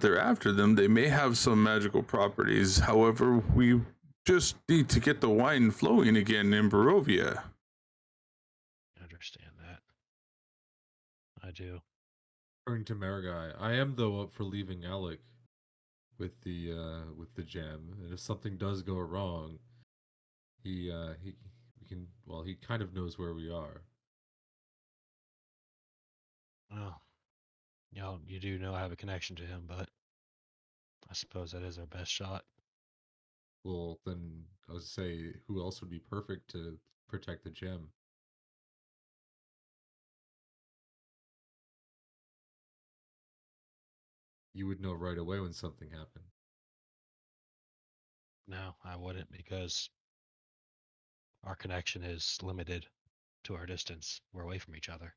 they're after them. They may have some magical properties. However, we just need to get the wine flowing again in Barovia. I understand that. I do. Turning to Marigai, I am though up for leaving Alec with the gem, and if something does go wrong, he kind of knows where we are. Well, you do know I have a connection to him, but I suppose that is our best shot. Well, then I would say, who else would be perfect to protect the gem? you would know right away when something happened. No, I wouldn't, because our connection is limited to our distance. We're away from each other.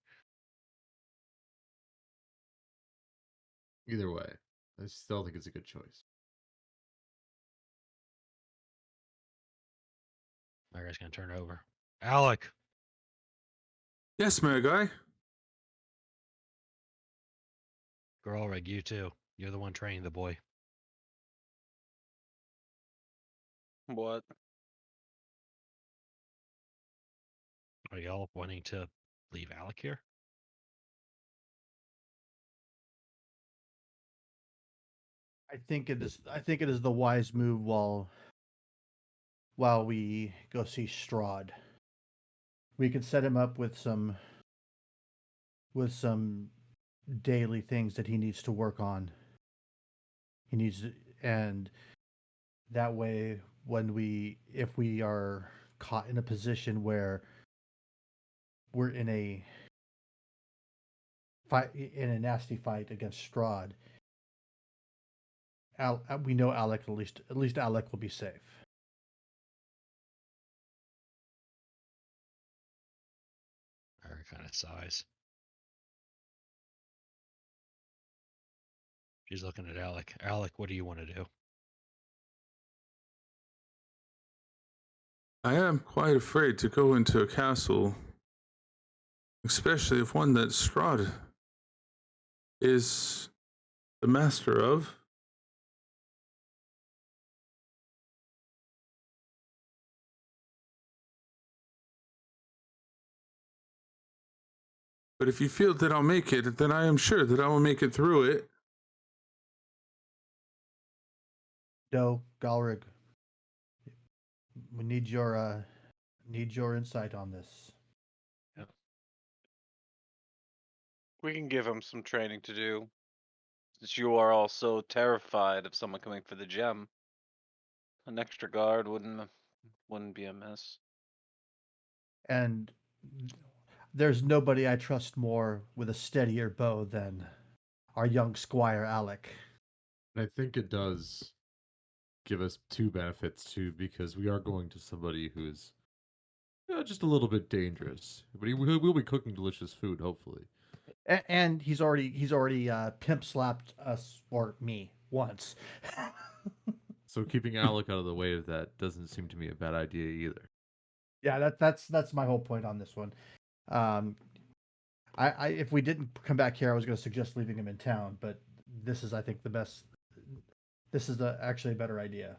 Either way, I still think it's a good choice. My guy's gonna turn over. Alec, Yes, my guy. Grolrig, you too. You're the one training the boy. What? Are y'all wanting to leave Alec here? I think it is the wise move while we go see Strahd. We could set him up with some daily things that he needs to work on. And that way, if we are caught in a position where we're in a nasty fight against Strahd, we know Alec, at least Alec will be safe. Or kind of sighs. She's looking at Alec. Alec, what do you want to do? I am quite afraid to go into a castle, especially if one that Strahd is the master of. But if you feel that I'll make it, then I am sure that I will make it through it. No, Galrig, we need your insight on this. We can give him some training to do. Since you are all so terrified of someone coming for the gem, an extra guard wouldn't be amiss. And there's nobody I trust more with a steadier bow than our young squire Alec. And I think it does give us two benefits too, because we are going to somebody who's just a little bit dangerous, but he will be cooking delicious food, hopefully. And he's already pimp slapped us, or me, once. So keeping Alec out of the way of that doesn't seem to me a bad idea either. Yeah, that's my whole point on this one. I if we didn't come back here, I was going to suggest leaving him in town, but this is, I think, the best. This is actually a better idea.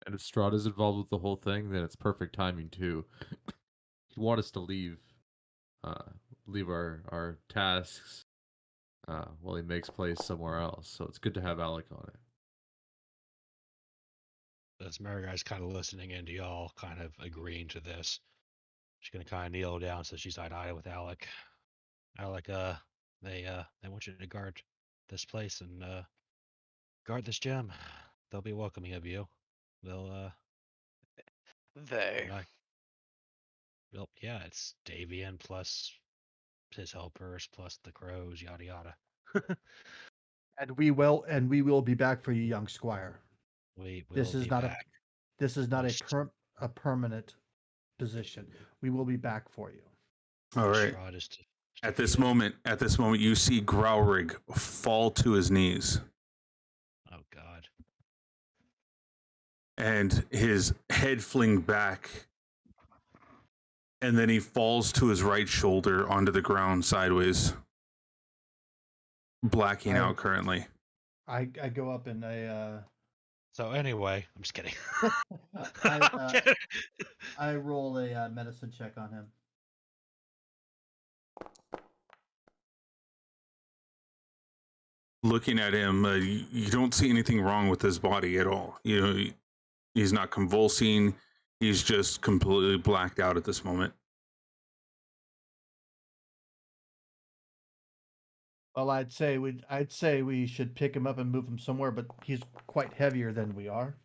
And if Strahd is involved with the whole thing, then it's perfect timing too. You want us to leave our tasks while he makes place somewhere else. So it's good to have Alec on it. This Mariguy's kind of listening into y'all, kind of agreeing to this. She's gonna kind of kneel down so she's eye to eye with Alec. Alec, they want you to guard this place and guard this gem. They'll be welcoming of you. They'll They. well, yeah, it's Davian plus his helpers plus the crows, yada yada. And we will be back for you, young squire. We will This is be not back. this is not Once- a permanent position. We will be back for you. All right. Strahd is to At this defeated. moment, you see Growrig fall to his knees, Oh God. and his head fling back, and then he falls to his right shoulder onto the ground sideways, blacking I- out currently. I go up and I So anyway, I'm just kidding. I, I roll a medicine check on him. Looking at him, you don't see anything wrong with his body at all. You know, he's not convulsing. He's just completely blacked out at this moment. Well, I'd say we should pick him up and move him somewhere, but he's quite heavier than we are.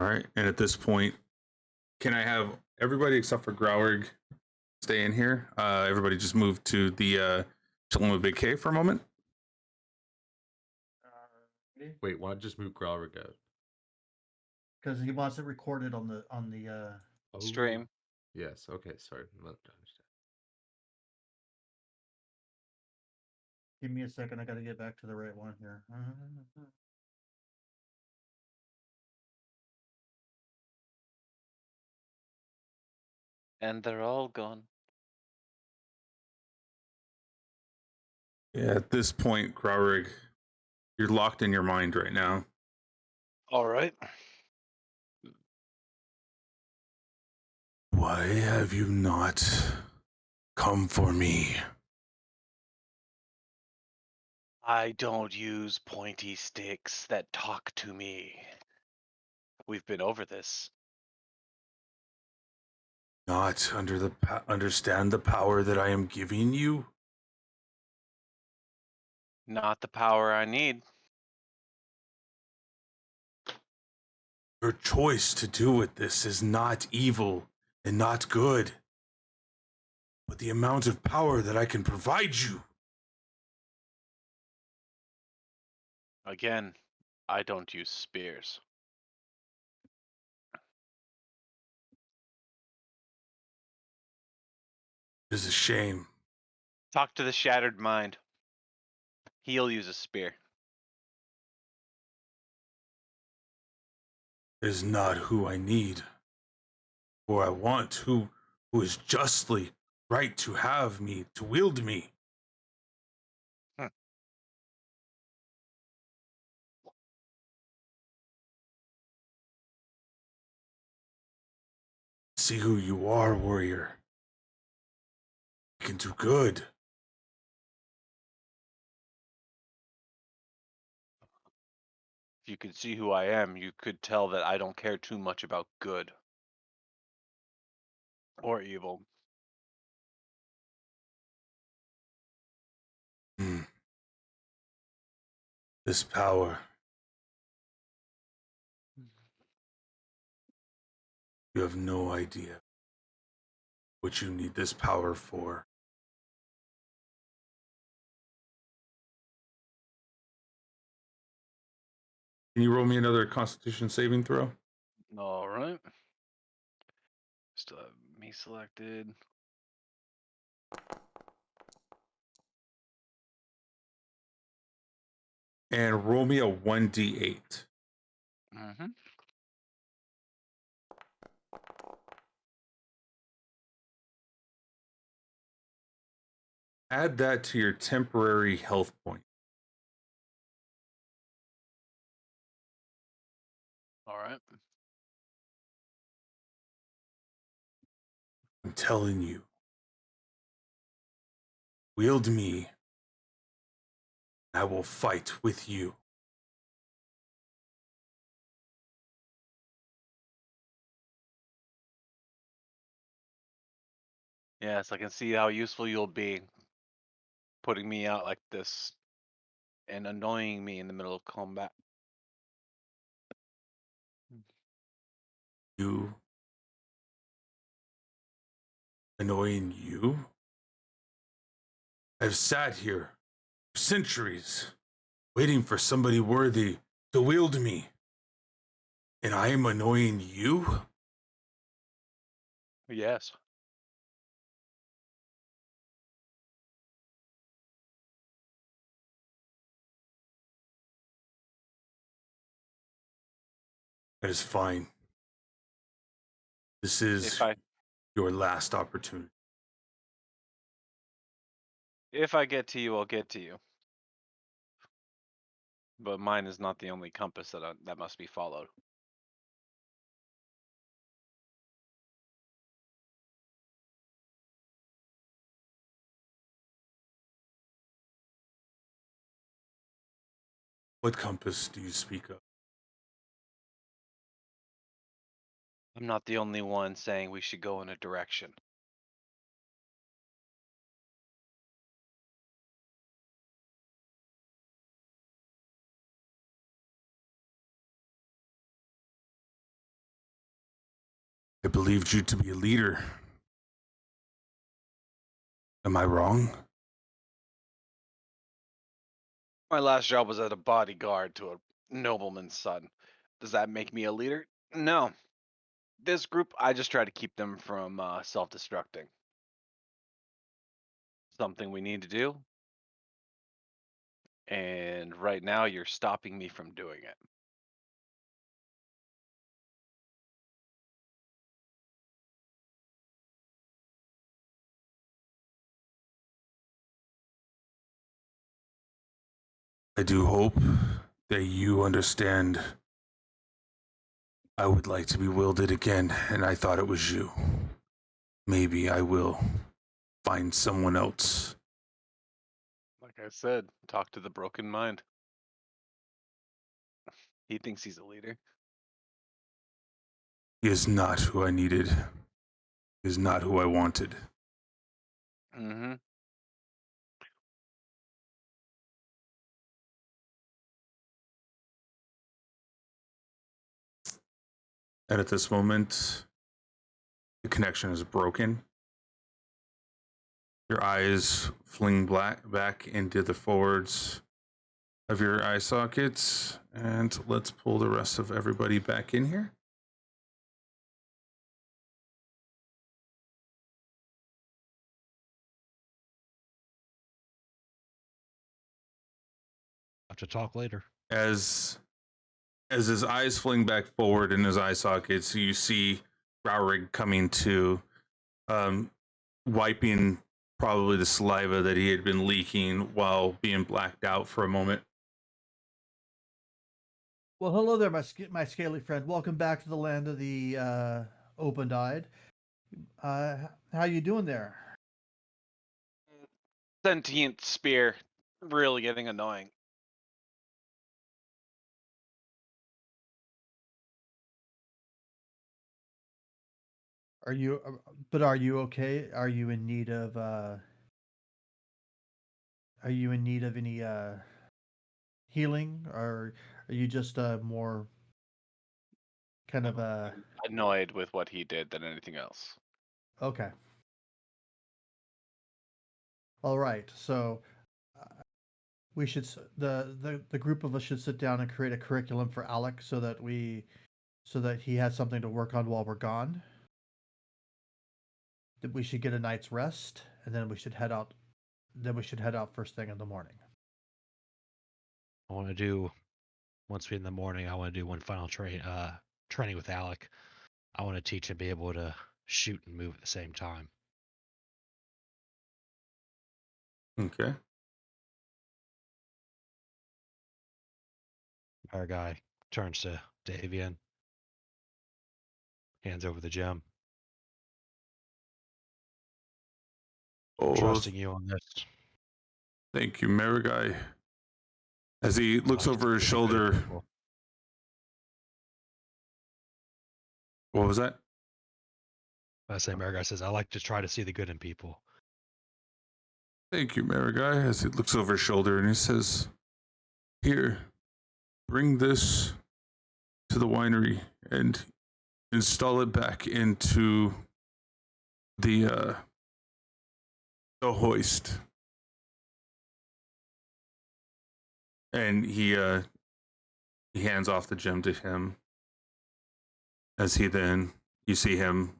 All right, and at this point, can I have everybody except for Growrig stay in here? Everybody just move to the chilling with Big K for a moment. Wait, why not just move Growrig out? Because he wants it recorded on the Oh, Stream. Yes. Okay. Sorry. Not to understand. Give me a second. I got to get back to the right one here. And they're all gone. Yeah, at this point, Growrig, you're locked in your mind right now. All right. Why have you not come for me? I don't use pointy sticks that talk to me. We've been over this. Not understand the power that I am giving you? Not the power I need. Your choice to do with this is not evil and not good. But the amount of power that I can provide you. Again, I don't use spears. It is a shame. Talk to the shattered mind. He'll use a spear. It is not who I need or I want, who is justly right to have me, to wield me. See who you are, warrior. You can do good. If you could see who I am, you could tell that I don't care too much about good or evil. This power. You have no idea what you need this power for. Can you roll me another Constitution saving throw? All right. Still have me selected. And roll me a 1d8. Mm-hmm. Add that to your temporary health point. All right. I'm telling you. Wield me. I will fight with you. Yes, I can see how useful you'll be putting me out like this and annoying me in the middle of combat. You. Annoying you? I've sat here for centuries, waiting for somebody worthy to wield me. And I am annoying you? Yes. That is fine. This is your last opportunity. If I get to you, I'll get to you. But mine is not the only compass that must be followed. What compass do you speak of? I'm not the only one saying we should go in a direction. I believed you to be a leader. Am I wrong? My last job was as a bodyguard to a nobleman's son. Does that make me a leader? No. This group, I just try to keep them from self-destructing. Something we need to do. And right now, you're stopping me from doing it. I do hope that you understand. I would like to be wielded again, and I thought it was you. Maybe I will find someone else. Like I said, talk to the broken mind. He thinks he's a leader. He is not who I needed. He is not who I wanted. Mm-hmm. And at this moment, the connection is broken. Your eyes fling back into the forwards of your eye sockets. And let's pull the rest of everybody back in here. Have to talk later. As his eyes fling back forward in his eye sockets, you see Raurig coming to, wiping probably the saliva that he had been leaking while being blacked out for a moment. Well, hello there, my scaly friend. Welcome back to the land of the open-eyed. How you doing there? Sentient spear. Really getting annoying. Are you? But are you okay? Are you in need of? Are you in need of any healing, or are you just more kind of Annoyed with what he did than anything else. Okay. All right. So we should the group of us should sit down and create a curriculum for Alec so that he has something to work on while we're gone. That we should get a night's rest, and then we should head out. Then we should head out first thing in the morning. I want to do once we in the morning. I want to do one final training with Alec. I want to teach him to be able to shoot and move at the same time. Okay. Our guy turns to Davian, hands over the gem. Oh, Trusting you on this. thank you, Marigai. As he looks Like over his to see the good in shoulder. people. What was that? I say, Marigai says, I like to try to see the good in people. Thank you, Marigai. As he looks over his shoulder and he says, "Here, bring this to the winery and install it back into the hoist." And he hands off the gem to him. As you see him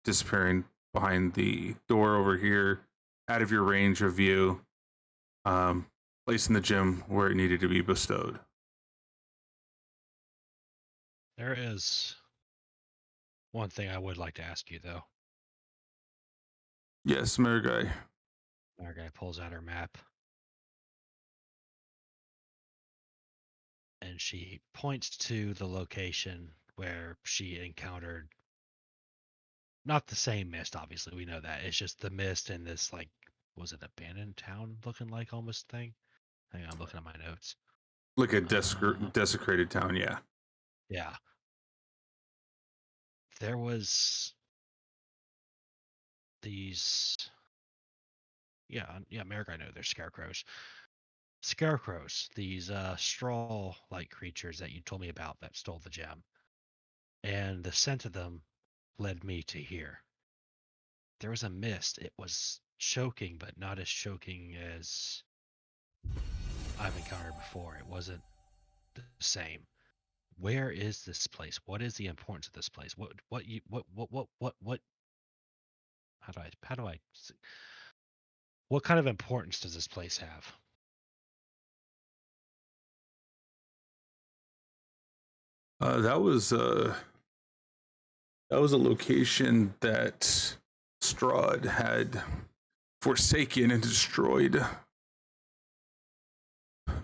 disappearing behind the door over here, out of your range of view, placing the gem where it needed to be bestowed. There is one thing I would like to ask you, though. Yes, Marigai. Marigai pulls out her map. And she points to the location where she encountered, not the same mist, obviously, we know that. It's just the mist in this, like, was it abandoned town looking like almost thing? Hang on, I'm looking at my notes. Like a desecrated town, yeah. Yeah. There was these, yeah, Marigai know they're scarecrows. Scarecrows, these straw-like creatures that you told me about that stole the gem. And the scent of them led me to here. There was a mist. It was choking, but not as choking as I've encountered before. It wasn't the same. Where is this place? What is the importance of this place? What what kind of importance does this place have? That was a location that Strahd had forsaken and destroyed.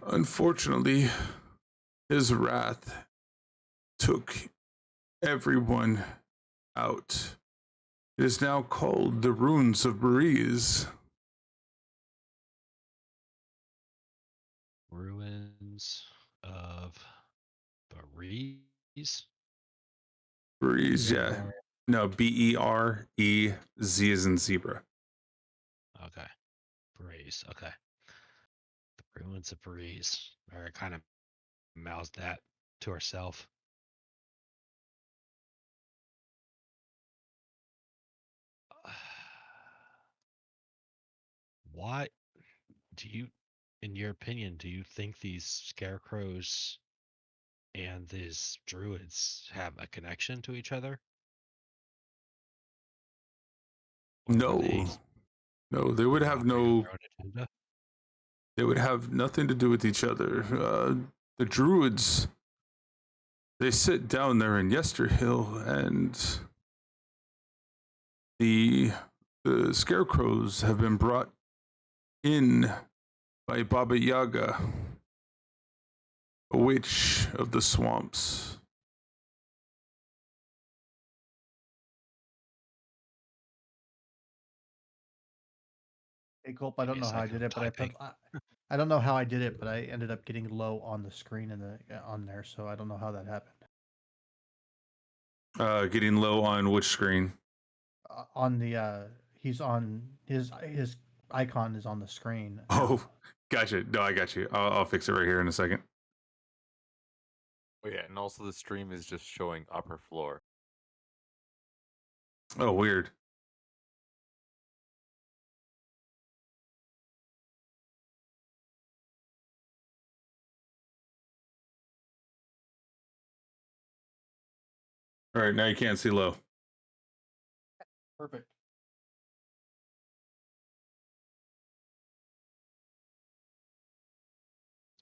Unfortunately, his wrath took everyone out. It is now called the Ruins of Breeze. Ruins of Breeze? Breeze, yeah. No, Berez as in zebra. Okay. Breeze. Okay. The Ruins of Breeze. Mary kind of mouths that to herself. Why do you, in your opinion, do you think these scarecrows and these druids have a connection to each other? Or were they No, they would have operating on no. their own agenda? They would have nothing to do with each other. The druids, they sit down there in Yesterhill, and the scarecrows have been brought in by Baba Yaga, a witch of the swamps. Hey, Culp, I don't Give me know a how I second, did it, but typing. I don't know how I did it, but I ended up getting low on the screen and on there, so I don't know how that happened. Getting low on which screen? On the he's on his icon is on the screen. Oh, gotcha. No, I got you. I'll fix it right here in a second. Oh yeah, and also the stream is just showing upper floor. Oh, weird. All right, now you can't see low. Perfect.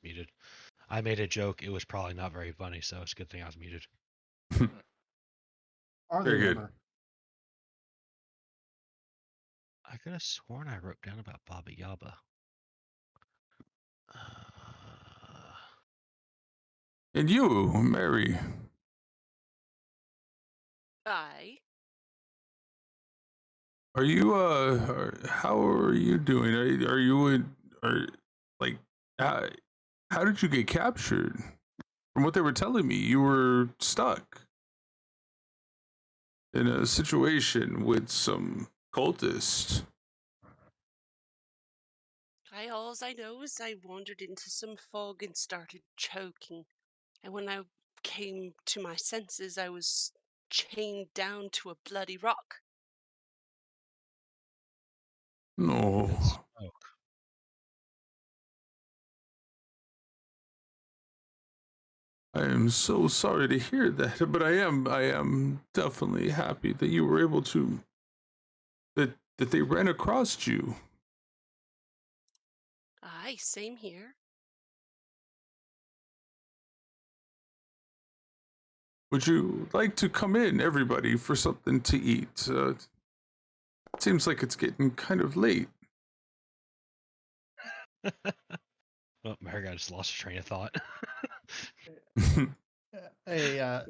Muted. I made a joke. It was probably not very funny, so it's a good thing I was muted. Are Very they good. ever? I could have sworn I wrote down about Baba Yaga. And you, Mary, Aye. are you how are you doing? Are you like how did you get captured? From what they were telling me, you were stuck in a situation with some cultists. All I know is I wandered into some fog and started choking. And when I came to my senses, I was chained down to a bloody rock. No. Good smoke. I am so sorry to hear that, but I am definitely happy that you were able to that they ran across you. Aye, same here. Would you like to come in, everybody, for something to eat? It seems like it's getting kind of late. Oh, Marigold just lost her train of thought. Hey,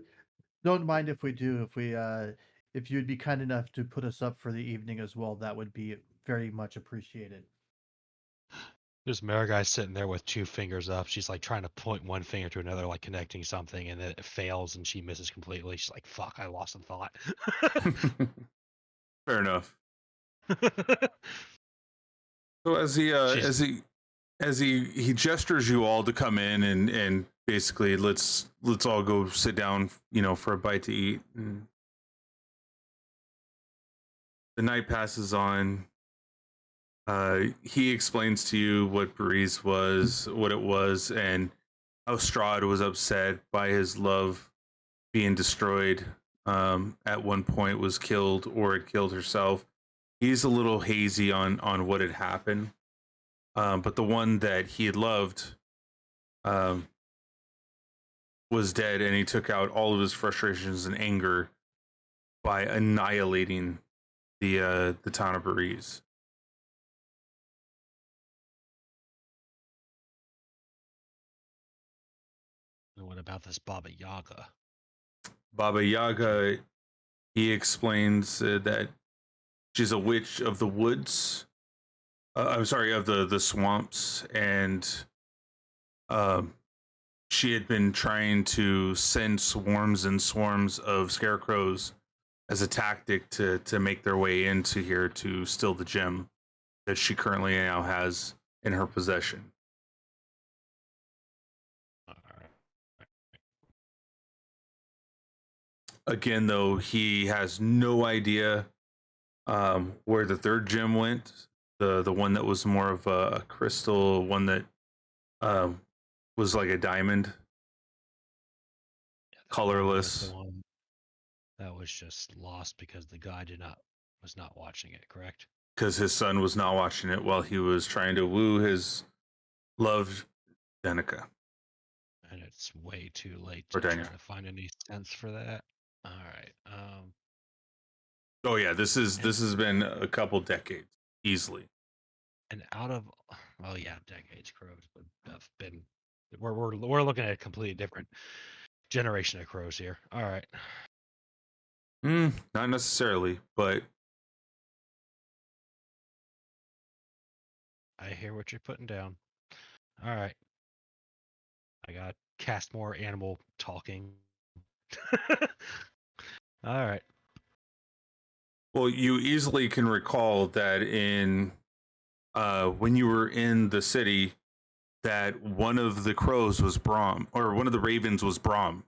don't mind if we do. If you'd be kind enough to put us up for the evening as well, that would be very much appreciated. There's Marigold sitting there with two fingers up. She's like trying to point one finger to another, like connecting something, and then it fails and she misses completely. She's like, fuck, I lost a thought. Fair enough. So as he gestures you all to come in and basically let's all go sit down, for a bite to eat. And the night passes on. He explains to you what Breeze was, what it was, and how Strahd was upset by his love being destroyed. At one point was killed or had killed herself. He's a little hazy on what had happened. But the one that he had loved was dead, and he took out all of his frustrations and anger by annihilating the town of Breeze. And what about this Baba Yaga? Baba Yaga, he explains that she's a witch of the woods. I'm sorry, of the swamps, and she had been trying to send swarms and swarms of scarecrows as a tactic to make their way into here to steal the gem that she currently now has in her possession. Again, though, he has no idea where the third gem went. The one that was more of a crystal, one that was like a diamond, colorless. The one that was just lost because the guy was not watching it, correct? Because his son was not watching it while he was trying to woo his love, Danica. And it's way too late Or to try Daniel. to find any sense for that. All right. Oh yeah, this has been a couple decades easily. And out of, well, yeah, decades, crows would have been. We're looking at a completely different generation of crows here. All right. Not necessarily, but I hear what you're putting down. All right. I got cast more animal talking. All right. well, you easily can recall that in when you were in the city, that one of the crows was Brahm, or one of the ravens was Brave.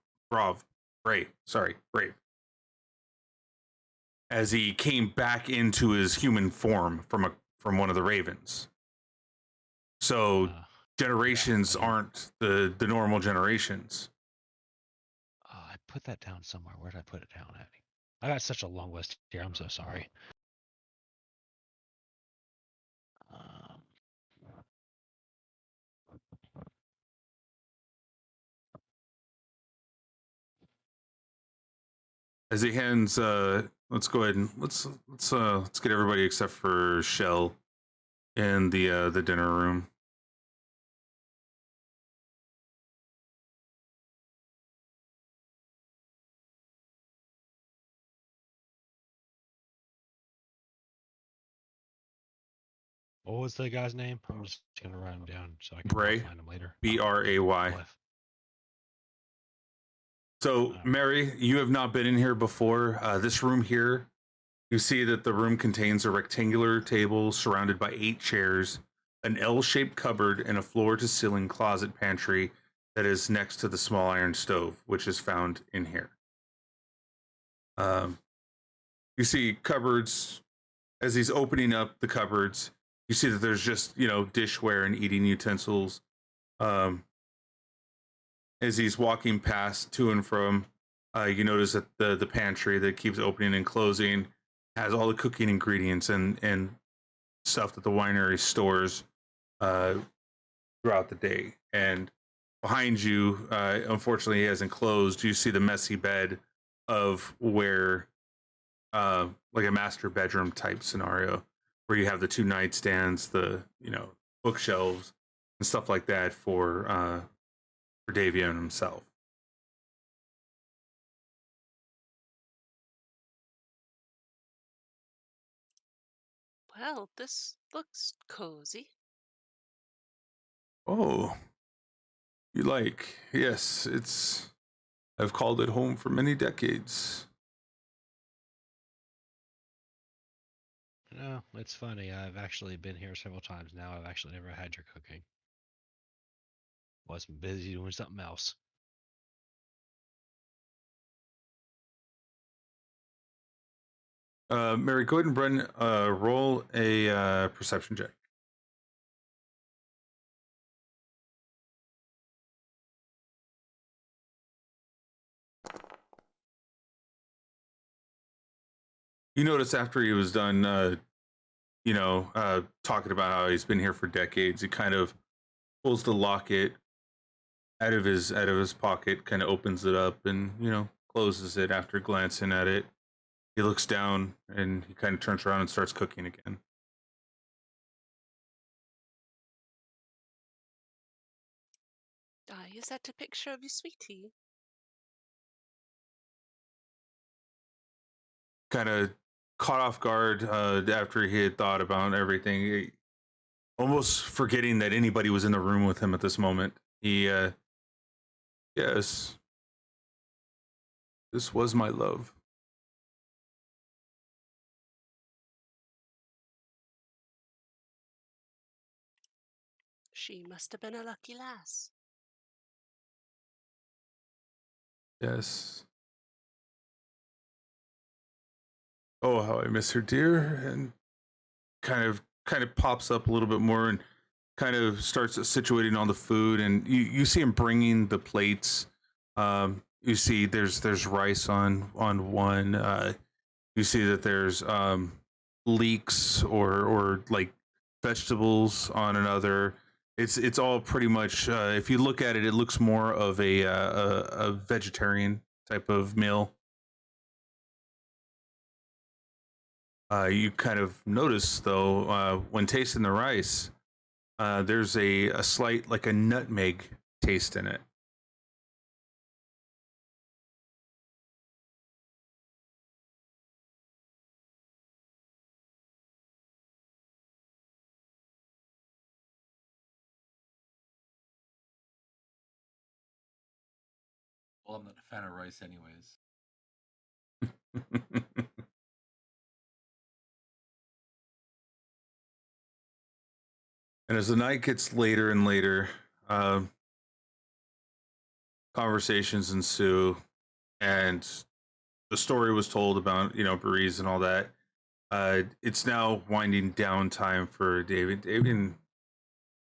As he came back into his human form from one of the ravens. So generations aren't the normal generations. I put that down somewhere. Where did I put it down, Eddie? I got such a long list here. I'm so sorry. As he hands, let's go ahead and let's get everybody except for Shell in the dinner room. What was the guy's name? I'm just gonna write him down so I can Bray. find him later. Bray. So, Mary, you have not been in here before. This room here, you see that the room contains a rectangular table surrounded by 8 chairs, an L-shaped cupboard, and a floor-to-ceiling closet pantry that is next to the small iron stove, which is found in here. You see cupboards. As he's opening up the cupboards, you see that there's just, dishware and eating utensils. As he's walking past to and from, you notice that the pantry that keeps opening and closing has all the cooking ingredients and stuff that the winery stores throughout the day. And behind you, unfortunately, he hasn't closed. You see the messy bed of where, like a master bedroom type scenario, where you have the 2 nightstands, the bookshelves and stuff like that for Davian himself. Well, this looks cozy. Oh, you like? Yes, I've called it home for many decades. No, it's funny. I've actually been here several times now. I've actually never had your cooking. Was busy doing something else. Mary, go ahead and roll a perception check. You notice after he was done, talking about how he's been here for decades, he kind of pulls the locket out of his pocket, kind of opens it up, and closes it after glancing at it. He looks down and he kind of turns around and starts cooking again. Is that a picture of your sweetie? Kind of caught off guard after he had thought about everything, almost forgetting that anybody was in the room with him at this moment. He, yes, this was my love. She must have been a lucky lass. Yes. Oh, how I miss her, dear. And kind of pops up a little bit more and kind of starts situating all the food, and you see him bringing the plates. You see there's rice on one. You see that there's leeks or like vegetables on another. It's all pretty much, if you look at it, it looks more of a vegetarian type of meal. You kind of notice though, when tasting the rice, there's a slight, like a nutmeg taste in it. Well, I'm not a fan of rice, anyways. And as the night gets later and later, conversations ensue, and the story was told about Breeze and all that. It's now winding down time for David. David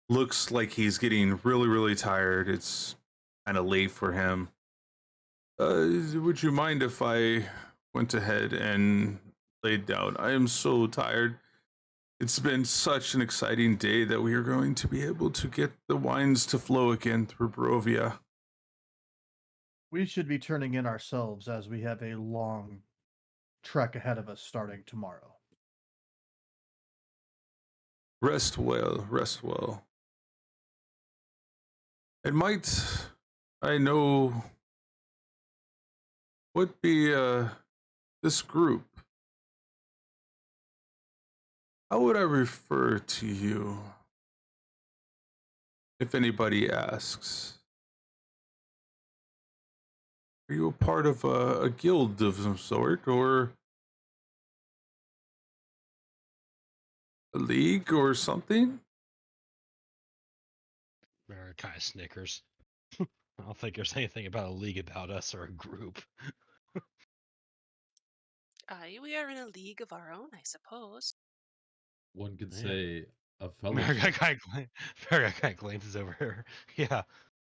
looks like he's getting really, really tired. It's kind of late for him. Would you mind if I went ahead and laid down? I am so tired. It's been such an exciting day that we are going to be able to get the wines to flow again through Barovia. We should be turning in ourselves as we have a long trek ahead of us starting tomorrow. Rest well, rest well. It might, I know, what be this group? How would I refer to you if anybody asks? Are you a part of a guild of some sort, or a league or something? Mara kind of snickers. I don't think there's anything about a league about us or a group. Aye, we are in a league of our own, I suppose. One could Yeah. say a Mara fellowship. kind of glances over here. Yeah,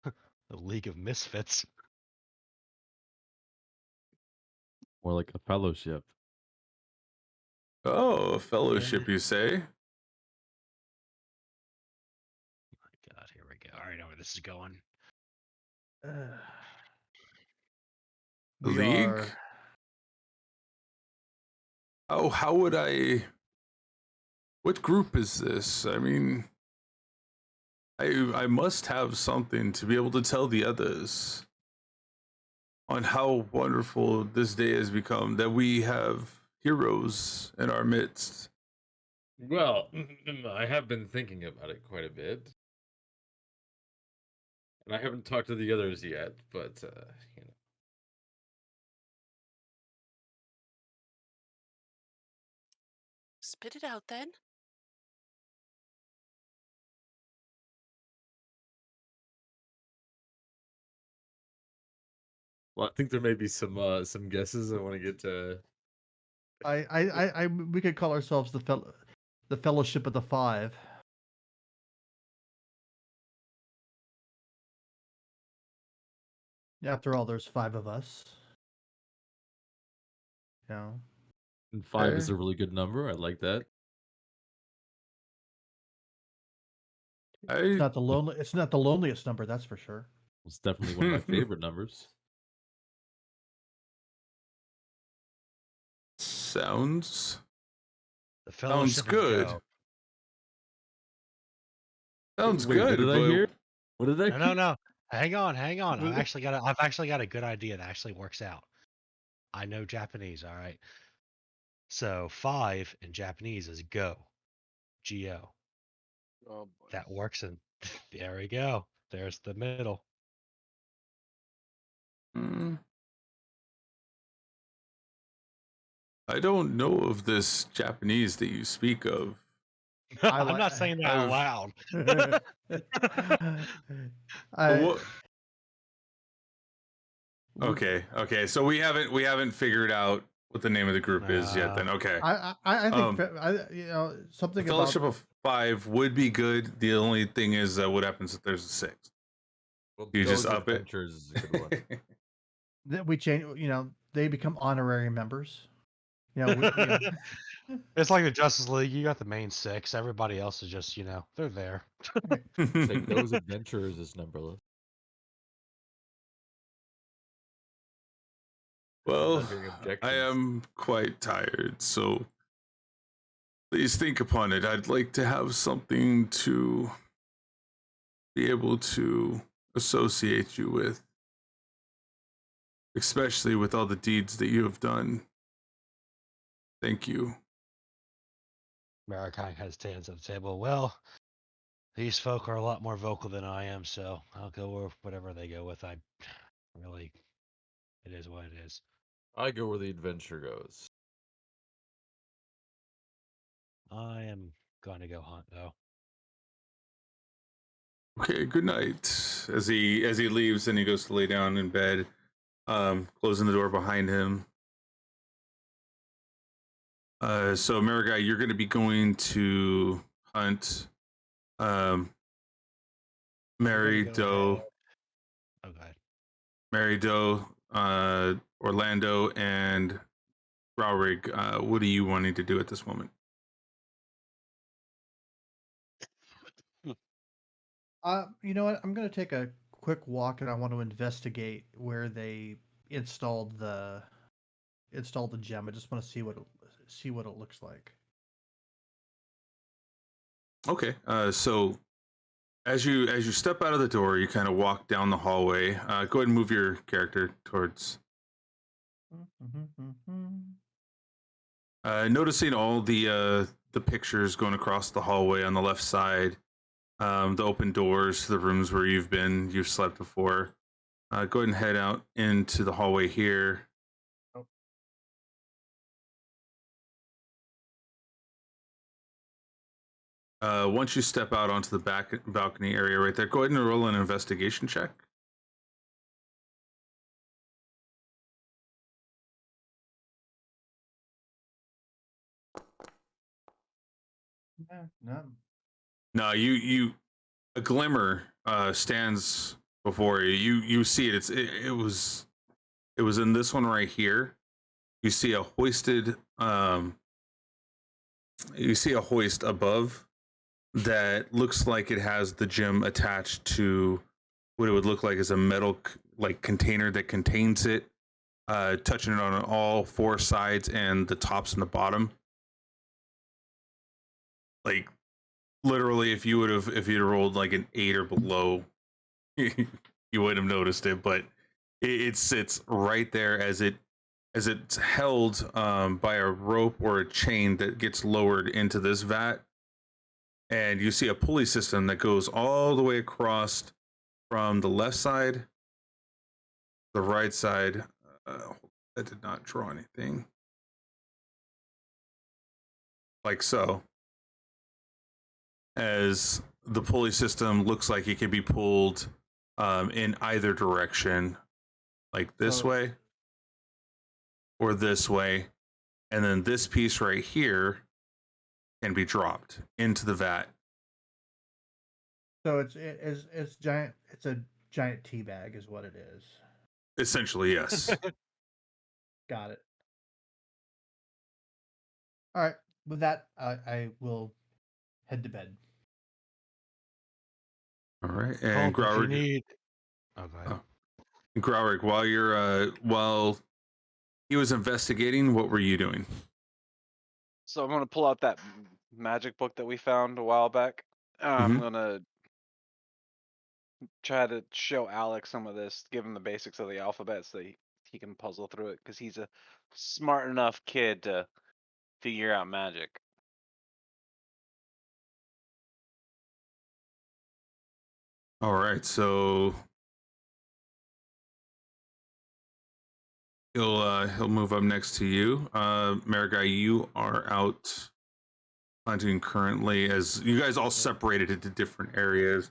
a league of misfits. More like a fellowship. Oh, a fellowship, you say? My God, here we go. I already know where this is going. We League? are. Oh, how would I? What group is this? I mean, I must have something to be able to tell the others on how wonderful this day has become, that we have heroes in our midst. Well, I have been thinking about it quite a bit. And I haven't talked to the others yet, but, Spit it out then. Well, I think there may be some guesses I want to get We could call ourselves the Fellowship of the Five. After all, there's 5 of us. You know. And 5 is Fair. a really good number. I like that. It's not the loneliest number, that's for sure. It's definitely one of my favorite numbers. Sounds The fellowship is good. go. Sounds Wait, good. What did I but- hear? What did I? No. Hang on. I've actually got a good idea that actually works out. I know Japanese, all right. So 5 in Japanese is go. Go. Oh boy. That works, and there we go. There's the middle. Hmm. I don't know of this Japanese that you speak of. I'm not saying that out loud. Okay. So we haven't figured out what the name of the group is yet. Then okay. I think something about Fellowship of 5 would be good. The only thing is, what happens if there's a 6? Well, You just Those up it? Adventures is a good one. that we change. They become honorary members. It's like the Justice League. You got the main 6. Everybody else is just, they're there. Like those adventurers is numberless. Well, Hearing I objections. am quite tired, so please think upon it. I'd like to have something to be able to associate you with, especially with all the deeds that you have done. Thank you. Marikine kind of stands at the table. Well, these folk are a lot more vocal than I am, so I'll go with whatever they go with. It is what it is. I go where the adventure goes. I am going to go hunt, though. Okay, good night. As he leaves and he goes to lay down in bed, closing the door behind him. So Marigai, you're going to be going to hunt Mary Doe. Oh, God. Mary Doe, Orlando, and Raurig. What are you wanting to do at this moment? You know what? I'm going to take a quick walk, and I want to investigate where they installed the gem. I just want to see what it looks like. Okay. So as you step out of the door, you kind of walk down the hallway. Go ahead and move your character towards. Noticing all the pictures going across the hallway on the left side, the open doors to the rooms where you've slept before. Go ahead and head out into the hallway here. Once you step out onto the back balcony area right there, go ahead and roll an investigation check. No. No, a glimmer stands before you. You see it. It was in this one right here. You see a hoisted hoist above that looks like it has the gem attached to what it would look like as a metal container that contains it, touching it on all 4 sides and the tops and the bottom. Like literally, if you'd rolled like an 8 or below, you wouldn't have noticed it. But it sits right there as it's held by a rope or a chain that gets lowered into this vat. And you see a pulley system that goes all the way across from the left side, the right side. That did not draw anything. Like so. As the pulley system looks like it can be pulled in either direction, like this way or this way. and then this piece right here can be dropped into the vat. So it's giant. It's a giant tea bag, is what it is. Essentially, yes. Got it. All right. With that, I will head to bed. All right, Oh, and but if you Growrick, need. Oh, go ahead. Growrick, while he was investigating, what were you doing? So I'm gonna pull out that magic book that we found a while back. I'm gonna try to show Alex some of this, give him the basics of the alphabet so he can puzzle through it, because he's a smart enough kid to figure out magic. All right, so he'll move up next to you. Marigai, you are out hunting currently, as you guys all separated into different areas.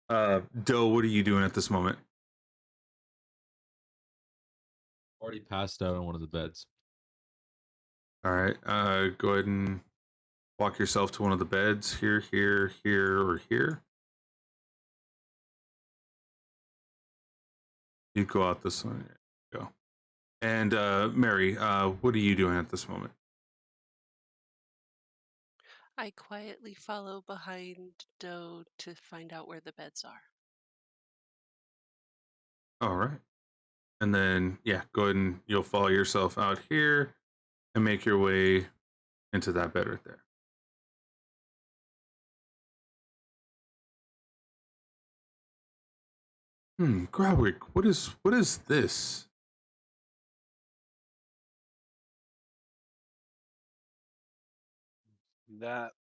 Doe, what are you doing at this moment? Already passed out on one of the beds. All right, go ahead and walk yourself to one of the beds. Here, or here. You go out this way. There you go. And Mary, what are you doing at this moment? I quietly follow behind Doe to find out where the beds are. All right. And then, yeah, go ahead and you'll follow yourself out here and make your way into that bed right there. Growwick, what is this? That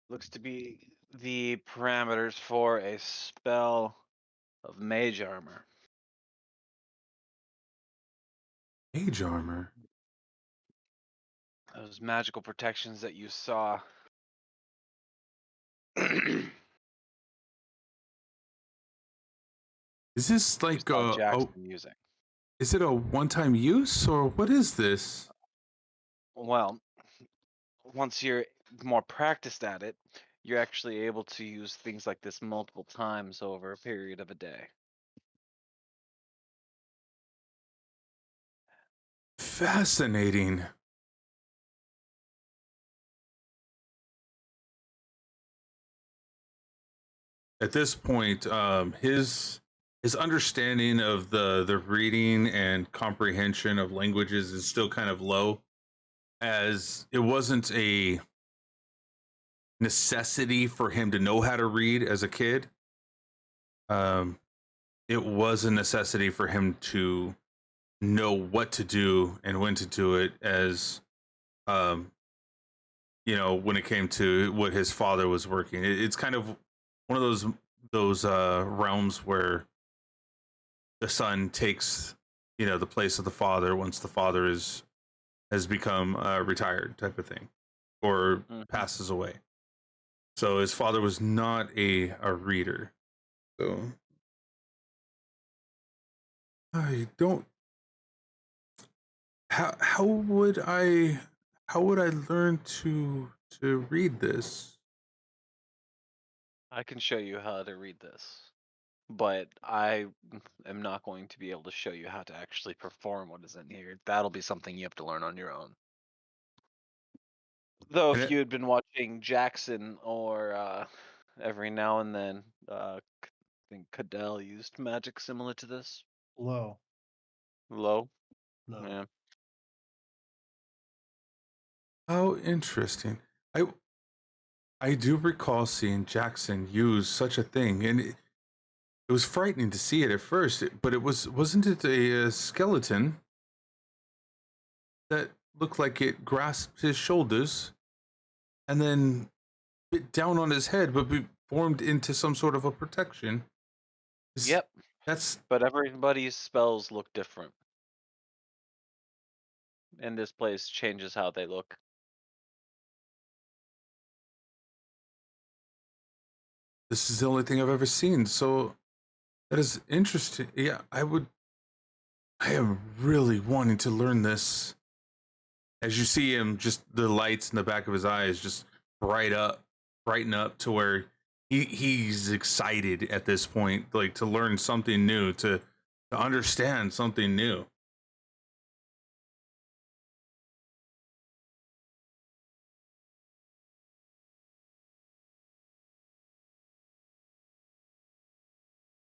looks to be the parameters for a spell of mage armor. Mage armor. Those magical protections that you saw. Is this like Jackson using. is it a one-time use, or what is this? Well, once you're more practiced at it, you're actually able to use things like this multiple times over a period of a day. Fascinating. At this point, his understanding of the reading and comprehension of languages is still kind of low, as it wasn't a necessity for him to know how to read as a kid. It was a necessity for him to know what to do and when to do it, as when it came to what his father was working. It's kind of one of those realms where the son takes the place of the father once the father has become retired, type of thing, or passes away. So his father was not a reader. So I don't. How would I learn to read this? I can show you how to read this, but I am not going to be able to show you how to actually perform what is in here. That'll be something you have to learn on your own. Though if you had been watching Jackson, or every now and then, I think Cadell used magic similar to this. Low. Low? No. Yeah. How interesting. I do recall seeing Jackson use such a thing, and it was frightening to see it at first. But wasn't it a skeleton that looked like it grasped his shoulders and then bit down on his head, but formed into some sort of a protection? Yep. That's But everybody's spells look different. And this place changes how they look. This is the only thing I've ever seen. So that is interesting. Yeah, I am really wanting to learn this as you see him, just the lights in the back of his eyes just brighten up to where he's excited at this point, like to learn something new, to understand something new.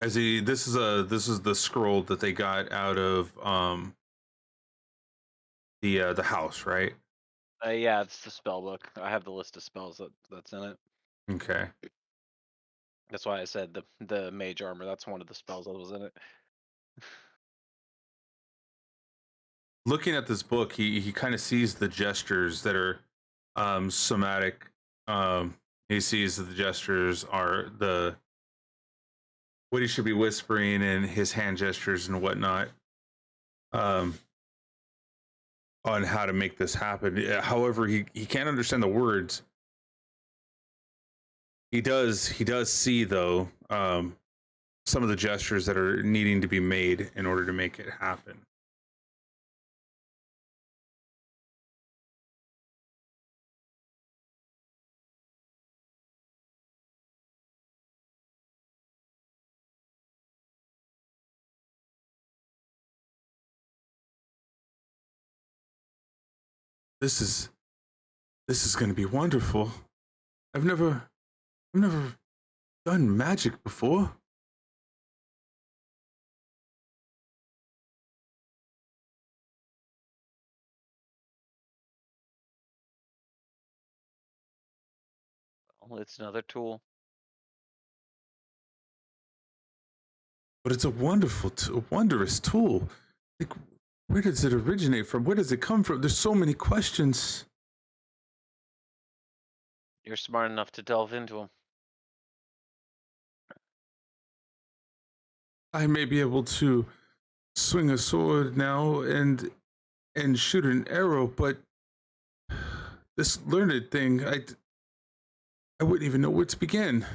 As this is the scroll that they got out of the house, right? Yeah, it's the spell book. I have the list of spells that's in it. Okay. That's why I said the mage armor. That's one of the spells that was in it. Looking at this book, he kind of sees the gestures that are somatic. He sees that the gestures are what he should be whispering and his hand gestures and whatnot. On how to make this happen. However, he can't understand the words. He does see though some of the gestures that are needing to be made in order to make it happen. This is going to be wonderful. I've never done magic before. Well, it's another tool. But it's a wondrous tool. Like, where does it originate from? Where does it come from? There's so many questions. You're smart enough to delve into them. I may be able to swing a sword now and shoot an arrow, but this learned thing, I wouldn't even know where to begin.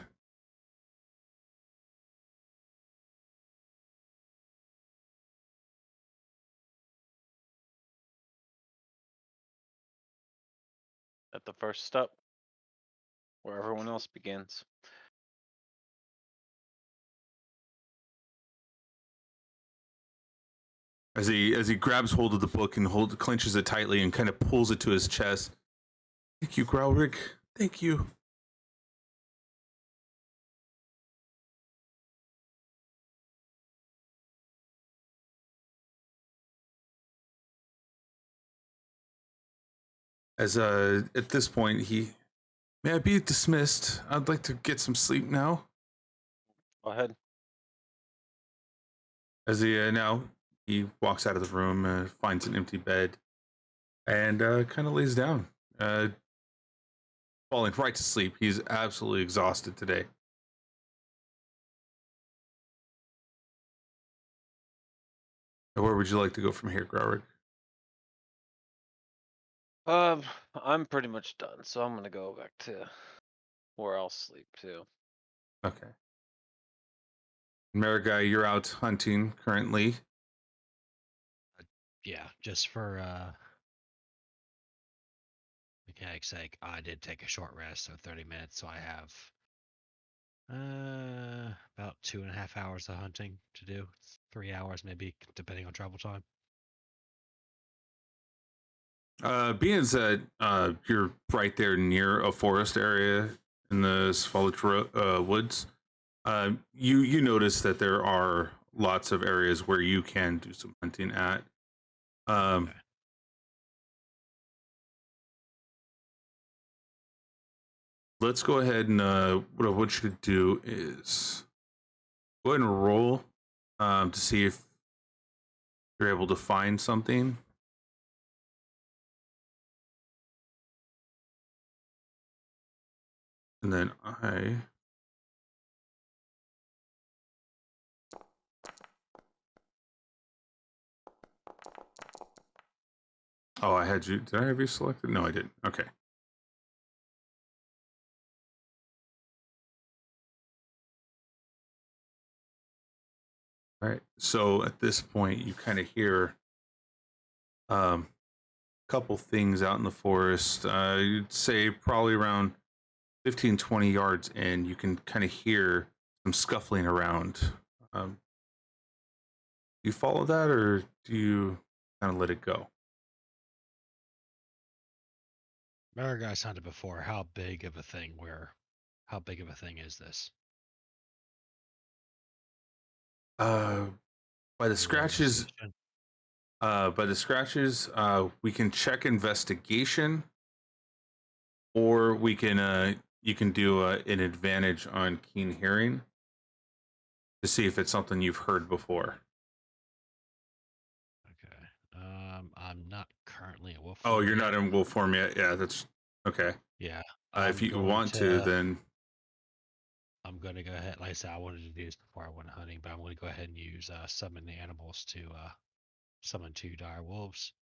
At the first step, where everyone else begins. As he grabs hold of the book and clenches it tightly and kind of pulls it to his chest. Thank you, Growrick. Thank you. As at this point, may I be dismissed? I'd like to get some sleep now. Go ahead. As he walks out of the room, finds an empty bed, and kind of lays down, falling right to sleep. He's absolutely exhausted today. Where would you like to go from here, Growrick? I'm pretty much done, so I'm gonna go back to where I'll sleep too. Okay. Marigai, you're out hunting currently. Yeah, just for mechanic's sake, I did take a short rest, so 30 minutes. So I have about 2.5 hours of hunting to do. 3 hours maybe, depending on travel time. Being that you're right there near a forest area in the Svalich woods, you notice that there are lots of areas where you can do some hunting at. Okay. Let's go ahead and what I want you to do is go ahead and roll to see if you're able to find something. And then I had you. Did I have you selected? No, I didn't. Okay. All right. So at this point, you kind of hear a couple things out in the forest. You'd say probably around 15, 20 yards in, you can kind of hear some scuffling around. Do you follow that, or do you kind of let it go? Remember, guys hunted before. How big of a thing is this? By the Roll scratches, investigation. we can check investigation, or we can you can do an advantage on keen hearing to see if it's something you've heard before. Okay. I'm not currently a wolf. Oh, form you're not yet. in wolf form yet. Yeah, that's okay. Yeah. If I'm you going want to, then I'm going to go ahead. Like I said, I wanted to do this before I went hunting, but I'm going to go ahead and use summon the animals to summon 2 dire wolves,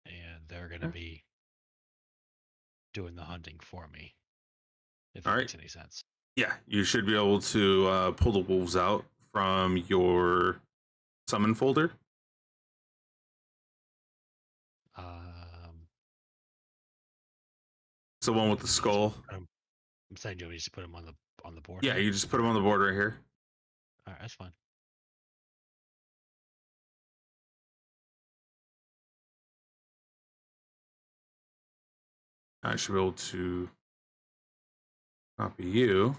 and they're going to Okay. be doing the hunting for me. If All that right. makes any sense. yeah, you should be able to pull the wolves out from your summon folder. It's the one with the skull. I'm saying, do you want me to just put them on the board? Yeah, here? you just put them on the board right here. All right, that's fine. I should be able to copy you.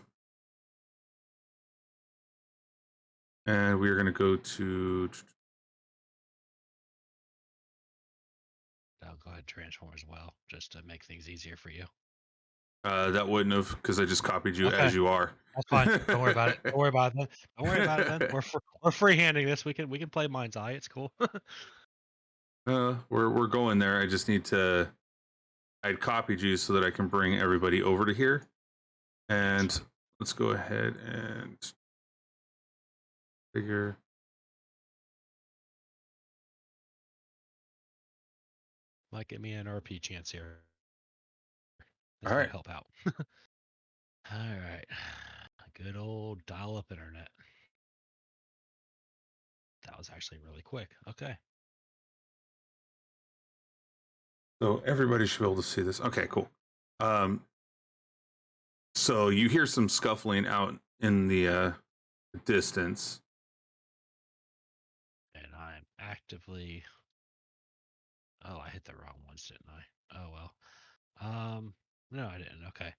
And we're going to go to... I'll go ahead and transform as well, just to make things easier for you. that wouldn't have, because I just copied you Okay. as you are. That's fine. Don't worry about it. Don't worry about it. Don't worry about it, then. We're freehanding this. We can play Mind's Eye. It's cool. We're going there. I just need to... I'd copied you so that I can bring everybody over to here. And let's go ahead and figure... Might give me an RP chance here. All right. Help out. All right. Good old dial-up internet. That was actually really quick. Okay. So everybody should be able to see this. Okay, cool. So you hear some scuffling out in the distance. And I'm actively... Oh, I hit the wrong ones, didn't I? Oh, well. No, I didn't. Okay.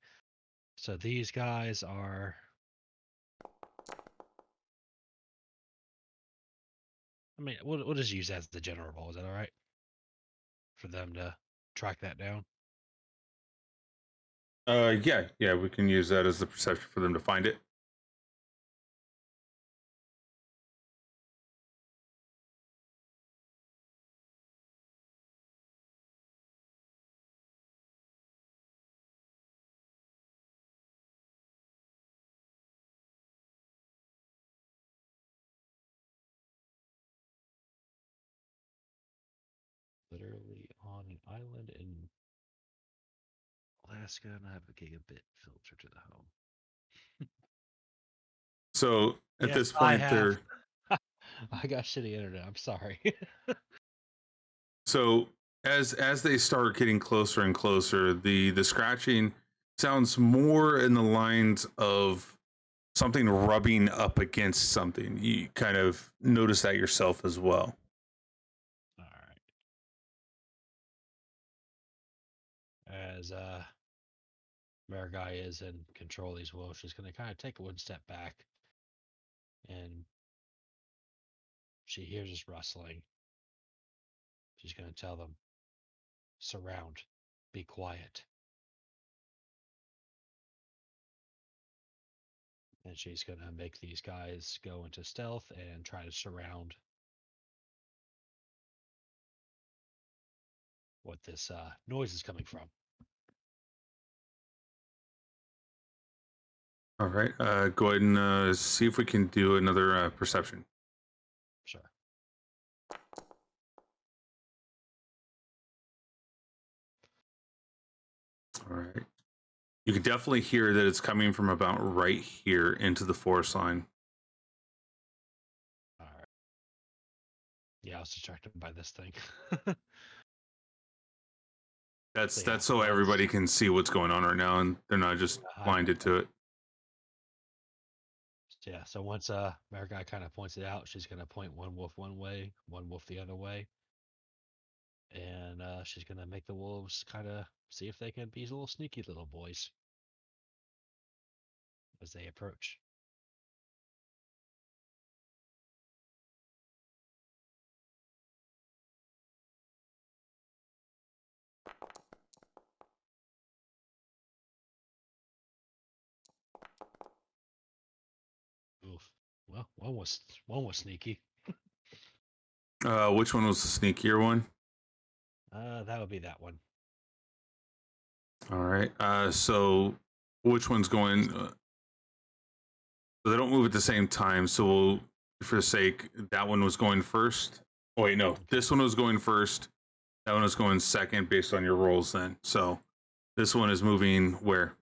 So these guys are... I mean, we'll just use that as the general role. Is that all right? For them to track that down? Yeah, we can use that as the perception for them to find it. Literally on an island in Alaska, and I have a gigabit filter to the home. So at Yes, this I point, have. they're I got shitty internet. I'm sorry. so as they start getting closer and closer, the scratching sounds more in the lines of something rubbing up against something. You kind of notice that yourself as well. All right. As Marigai is in control of these wolves, she's going to kind of take one step back, and she hears this rustling. She's going to tell them, surround, be quiet. And she's going to make these guys go into stealth and try to surround what this noise is coming from. All right. Go ahead and see if we can do another perception. Sure. All right. You can definitely hear that it's coming from about right here into the forest line. All right. Yeah, I was distracted by this thing. That's So, yeah, so once- everybody can see what's going on right now, and they're not just I know. blinded to it. Yeah, so once Marigai kind of points it out, she's gonna point one wolf one way, one wolf the other way, and she's gonna make the wolves kind of see if they can be little sneaky little boys as they approach. Oof. Well, one was sneaky. Which one was the sneakier one? That would be that one. All right. So which one's going? They don't move at the same time. So we'll, for the sake, that one was going first. Oh wait, no. This one was going first. That one was going second based on your rolls. Then, so this one is moving where?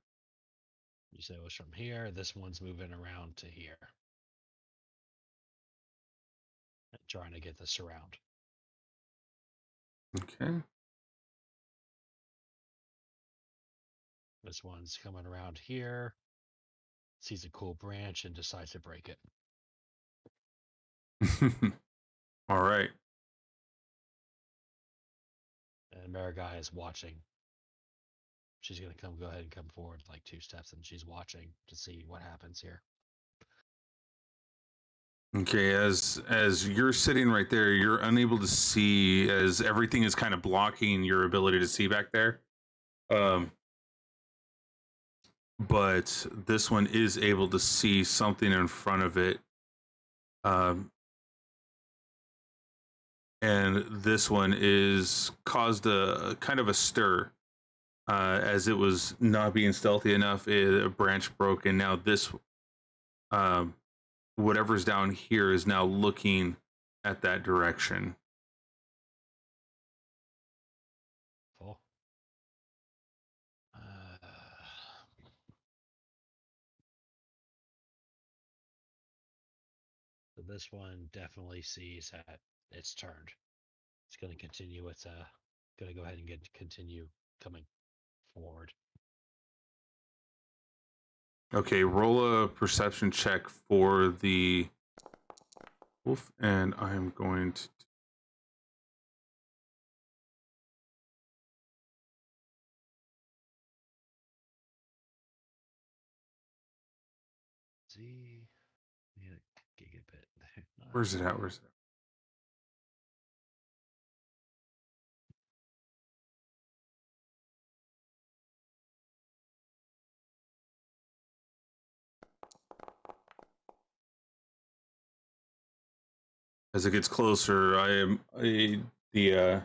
You said it was from here. This one's moving around to here, trying to get the surround. Okay. This one's coming around here, sees a cool branch, and decides to break it. All right. And Marigai is watching. She's gonna go ahead and come forward like 2 steps, and she's watching to see what happens here. Okay, as you're sitting right there, you're unable to see as everything is kind of blocking your ability to see back there. But this one is able to see something in front of it. And this one is caused a kind of a stir. As it was not being stealthy enough, a branch broke, and now this whatever's down here is now looking at that direction. Full. So this one definitely sees that it's turned. It's going to continue. It's going to go ahead and continue coming forward. Okay, roll a perception check for the wolf, and I'm going to. See, yeah, gigabit. Where's it at? Where's it at? As it gets closer, the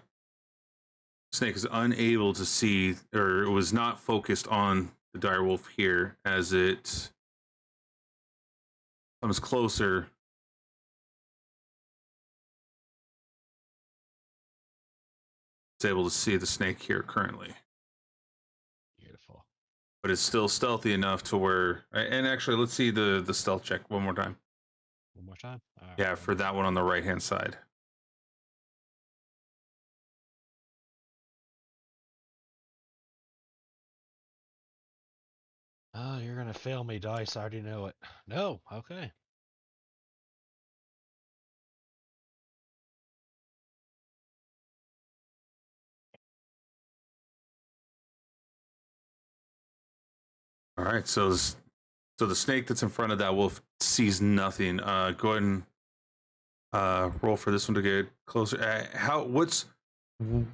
snake is unable to see, or it was not focused on the direwolf here. As it comes closer, it's able to see the snake here currently. Beautiful. But it's still stealthy enough to where. And actually, let's see the stealth check one more time. One more time? All right, Yeah, for that one on the right-hand side. Oh, you're going to fail me, Dice. I already know it. No, okay. All right, so the snake that's in front of that wolf sees nothing. Go ahead and roll for this one to get closer.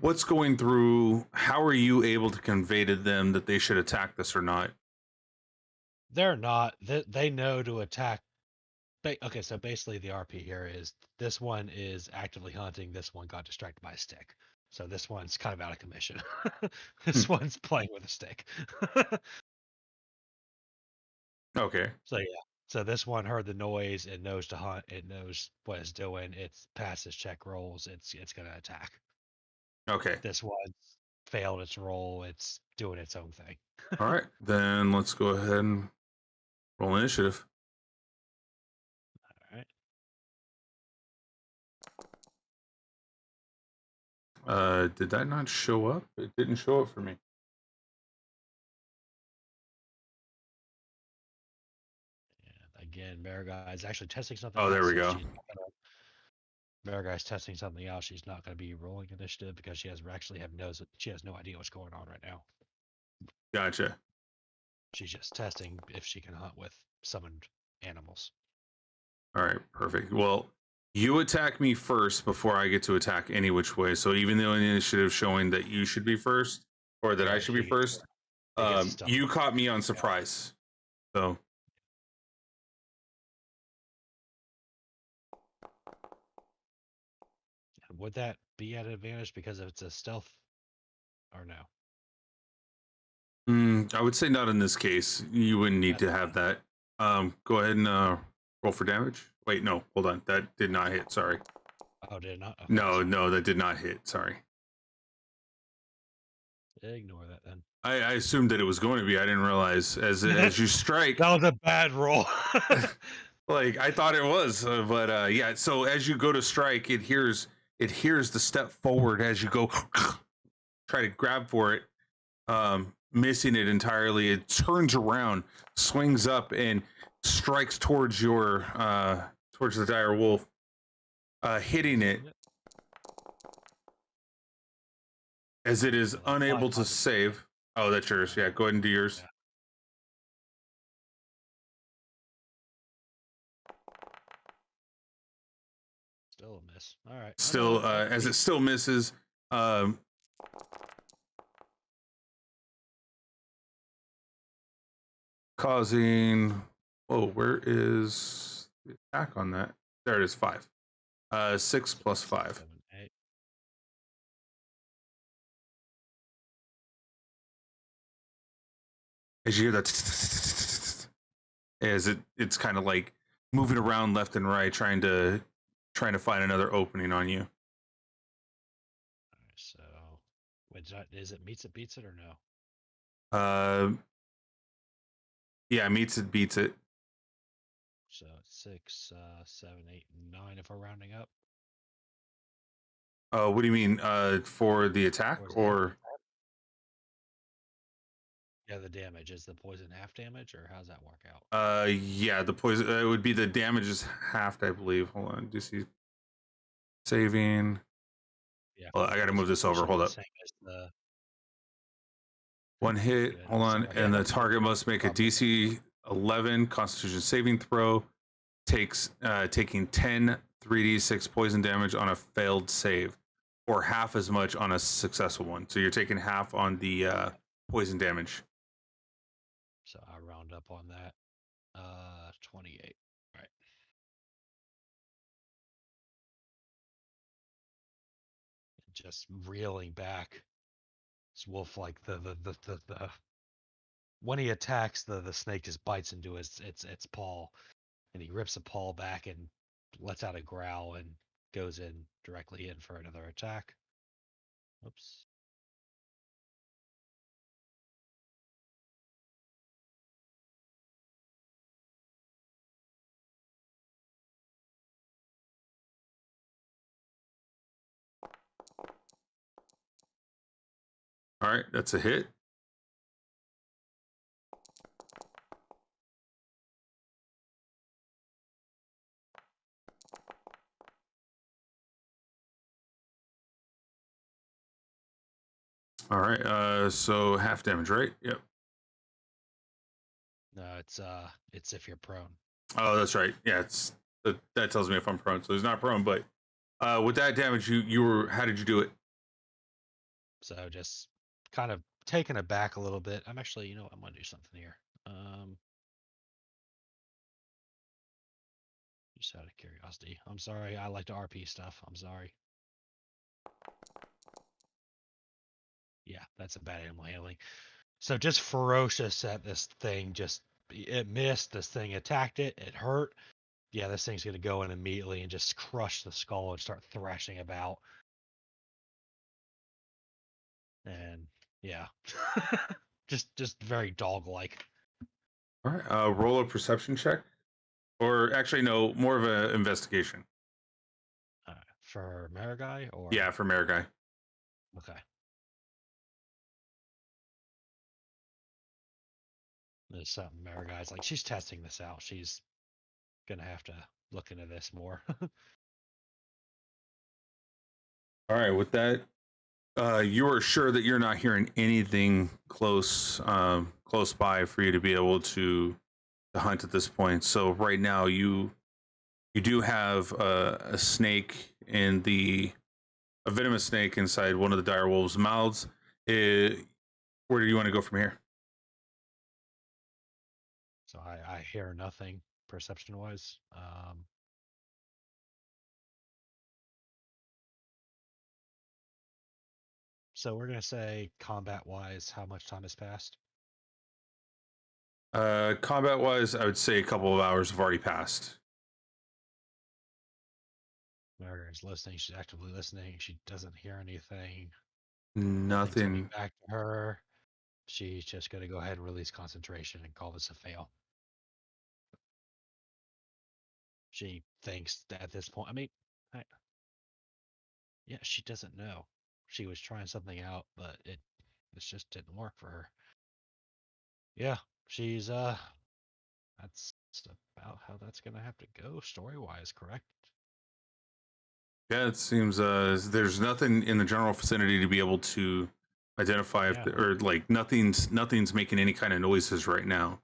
What's going through? How are you able to convey to them that they should attack this or not? They're not. They know to attack. Okay, so basically the RP here is this one is actively hunting. This one got distracted by a stick. So this one's kind of out of commission. This one's playing with a stick. Okay. So yeah. So this one heard the noise. It knows to hunt. It knows what it's doing. It's passes check rolls. It's gonna attack. Okay. This one failed its roll. It's doing its own thing. All right. Then let's go ahead and roll initiative. All right. Did that not show up? It didn't show up for me. And again, Marigai is actually testing something. Oh, there else, we go. Marigai's testing something else. She's not going to be rolling initiative because she has no idea what's going on right now. Gotcha. She's just testing if she can hunt with summoned animals. All right, perfect. Well, you attack me first before I get to attack any which way. So even though the initiative is showing that you should be first, or that I should be first, you caught me on surprise. So. Would that be at advantage because it's a stealth, or no? I would say not in this case. You wouldn't need to have that. Go ahead and roll for damage. Wait, no, hold on. That did not hit. Sorry. Oh, did it not? Okay, no, that did not hit. Sorry. Ignore that then. I assumed that it was going to be. I didn't realize as you strike. That was a bad roll. Like I thought it was, but yeah. So as you go to strike, it hears the step forward as you go try to grab for it, missing it entirely. It turns around, swings up, and strikes towards your towards the dire wolf, hitting it as it is unable to save. Oh, that's yours. Yeah, go ahead and do yours. Still a miss. All right. Still, as it still misses, causing. Oh, where is the attack on that? There it is. 5. 6 plus 5. 7, 8. As you hear that, as it's kind of like moving around left and right, trying to find another opening on you. All right, so, wait, is it meets it beats it or no? Yeah, meets it beats it. So 6, 7, 8, 9 if we're rounding up. What do you mean? For the attack or? Yeah, the damage is the poison half damage, or how's that work out? Yeah, the poison. It would be the damage is halved, I believe. Hold on, do you see saving? Yeah. Well, I got to move this over. Hold up. One hit. Hold on, and the target must make a DC 11 Constitution saving throw. Taking 10 3d6 poison damage on a failed save, or half as much on a successful one. So you're taking half on the poison damage. So I round up on that. 28. Right. Just reeling back. This wolf, like the when he attacks, the snake just bites into its paw, and he rips the paw back and lets out a growl and goes in directly in for another attack. Oops. All right, that's a hit. All right, so half damage, right? Yep. No, it's if you're prone. Oh, that's right. Yeah, that tells me if I'm prone. So he's not prone, but with that damage, you were. How did you do it? So just kind of taken aback a little bit. I'm gonna do something here. Just out of curiosity. I'm sorry. I like to RP stuff. I'm sorry. Yeah, that's a bad animal handling. So just ferocious at this thing. Just it missed. This thing attacked it. It hurt. Yeah, this thing's gonna go in immediately and just crush the skull and start thrashing about. And yeah, just very dog-like. All right, roll a perception check, or actually, no, more of an investigation. For Marigai, or Yeah, for Marigai. Okay. There's something there, guys. Like, she's testing this out. She's gonna have to look into this more. All right, with that, you are sure that you're not hearing anything close by for you to be able to hunt at this point. So right now, you do have a snake in a venomous snake inside one of the dire wolves' mouths. Where do you want to go from here? So I hear nothing perception wise. So we're gonna say combat wise, how much time has passed? Combat wise, I would say a couple of hours have already passed. Margaret's listening. She's actively listening. She doesn't hear anything. Nothing's coming Nothing. back to her. She's just gonna go ahead and release concentration and call this a fail. She thinks that at this point, I mean, yeah, she doesn't know. She was trying something out, but it just didn't work for her. Yeah, she's that's about how that's gonna have to go story wise, correct? Yeah, it seems there's nothing in the general vicinity to be able to identify Yeah. or like nothing's making any kind of noises right now.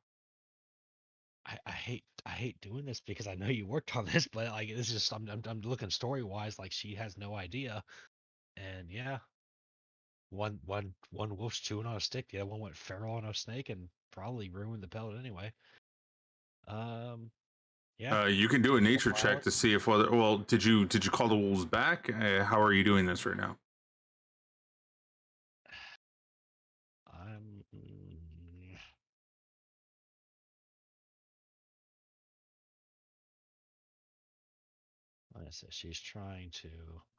I hate doing this because I know you worked on this, but like this is just I'm looking story wise, like she has no idea. And yeah, one wolf's chewing on a stick, the other one went feral on a snake and probably ruined the pellet anyway. Yeah. You can do a nature Couple check hours. to see if whether. Well, did you call the wolves back? How are you doing this right now? Like I said, she's trying to.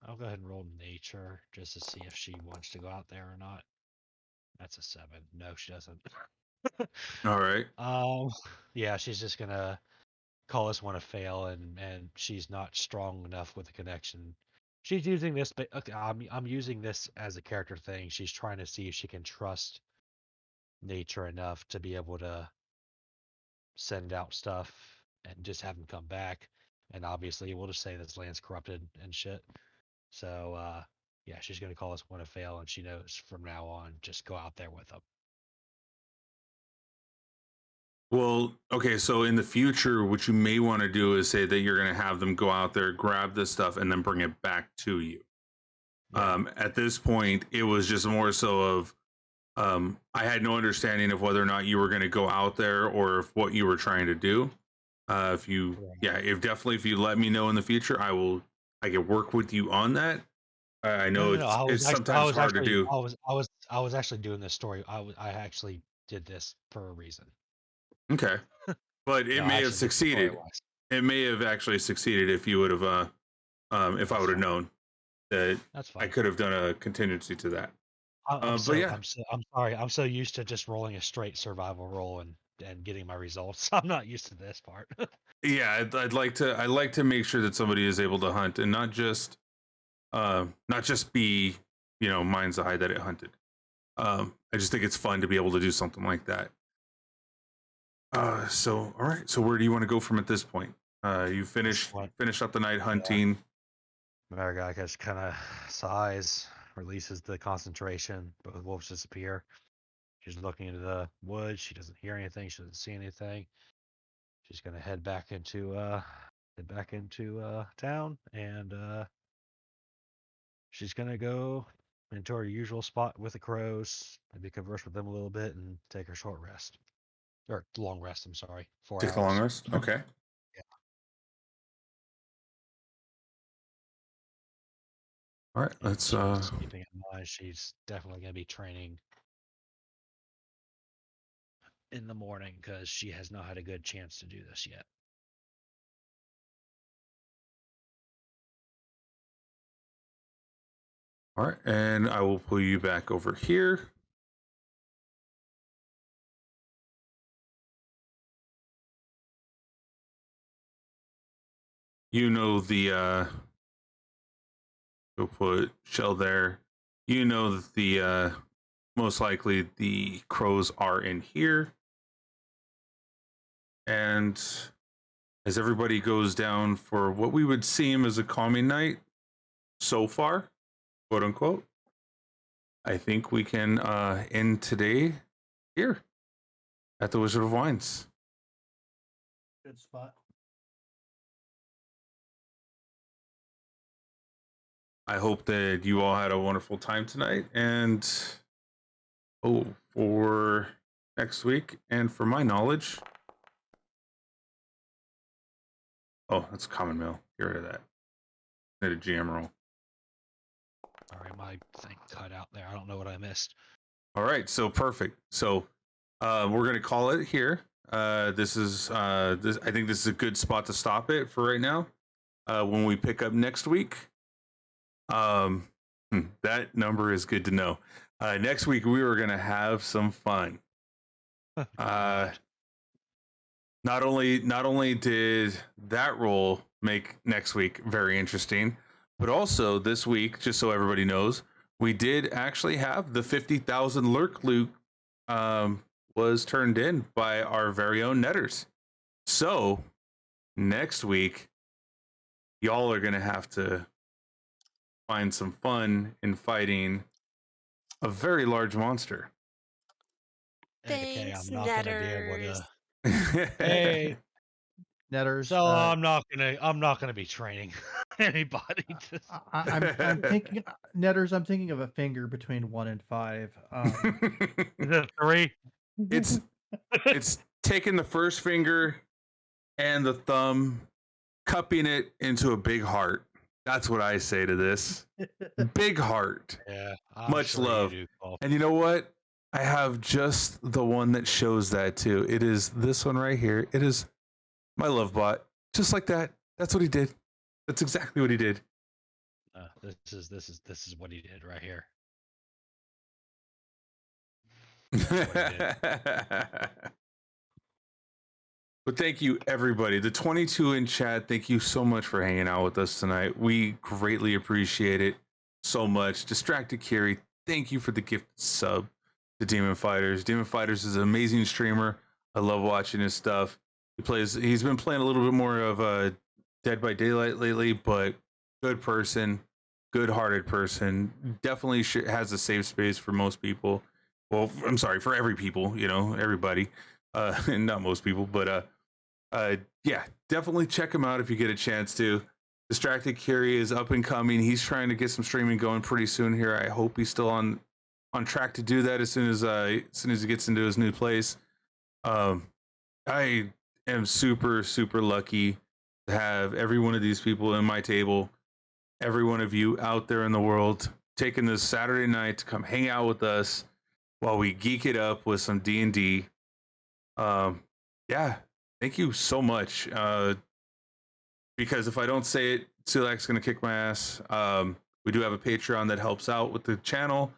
I'll go ahead and roll nature just to see if she wants to go out there or not. That's a 7. No, she doesn't. All right. Yeah, she's just gonna call this one a fail, and she's not strong enough with the connection. She's using this, but okay, I'm using this as a character thing. She's trying to see if she can trust nature enough to be able to send out stuff and just have them come back. And obviously, we'll just say this land's corrupted and shit. So yeah, she's gonna call this one a fail, and she knows from now on, just go out there with them. Well, okay, so in the future, what you may want to do is say that you're going to have them go out there, grab this stuff, and then bring it back to you. Yeah. At this point, it was just more so of I had no understanding of whether or not you were going to go out there or if what you were trying to do. If you, Right. if you let me know in the future, I can work with you on that. I know No. it's sometimes hard to do. I was actually doing this story. I actually did this for a reason. Okay, but it No, may I have actually did succeeded. story-wise. It may have actually succeeded if you would have, if I would have fine. known that That's I fine. could have done a contingency to that. I'm But yeah, I'm sorry. I'm so used to just rolling a straight survival roll and getting my results. I'm not used to this part. yeah, I'd like to make sure that somebody is able to hunt and not just be, mine's the high that it hunted. I just think it's fun to be able to do something like that. So all right, so where do you want to go from at this point? You finish up the night hunting. Maragak just kind of sighs, releases the concentration, both wolves disappear. She's looking into the woods. She doesn't hear anything. She doesn't see anything. She's gonna head back into town, and she's gonna go into her usual spot with the crows, maybe converse with them a little bit, and take her short rest or long rest. I'm sorry, 4 Take the long hours. rest. Okay. Yeah. All right. And Let's. she's keeping in mind she's definitely gonna be training in the morning because she has not had a good chance to do this yet. All right, and I will pull you back over here. We'll put Shell there. you know that the most likely the crows are in here. And as everybody goes down for what we would seem as a calming night so far, quote unquote, I think we can end today here at the Wizard of Wines. Good spot. I hope that you all had a wonderful time tonight. And for next week, and for my knowledge, that's common mail. Get rid of that. Need a GM roll. Sorry, my thing cut out there. I don't know what I missed. All right, so perfect. So we're gonna call it here. This is I think this is a good spot to stop it for right now. When we pick up next week, that number is good to know. Next week we were gonna have some fun. Not only did that roll make next week very interesting, but also this week, just so everybody knows, we did actually have the 50,000 lurk loot was turned in by our very own netters. So next week, y'all are gonna have to find some fun in fighting a very large monster. Okay, Thanks, I'm not gonna be able Netters. to. Hey, Netters. so I'm not gonna be training anybody. I'm thinking Netters. I'm thinking of a finger between 1 and 5. Is it 3? It's taking the first finger and the thumb, cupping it into a big heart. That's what I say to this. Big heart. Yeah. Much sure you love. do, Paul. And you know what? I have just the one that shows that too. It is this one right here. It is my love bot. Just like that. That's what he did. That's exactly what he did. This is what he did right here. But thank you, everybody. The 22 in chat, thank you so much for hanging out with us tonight. We greatly appreciate it so much. Distracted Carrie, thank you for the gift sub to Demon Fighters. Demon Fighters is an amazing streamer. I love watching his stuff. He's been playing a little bit more of Dead by Daylight lately, but good person, good-hearted person. Definitely has a safe space for most people. Well, I'm sorry, for every people, everybody. And not most people, but yeah, definitely check him out if you get a chance to. Distracted Carrie is up and coming. He's trying to get some streaming going pretty soon here. I hope he's still on track to do that as soon as he gets into his new place. I am super, super lucky to have every one of these people in my table, every one of you out there in the world, taking this Saturday night to come hang out with us while we geek it up with some D&D. Yeah, thank you so much. Because if I don't say it, Silak's gonna kick my ass. We do have a Patreon that helps out with the channel,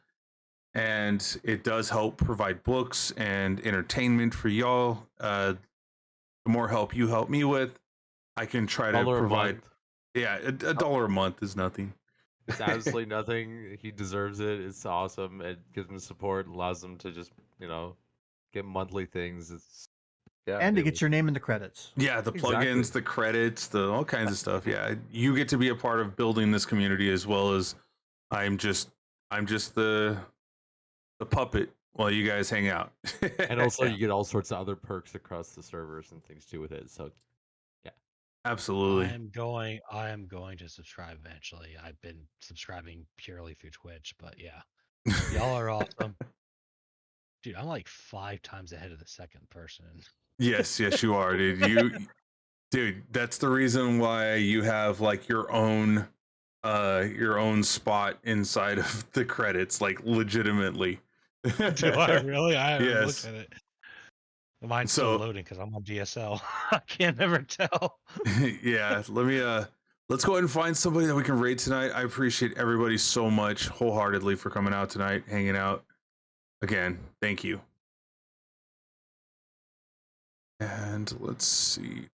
and it does help provide books and entertainment for y'all. The more help you help me with, I can try to provide. Yeah, $1 a month is nothing. It's absolutely nothing. He deserves it. It's awesome. It gives him support, allows him to just, get monthly things. And to get your name in the credits. Yeah, the plugins, the credits, all kinds of stuff. Yeah, you get to be a part of building this community as well as I'm just the puppet while you guys hang out. And also you get all sorts of other perks across the servers and things too with it. So yeah. Absolutely. I am going to subscribe eventually. I've been subscribing purely through Twitch, but yeah. Y'all are awesome. Dude, I'm like 5 times ahead of the second person. Yes, you are, dude. Dude, that's the reason why you have like your own spot inside of the credits, like legitimately. Do I really? I haven't Yes. looked at it. Mine's still loading because I'm on DSL. I can't never tell. Yeah, let's go ahead and find somebody that we can raid tonight. I appreciate everybody so much wholeheartedly for coming out tonight, hanging out. Again, thank you. And let's see.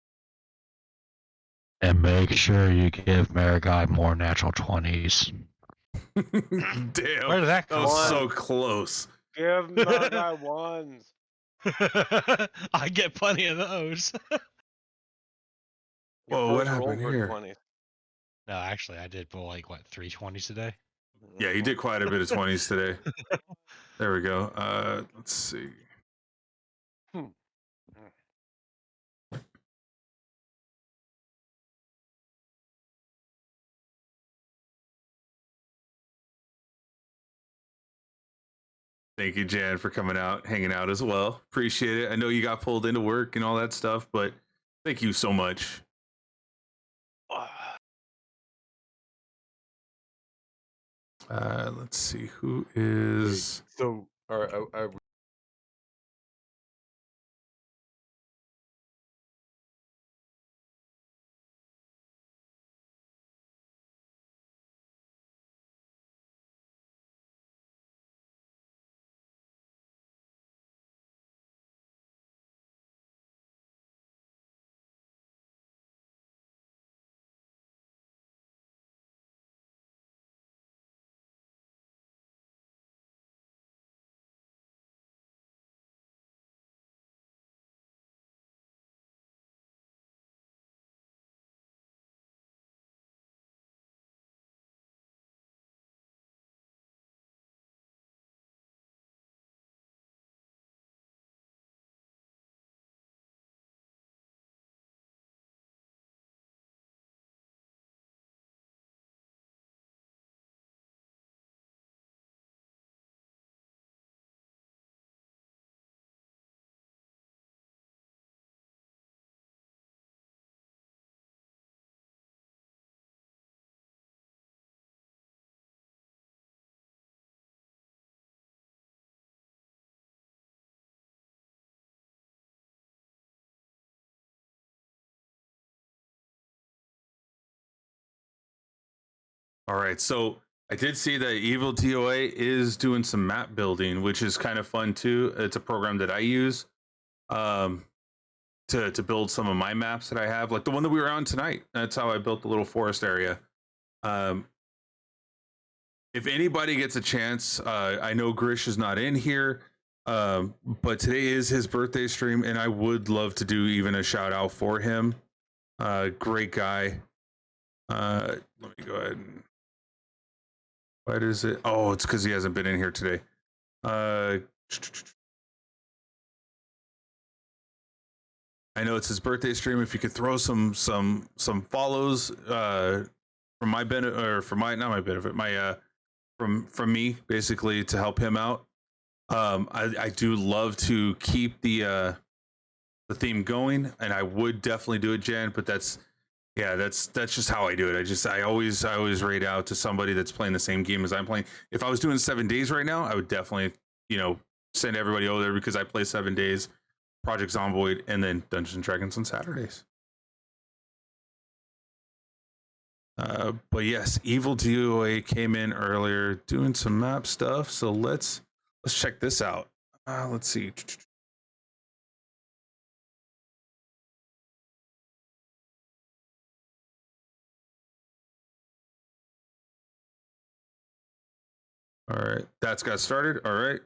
And make sure you give Marigai more natural 20s. Damn. Where did that That come was from? so close. Give my guy ones. I get plenty of those. Your Whoa, what first roll happened were here? 20s. No, actually, I did pull like what 320s today. Yeah, he did quite a bit of 20s today. There we go. Let's see. Thank you, Jan, for coming out, hanging out as well. Appreciate it. I know you got pulled into work and all that stuff, but thank you so much. Let's see who is. So, are All right, so I did see that Evil DOA is doing some map building, which is kind of fun too. It's a program that I use to build some of my maps that I have, like the one that we were on tonight. That's how I built the little forest area. If anybody gets a chance, I know Grish is not in here, but today is his birthday stream, and I would love to do even a shout out for him. Great guy. Let me go ahead and. What is it? Oh, it's because he hasn't been in here today. I know it's his birthday stream. If you could throw some follows from my benefit, or for my, not my benefit, my from me, basically, to help him out. I do love to keep the theme going, and I would definitely do it, Jan, but that's just how I do it. I always raid out to somebody that's playing the same game as I'm playing. If I was doing 7 days right now, I would definitely, send everybody over there, because I play 7 days, Project Zomboid, and then Dungeons and Dragons on Saturdays. But yes, Evil DOA came in earlier doing some map stuff. So let's check this out. Let's see. All right, that's got started. All right.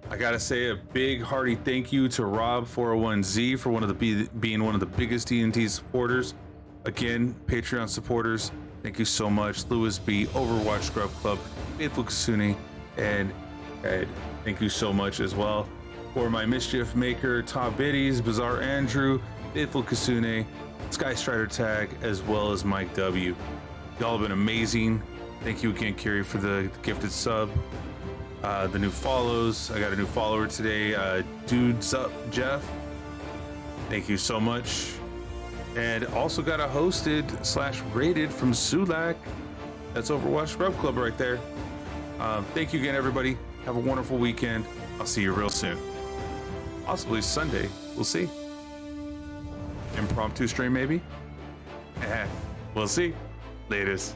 I gotta say a big hearty thank you to Rob401Z for being one of the biggest D&D supporters. Again, Patreon supporters, thank you so much. Louis B, Overwatch Scrub Club, Faithful Kasuni, and Ed, thank you so much as well. For my Mischief Maker, Tom Biddies, Bizarre Andrew, Faithful Kasune, Sky Strider Tag, as well as Mike W. Y'all have been amazing. Thank you again, Carrie, for the gifted sub. The new follows. I got a new follower today. Dudes Up Jeff. Thank you so much. And also got a hosted/rated from Sulak. That's Overwatch Scrub Club right there. Thank you again, everybody. Have a wonderful weekend. I'll see you real soon. possibly Sunday. We'll see. Impromptu stream, maybe? We'll see. Latest.